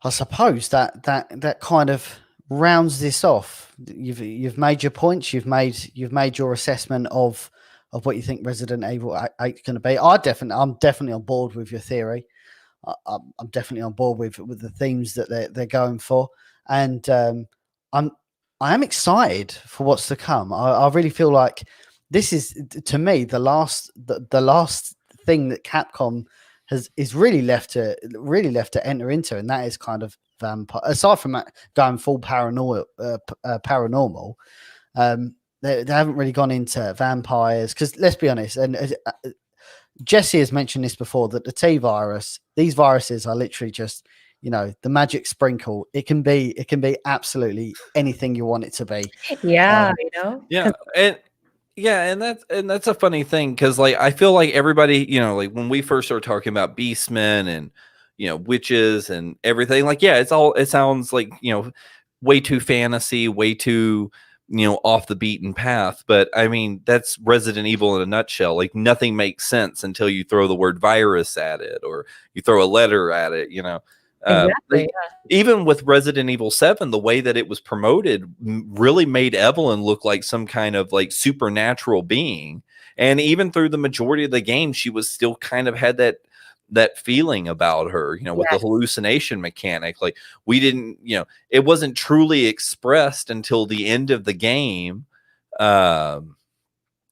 Speaker 1: I suppose that kind of rounds this off. You've made your points. You've made your assessment of what you think Resident Evil 8 is going to be. I'm definitely on board with your theory. I'm definitely on board with the themes that they're going for, and I am excited for what's to come. I really feel like this is, to me, the last thing that Capcom is really left to enter into, and that is kind of vampire. Aside from that, going full paranormal, they haven't really gone into vampires, because let's be honest, and Jesse has mentioned this before, that the T virus, these viruses are literally just, the magic sprinkle. It can be absolutely anything you want it to be.
Speaker 2: Yeah,
Speaker 3: and that's a funny thing, because like I feel like everybody, like when we first started talking about beastmen and witches and everything, like it sounds like way too fantasy, way too off the beaten path. But I mean, that's Resident Evil in a nutshell. Like nothing makes sense until you throw the word virus at it, or you throw a letter at it.
Speaker 2: Exactly.
Speaker 3: Even with Resident Evil 7, the way that it was promoted really made Evelyn look like some kind of like supernatural being. And even through the majority of the game, she was still kind of had that feeling about her, with the hallucination mechanic. Like we didn't, it wasn't truly expressed until the end of the game,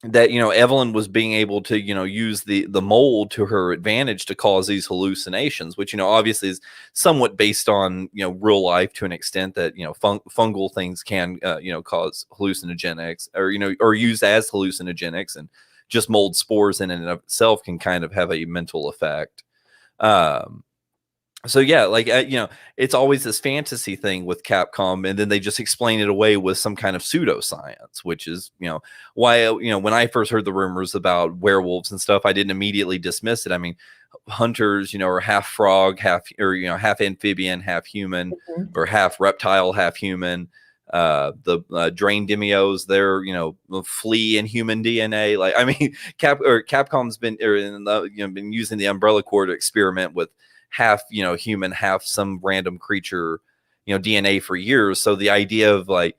Speaker 3: that Evelyn was being able to use the mold to her advantage to cause these hallucinations, which obviously is somewhat based on real life to an extent, that fungal things can cause hallucinogenics, or used as hallucinogenics, and just mold spores in and of itself can kind of have a mental effect. So yeah, like it's always this fantasy thing with Capcom, and then they just explain it away with some kind of pseudoscience, which is why when I first heard the rumors about werewolves and stuff, I didn't immediately dismiss it. I mean, hunters are half frog, half amphibian, half human, or half reptile, half human. The drain demios, they're flea and human DNA. Like I mean, Capcom's been been using the Umbrella Corps to experiment with half human, half some random creature DNA for years. So the idea of like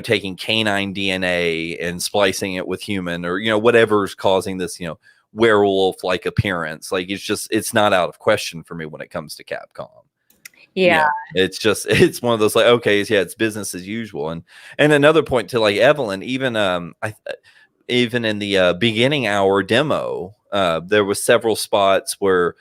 Speaker 3: taking canine DNA and splicing it with human, or whatever's causing this werewolf like appearance, like it's not out of question for me when it comes to Capcom. It's one of those like, okay, it's business as usual. And another point to like Evelyn, even even in the beginning hour demo, there was several spots where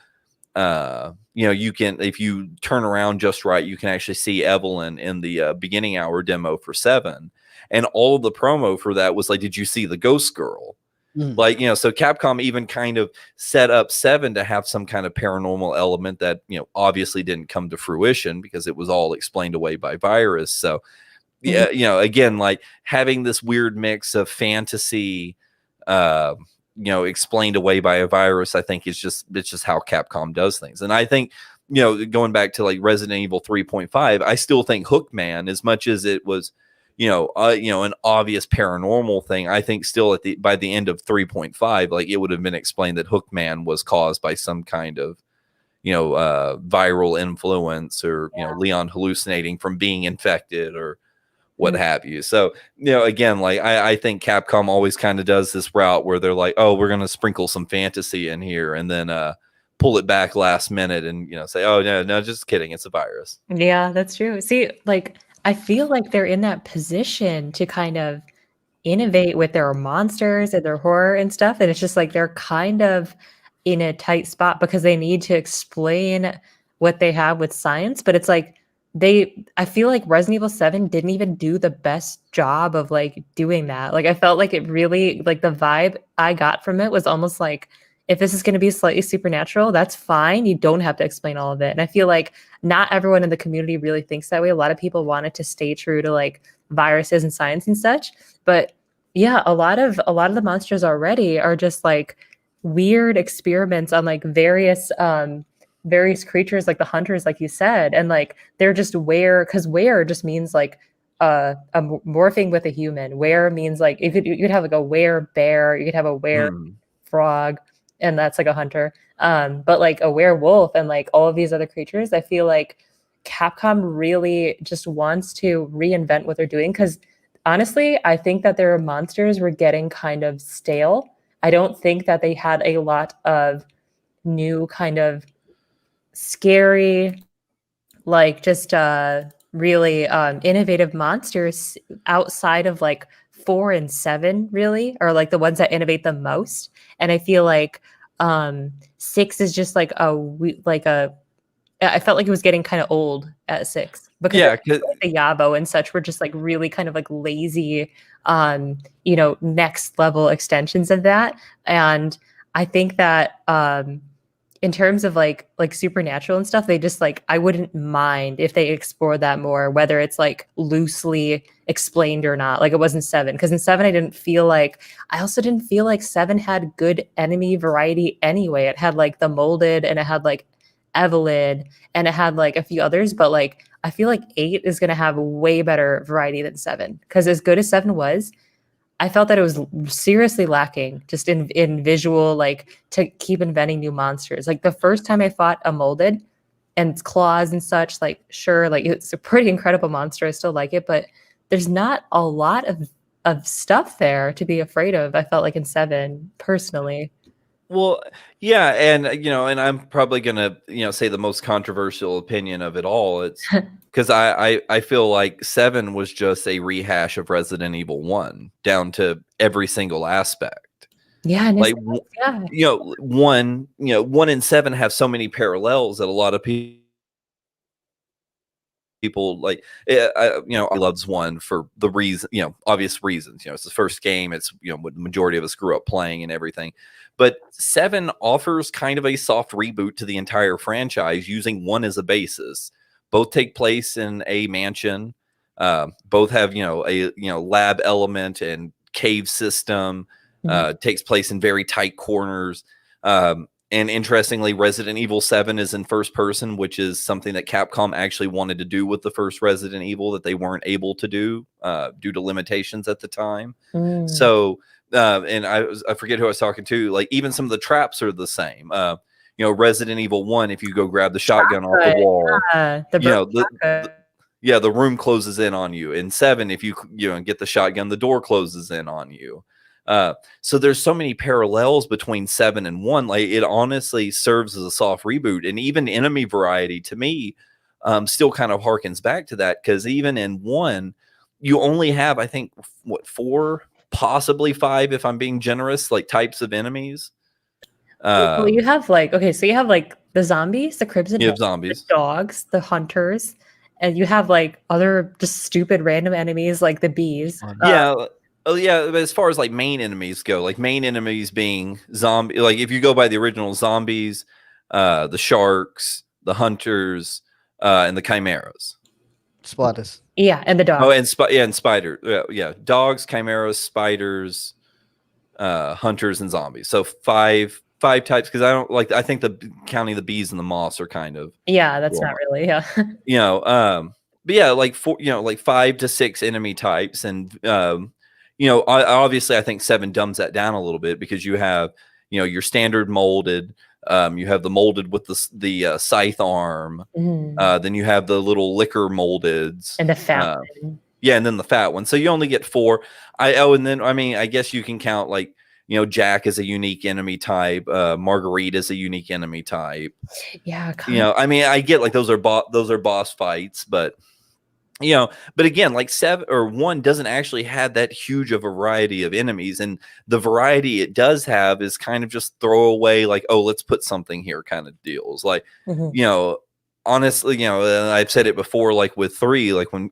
Speaker 3: you can, if you turn around just right, you can actually see Evelyn in the beginning hour demo for 7. And all of the promo for that was like, did you see the ghost girl? Like, so Capcom even kind of set up 7 to have some kind of paranormal element that, obviously didn't come to fruition because it was all explained away by virus. So, yeah, again, like having this weird mix of fantasy, explained away by a virus, I think it's just how Capcom does things. And I think, going back to like Resident Evil 3.5, I still think Hookman, as much as it was, an obvious paranormal thing, I think still by the end of 3.5, like it would have been explained that Hookman was caused by some kind of, viral influence, or, Leon hallucinating from being infected or what have you. So, again, like I think Capcom always kind of does this route where they're like, oh, we're going to sprinkle some fantasy in here, and then pull it back last minute and, say, oh, no, just kidding. It's a virus.
Speaker 2: Yeah, that's true. See, like, I feel like they're in that position to kind of innovate with their monsters and their horror and stuff. And it's just like they're kind of in a tight spot because they need to explain what they have with science. But it's like I feel like Resident Evil 7 didn't even do the best job of like doing that. Like I felt like it really, like the vibe I got from it was almost like, if this is going to be slightly supernatural, that's fine. You don't have to explain all of it. And I feel like not everyone in the community really thinks that way. A lot of people wanted to stay true to like viruses and science and such. But yeah, a lot of the monsters already are just like weird experiments on like various creatures, like the hunters, like you said. And like they're just because were just means like a morphing with a human. Were means like you could have like a were bear, you could have a were frog, and that's like a hunter. But like a werewolf and like all of these other creatures, I feel like Capcom really just wants to reinvent what they're doing, because honestly, I think that their monsters were getting kind of stale. I don't think that they had a lot of new kind of scary, like just really innovative monsters outside of like 4 and 7 really are like the ones that innovate the most. And I feel like 6 is just like I felt like it was getting kind of old at 6, because
Speaker 3: Yeah,
Speaker 2: like the Yabo and such were just like really kind of like lazy, next level extensions of that. And I think that in terms of like supernatural and stuff, they just like, I wouldn't mind if they explored that more, whether it's like loosely explained or not. Like it wasn't 7, because in 7 I also didn't feel like 7 had good enemy variety anyway. It had like the molded, and it had like Evelyn, and it had like a few others, but like I feel like 8 is going to have way better variety than 7, because as good as 7 was, I felt that it was seriously lacking just in visual, like to keep inventing new monsters. Like the first time I fought a molded and its claws and such, like sure, like it's a pretty incredible monster. I still like it, but there's not a lot of stuff there to be afraid of. I felt like in 7 personally.
Speaker 3: Well, yeah, and and I'm probably gonna say the most controversial opinion of it all. It's because I feel like 7 was just a rehash of Resident Evil 1 down to every single aspect.
Speaker 2: Yeah, and
Speaker 3: Like
Speaker 2: yeah.
Speaker 3: 1 and 7 have so many parallels that a lot of people like I loves 1 for the reason, obvious reasons. It's the first game. It's what the majority of us grew up playing and everything. But 7 offers kind of a soft reboot to the entire franchise using 1 as a basis. Both take place in a mansion. Both have a lab element and cave system. Takes place in very tight corners. And interestingly, Resident Evil 7 is in first person, which is something that Capcom actually wanted to do with the first Resident Evil that they weren't able to do due to limitations at the time. So, and I forget who I was talking to. Like even some of the traps are the same. Resident Evil 1, if you go grab the shotgun off the wall, the room closes in on you. In 7, if you get the shotgun, the door closes in on you. So there's so many parallels between 7 and 1. Like it honestly serves as a soft reboot, and even enemy variety to me still kind of harkens back to that, because even in 1 you only have, I think, 4, possibly 5 if I'm being generous, like types of enemies.
Speaker 2: Well, you have like, okay, so you have like the zombies, the Crimson
Speaker 3: You have
Speaker 2: Head,
Speaker 3: zombies,
Speaker 2: the dogs, the hunters, and you have like other just stupid random enemies like the bees.
Speaker 3: Oh yeah, but as far as like main enemies go, like main enemies being zombie, like if you go by the original zombies, the sharks, the hunters, and the chimeras.
Speaker 1: Spiders.
Speaker 2: Yeah, and the dogs.
Speaker 3: Oh, and spider. Yeah, dogs, chimeras, spiders, hunters, and zombies. So five types, because I think the counting the bees and the moths are kind of
Speaker 2: that's not really
Speaker 3: but yeah, like 4, like 5 to 6 enemy types, and obviously I think 7 dumbs that down a little bit, because you have your standard molded, you have the molded with the scythe arm, then you have the little liquor moldeds,
Speaker 2: and the fat one.
Speaker 3: Yeah, and then the fat one. So you only get 4. And then I guess you can count like Jack is a unique enemy type, Marguerite is a unique enemy type.
Speaker 2: Yeah,
Speaker 3: I get like those are boss fights, but but again, like 7 or 1 doesn't actually have that huge of a variety of enemies, and the variety it does have is kind of just throwaway, like, oh, let's put something here kind of deals. Like, honestly, I've said it before, like with 3, like when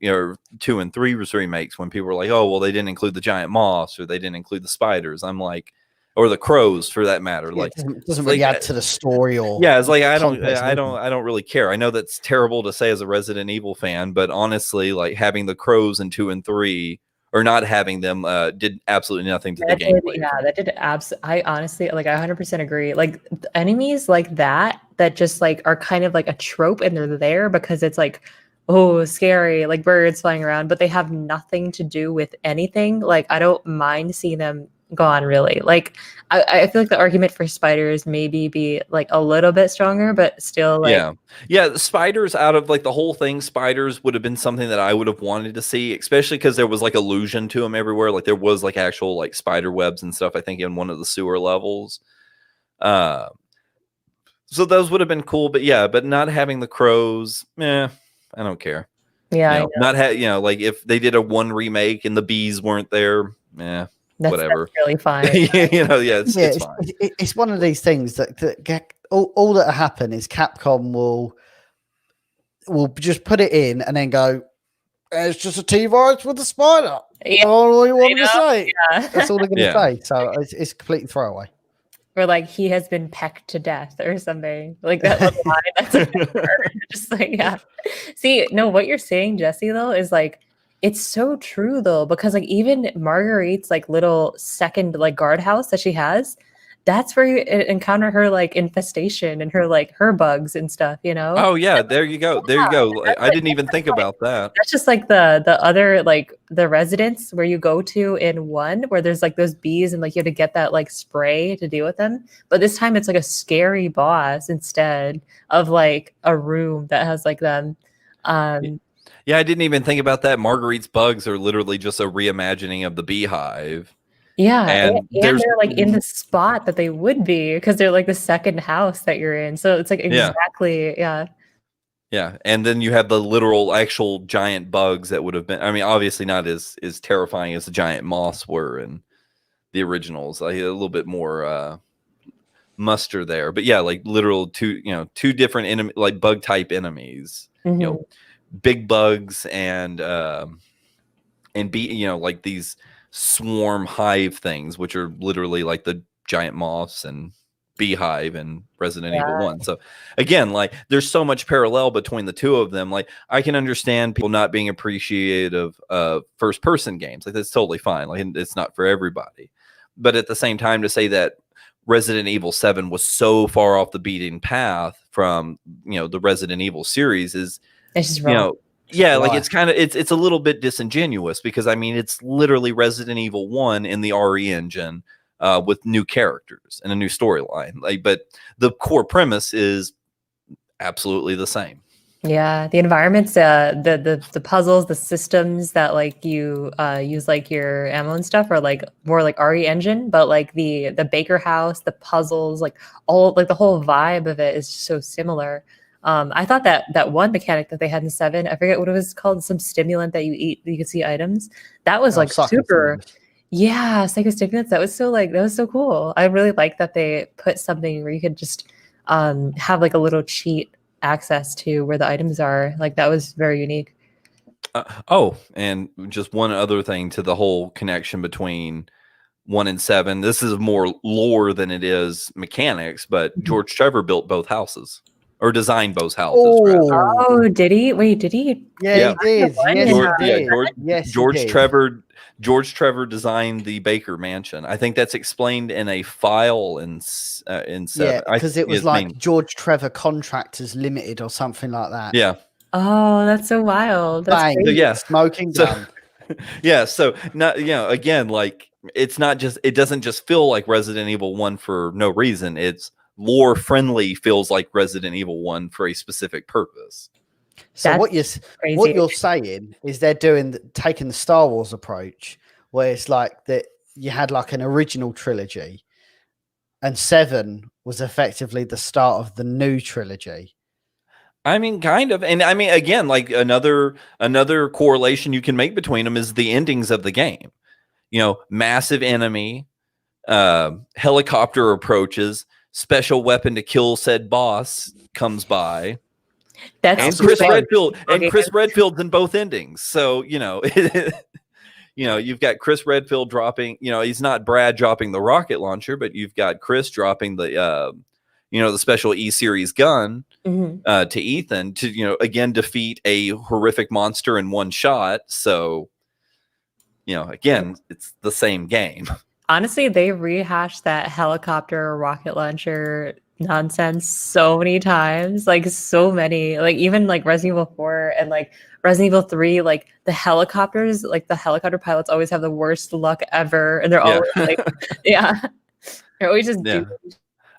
Speaker 3: 2 and 3 was remakes, when people were like, oh, well, they didn't include the giant moths, or they didn't include the spiders. I'm like, or the crows for that matter.
Speaker 1: Yeah,
Speaker 3: like
Speaker 1: it doesn't really add to the story, or
Speaker 3: it's like I don't really care. I know that's terrible to say as a Resident Evil fan, but honestly, like having the crows in 2 and 3, or not having them, did absolutely nothing to the gameplay.
Speaker 2: That did I honestly, like, I 100% agree. Like enemies like that just like are kind of like a trope, and they're there because it's like, oh, scary, like birds flying around, but they have nothing to do with anything. Like I don't mind seeing them gone really. Like I feel like the argument for spiders maybe be like a little bit stronger, but still like
Speaker 3: the spiders out of like the whole thing, spiders would have been something that I would have wanted to see, especially because there was like illusion to them everywhere. Like there was like actual like spider webs and stuff, I think, in one of the sewer levels. So those would have been cool, but not having the crows, I don't care.
Speaker 2: Yeah,
Speaker 3: not like if they did a one remake and the bees weren't there, whatever.
Speaker 2: That's really fine.
Speaker 3: It's fine.
Speaker 1: It's one of these things that all that happen is Capcom will just put it in and then go, it's just a T-Virus with a spider.
Speaker 2: Yeah,
Speaker 1: all you want to say.
Speaker 2: Yeah.
Speaker 1: That's all they're going to say. So it's completely throwaway.
Speaker 2: Or like he has been pecked to death or something like that little line. That's just like, yeah. See, no, what you're saying, Jesse, though, is like, it's so true though, because like even Marguerite's like little second like guardhouse that she has, that's where you encounter her like infestation and her bugs and stuff,
Speaker 3: Oh yeah, there you go. There you go. I didn't even think about that.
Speaker 2: That's just like the other like the residence where you go to in one where there's like those bees and like you have to get that like spray to deal with them. But this time it's like a scary boss instead of like a room that has like them.
Speaker 3: Yeah, I didn't even think about that. Marguerite's bugs are literally just a reimagining of the beehive.
Speaker 2: Yeah, and they're like in the spot that they would be because they're like the second house that you're in. So it's like exactly, yeah.
Speaker 3: And then you have the literal actual giant bugs that would have been, I mean, obviously not as terrifying as the giant moths were in the originals. Like a little bit more muster there. But yeah, like literal two different enemy, like bug type enemies.
Speaker 2: Mm-hmm.
Speaker 3: Big bugs and like these swarm hive things, which are literally like the giant moths and beehive and Resident Evil 1. So again, like there's so much parallel between the two of them. Like I can understand people not being appreciative of first person games. Like that's totally fine. Like it's not for everybody. But at the same time, to say that Resident Evil 7 was so far off the beaten path from the Resident Evil series is
Speaker 2: it's just wrong.
Speaker 3: Like it's kind of it's a little bit disingenuous because I mean it's literally Resident Evil 1 in the RE engine with new characters and a new storyline. Like, but the core premise is absolutely the same.
Speaker 2: Yeah, the environments, the puzzles, the systems that like you use like your ammo and stuff are like more like RE engine, but like the Baker house, the puzzles, like all like the whole vibe of it is so similar. I thought that one mechanic that they had in 7, I forget what it was called, some stimulant that you eat, you could see items. That was like super, psychostimulants. That was so cool. I really like that they put something where you could just have like a little cheat access to where the items are. Like that was very unique.
Speaker 3: And just one other thing to the whole connection between 1 and 7. This is more lore than it is mechanics, but George Trevor built both houses. Or designed both houses.
Speaker 2: Oh, did he? Wait, did he?
Speaker 1: Yeah, he did. Yes,
Speaker 3: George Trevor designed the Baker Mansion. I think that's explained in a file in 7.
Speaker 1: Yeah, because it was like George Trevor Contractors Limited or something like that.
Speaker 3: Yeah.
Speaker 2: Oh, that's so wild. That's
Speaker 1: crazy. Yeah, smoking gun.
Speaker 3: So not again, like it's not just, it doesn't just feel like Resident Evil 1 for no reason. It's lore friendly, feels like Resident Evil 1 for a specific purpose.
Speaker 1: So what you're saying is they're taking the Star Wars approach, where it's like that you had like an original trilogy, and 7 was effectively the start of the new trilogy.
Speaker 3: I mean, kind of, and I mean, again, like another correlation you can make between them is the endings of the game. Massive enemy, helicopter approaches. Special weapon to kill said boss comes by.
Speaker 2: That's
Speaker 3: Chris Redfield, and Chris Redfield's in both endings. So you've got Chris Redfield dropping. He's not Brad dropping the rocket launcher, but you've got Chris dropping the the special E-series gun to Ethan to again defeat a horrific monster in one shot. So again, it's the same game.
Speaker 2: Honestly, they rehashed that helicopter rocket launcher nonsense so many times, like so many, like even like Resident Evil 4 and like Resident Evil 3, like the helicopters, like the helicopter pilots always have the worst luck ever, and they're always like, yeah, they're always just
Speaker 3: Yeah.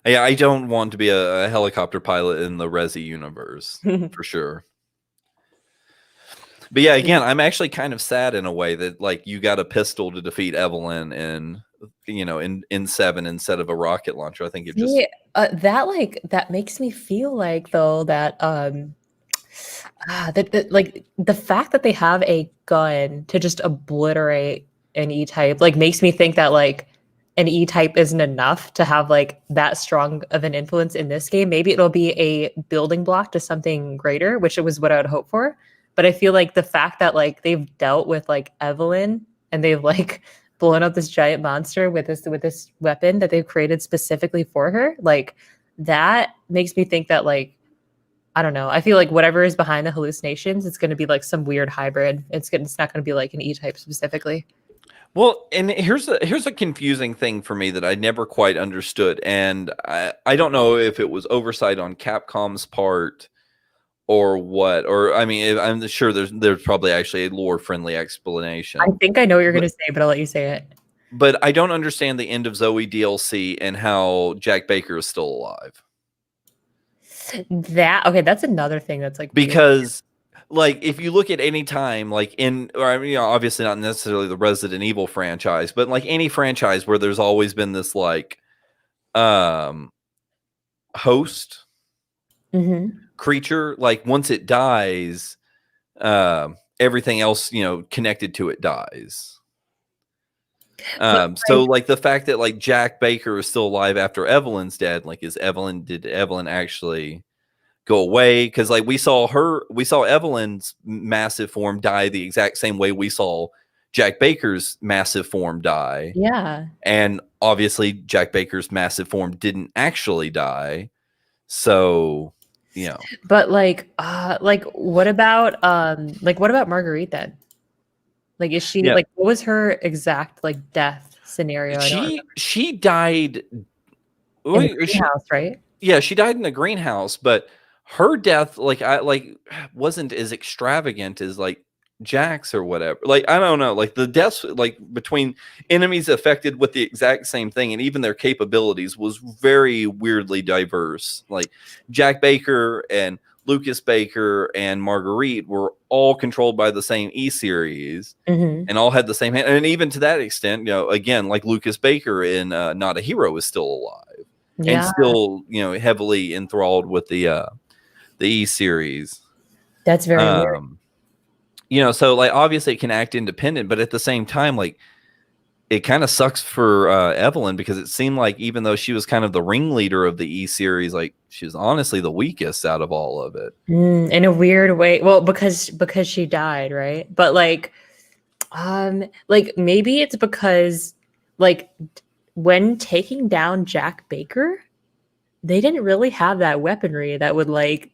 Speaker 3: Yeah, I don't want to be a helicopter pilot in the Resi universe for sure. But yeah, again, I'm actually kind of sad in a way that like you got a pistol to defeat Evelyn in in 7 instead of a rocket launcher. I think it just
Speaker 2: that makes me feel like though that that like the fact that they have a gun to just obliterate an E-type like makes me think that like an E-type isn't enough to have like that strong of an influence in this game. Maybe it'll be a building block to something greater, which it was what I would hope for. But I feel like the fact that like they've dealt with like Evelyn and they've like blown up this giant monster with this weapon that they've created specifically for her, like that makes me think that like I don't know. I feel like whatever is behind the hallucinations, it's going to be like some weird hybrid. It's not going to be like an E-type specifically.
Speaker 3: Well, and here's a confusing thing for me that I never quite understood, and I don't know if it was oversight on Capcom's part or what, or I mean, I'm sure there's probably actually a lore-friendly explanation.
Speaker 2: I think I know what you're going to say, but I'll let you say it.
Speaker 3: But I don't understand the end of Zoe DLC and how Jack Baker is still alive.
Speaker 2: That's another thing that's like
Speaker 3: because like if you look at any time like obviously not necessarily the Resident Evil franchise, but like any franchise where there's always been this like host creature, like once it dies, everything else connected to it dies. So like the fact that like Jack Baker is still alive after Evelyn's dead, like did Evelyn actually go away? Because like we saw Evelyn's massive form die the exact same way we saw Jack Baker's massive form die.
Speaker 2: Yeah.
Speaker 3: And obviously Jack Baker's massive form didn't actually die. So,
Speaker 2: But what about Marguerite then? Like, is she like, what was her exact like death scenario?
Speaker 3: She died
Speaker 2: in the greenhouse, right?
Speaker 3: Yeah, she died in the greenhouse, but her death wasn't as extravagant as like Jack's or whatever. Like, I don't know, like the deaths like between enemies affected with the exact same thing and even their capabilities was very weirdly diverse. Like Jack Baker and Lucas Baker and Marguerite were all controlled by the same E-series and all had the same hand. And even to that extent, again, like Lucas Baker in Not a Hero is still alive and still, heavily enthralled with the E-series.
Speaker 2: That's very weird.
Speaker 3: So like obviously it can act independent, but at the same time, like it kind of sucks for Evelyn because it seemed like even though she was kind of the ringleader of the E-series, like she was honestly the weakest out of all of it.
Speaker 2: In a weird way. Well, because she died, right? But like maybe it's because like when taking down Jack Baker, they didn't really have that weaponry that would like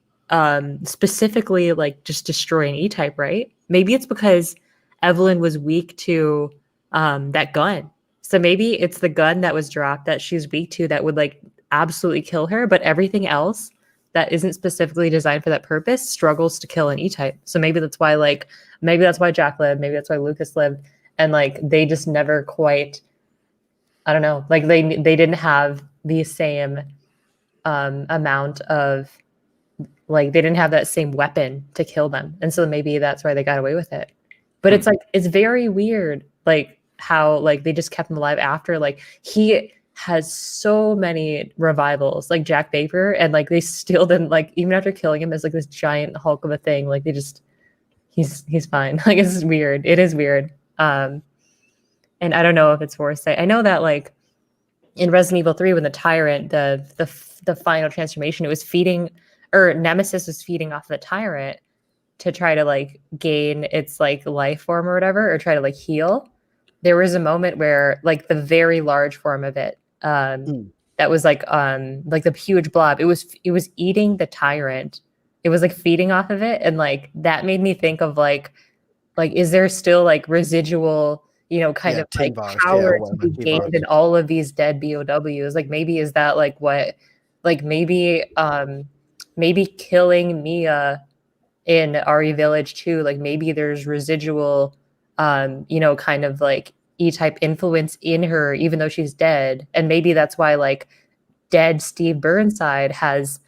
Speaker 2: specifically like just destroy an E-type, right? Maybe it's because Evelyn was weak to that gun. So maybe it's the gun that was dropped that she's weak to that would like absolutely kill her, but everything else that isn't specifically designed for that purpose struggles to kill an E-type. So maybe that's why Jack lived, maybe that's why Lucas lived, and like they just never quite, I don't know, like they didn't have the same amount of like they didn't have that same weapon to kill them, and so maybe that's why they got away with it. But it's like it's very weird like how like they just kept him alive after like he has so many revivals like Jack Baker, and like they still didn't like even after killing him as like this giant hulk of a thing, like they just he's fine. Like it's weird. It is weird. And I don't know if it's foresight. I know that like in Resident Evil 3 when the tyrant the final transformation, it was feeding, or Nemesis was feeding off the tyrant to try to like gain its like life form or whatever, or try to like heal. There was a moment where like the very large form of it that was like the huge blob, it was eating the tyrant. It was like feeding off of it, and like that made me think of like is there still like residual kind of like power to be gained in all of these dead BOWs? Like maybe is that like what like maybe maybe killing Mia in RE Village too, like maybe there's residual you know, kind of like E-type influence in her even though she's dead, and maybe that's why like dead Steve Burnside has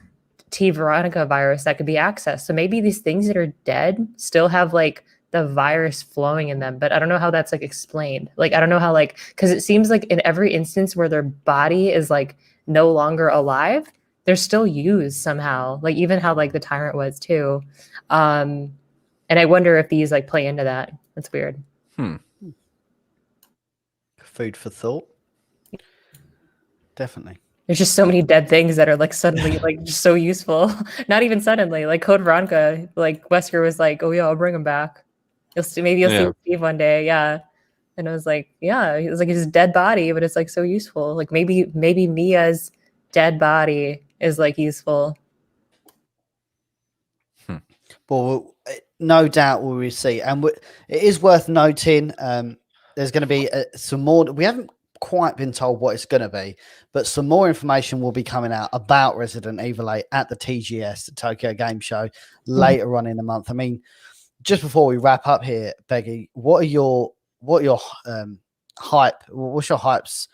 Speaker 2: T Veronica virus that could be accessed. So maybe these things that are dead still have like the virus flowing in them, but I don't know how that's like explained. Like I don't know how, like, because it seems like in every instance where their body is like no longer alive, they're still used somehow. Like even how like the tyrant was too. And I wonder if these like play into that. That's weird.
Speaker 1: Food for thought. Definitely.
Speaker 2: There's just so many dead things that are like suddenly like just so useful. Not even suddenly. Like Code Veronica, like Wesker was like, "Oh yeah, I'll bring him back. Maybe you'll see Steve one day." Yeah, and I was like, "Yeah." It was like his dead body, but it's like so useful. Like maybe Mia's dead body is like useful.
Speaker 1: Well, no doubt we will see, and it is worth noting. There's going to be some more. We haven't quite been told what it's going to be, but some more information will be coming out about Resident Evil 8 at the TGS, the Tokyo Game Show, later on in the month. I mean, just before we wrap up here, Beggy, what are your hype? What's your hypes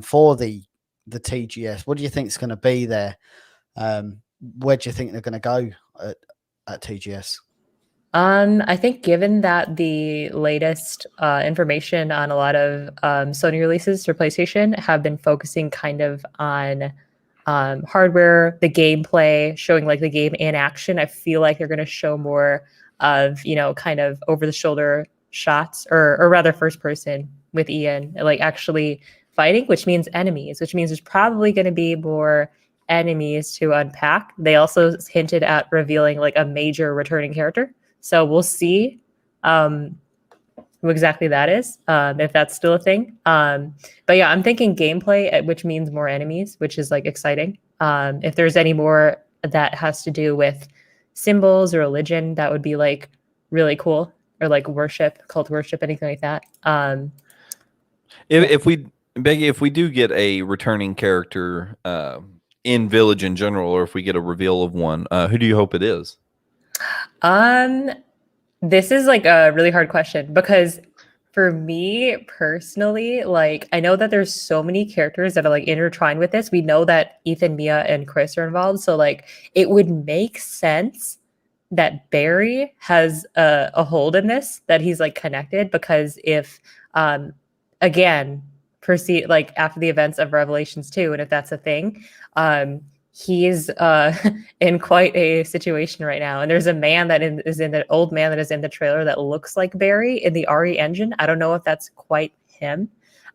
Speaker 1: for the TGS? What do you think is going to be there? Where do you think they're going to go at TGS?
Speaker 2: I think given that the latest information on a lot of Sony releases for PlayStation have been focusing kind of on hardware, the gameplay, showing like the game in action, I feel like they're going to show more of, you know, kind of over the shoulder shots or rather first person with Ian, like actually fighting, which means enemies, which means there's probably going to be more enemies to unpack. They also hinted at revealing like a major returning character. So we'll see who exactly that is, if that's still a thing. But yeah, I'm thinking gameplay, which means more enemies, which is like exciting. If there's any more that has to do with symbols or religion, that would be like really cool, or like worship, cult worship, anything like that.
Speaker 3: If we, Beggy, if we do get a returning character in Village in general, or if we get a reveal of one, who do you hope it is?
Speaker 2: This is like a really hard question because for me personally, like I know that there's so many characters that are like intertwined with this. We know that Ethan, Mia, and Chris are involved. So like it would make sense that Barry has a hold in this, that he's like connected, because if again, proceed like after the events of Revelations 2, and if that's a thing, he's in quite a situation right now. And there's a man that is in the old man that is in the trailer that looks like Barry in the RE engine. I don't know if that's quite him.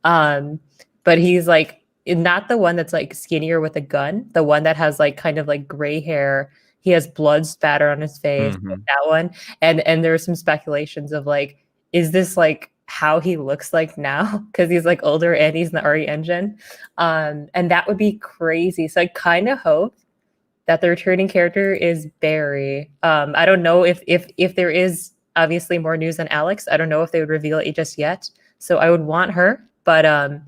Speaker 2: But he's like not the one that's like skinnier with a gun, the one that has like kind of like gray hair. He has blood spatter on his face, like that one. And there's some speculations of like, is this like how he looks like now, because he's like older and he's in the RE engine, and that would be crazy. So I kind of hope that the returning character is Barry. I don't know if there is obviously more news on Alex. I don't know if they would reveal it just yet. So I would want her, but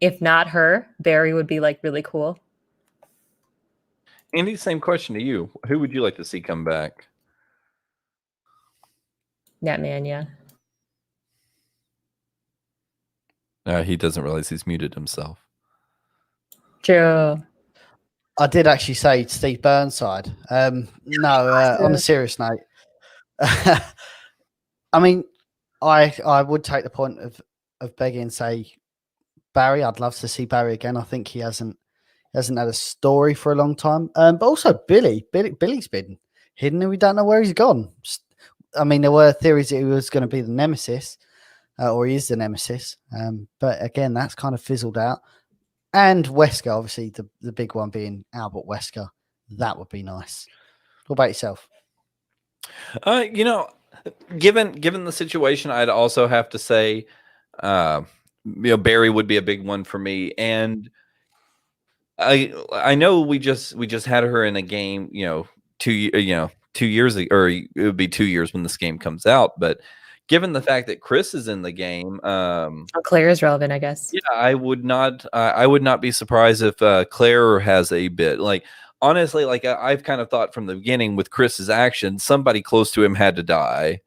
Speaker 2: if not her, Barry would be like really cool.
Speaker 3: Andy, same question to you. Who would you like to see come back?
Speaker 2: Netman, yeah.
Speaker 3: He doesn't realize he's muted himself.
Speaker 2: True.
Speaker 1: I did actually say Steve Burnside. No, on a serious note, I mean, I would take the point of Beggy and say Barry. I'd love to see Barry again. I think he hasn't had a story for a long time. But also Billy's been hidden and we don't know where he's gone. I mean, there were theories that he was going to be the nemesis, or he is the nemesis. But again, that's kind of fizzled out. And Wesker, obviously, the big one being Albert Wesker. That would be nice. What about yourself?
Speaker 3: You know, given the situation, I'd also have to say, you know, Barry would be a big one for me. And I know we just had her in a game, you know, 2 years ago, or it would be 2 years when this game comes out. But given the fact that Chris is in the game,
Speaker 2: Claire is relevant, I guess.
Speaker 3: yeah, I would not be surprised if Claire has a bit. Like, honestly, like I've kind of thought from the beginning with Chris's action, somebody close to him had to die,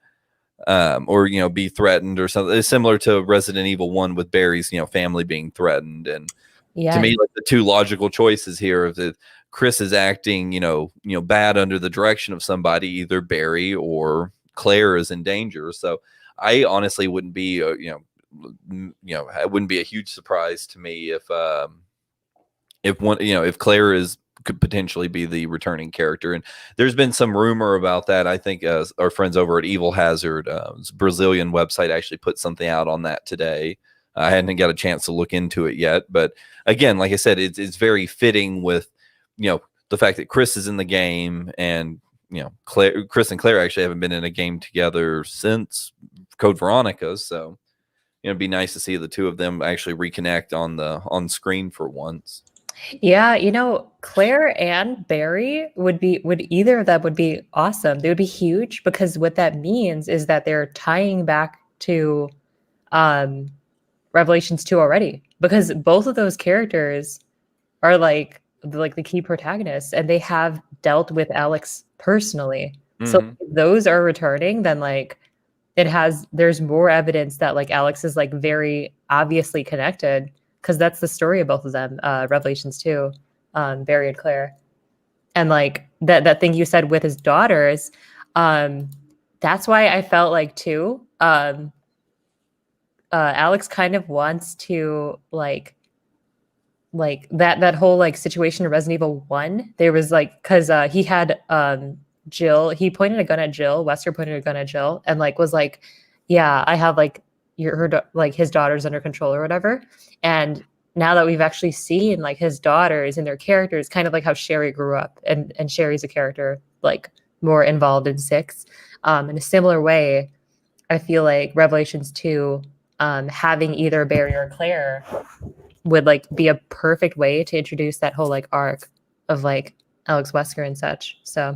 Speaker 3: or be threatened or something. It's similar to Resident Evil 1 with Barry's family being threatened. And to me, like, the two logical choices here is that Chris is acting bad under the direction of somebody, either Barry or Claire is in danger. So I honestly wouldn't be it wouldn't be a huge surprise to me if Claire could potentially be the returning character. And there's been some rumor about that. I think our friends over at Evil Hazard, Brazilian website, actually put something out on that today. I hadn't got a chance to look into it yet, but again, like I said, it's very fitting with the fact that Chris is in the game, and Chris and Claire actually haven't been in a game together since Code Veronica. So it'd be nice to see the two of them actually reconnect on screen for once.
Speaker 2: Yeah, Claire and Barry would either of them would be awesome. They would be huge, because what that means is that they're tying back to Revelations 2 already, because both of those characters are like the key protagonists, and they have dealt with Alex personally. So if those are returning, then like there's more evidence that like Alex is like very obviously connected, because that's the story of both of them, Revelations 2, Barry and Claire. And like that thing you said with his daughters, that's why I felt like too, Alex kind of wants to like that whole like situation in Resident Evil 1. There was like, because he had Jill, he pointed a gun at Jill, Wesker pointed a gun at Jill, and like was like, yeah, I have like his daughters under control or whatever. And now that we've actually seen like his daughters and their characters, kind of like how Sherry grew up, and Sherry's a character like more involved in 6. In a similar way, I feel like Revelations 2, having either Barry or Claire would like be a perfect way to introduce that whole like arc of like Alex Wesker and such. So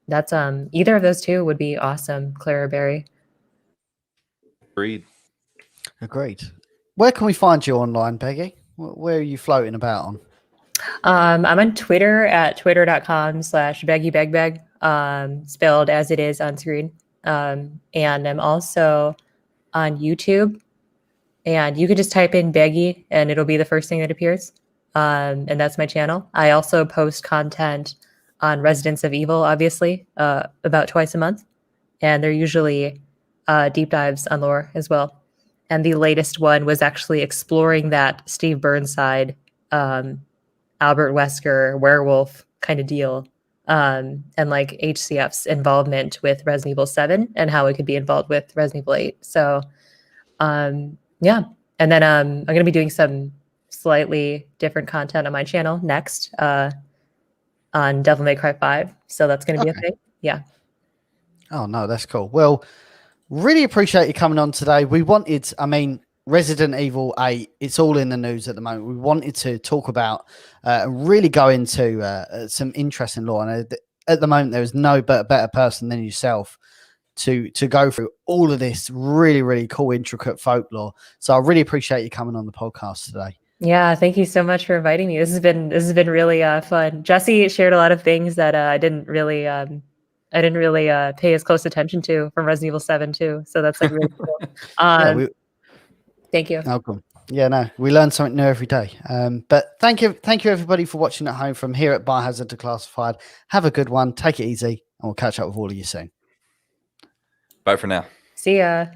Speaker 2: that's either of those two would be awesome, Claire or Barry.
Speaker 1: Agreed. Where can we find you online, Beggy? Where are you floating about on?
Speaker 2: I'm on Twitter at twitter.com/BeggBegg, spelled as it is on screen. And I'm also on YouTube, and you can just type in Beggy and it'll be the first thing that appears. And that's my channel. I also post content on Residents of Evil, obviously, about twice a month. And they're usually deep dives on lore as well. And the latest one was actually exploring that Steve Burnside, Albert Wesker werewolf kind of deal, and like HCF's involvement with Resident Evil 7 and how it could be involved with Resident Evil 8. So, yeah. And then I'm going to be doing some slightly different content on my channel next on Devil May Cry 5. So that's going to be a thing. Yeah.
Speaker 1: Oh, no, that's cool. Well, really appreciate you coming on today. We wanted, Resident Evil 8, it's all in the news at the moment. We wanted to talk about, really go into some interesting lore. And at the moment, there is no better person than yourself to go through all of this really, really cool, intricate folklore. So I really appreciate you coming on the podcast today.
Speaker 2: Yeah, thank you so much for inviting me. This has been really fun. Jesse shared a lot of things that I didn't really pay as close attention to from Resident Evil 7 too. So that's like really cool. Thank you.
Speaker 1: Welcome. Yeah, no, we learn something new every day. But thank you everybody for watching at home from here at Biohazard Declassified. Have a good one. Take it easy, and we'll catch up with all of you soon.
Speaker 3: Bye for now.
Speaker 2: See ya.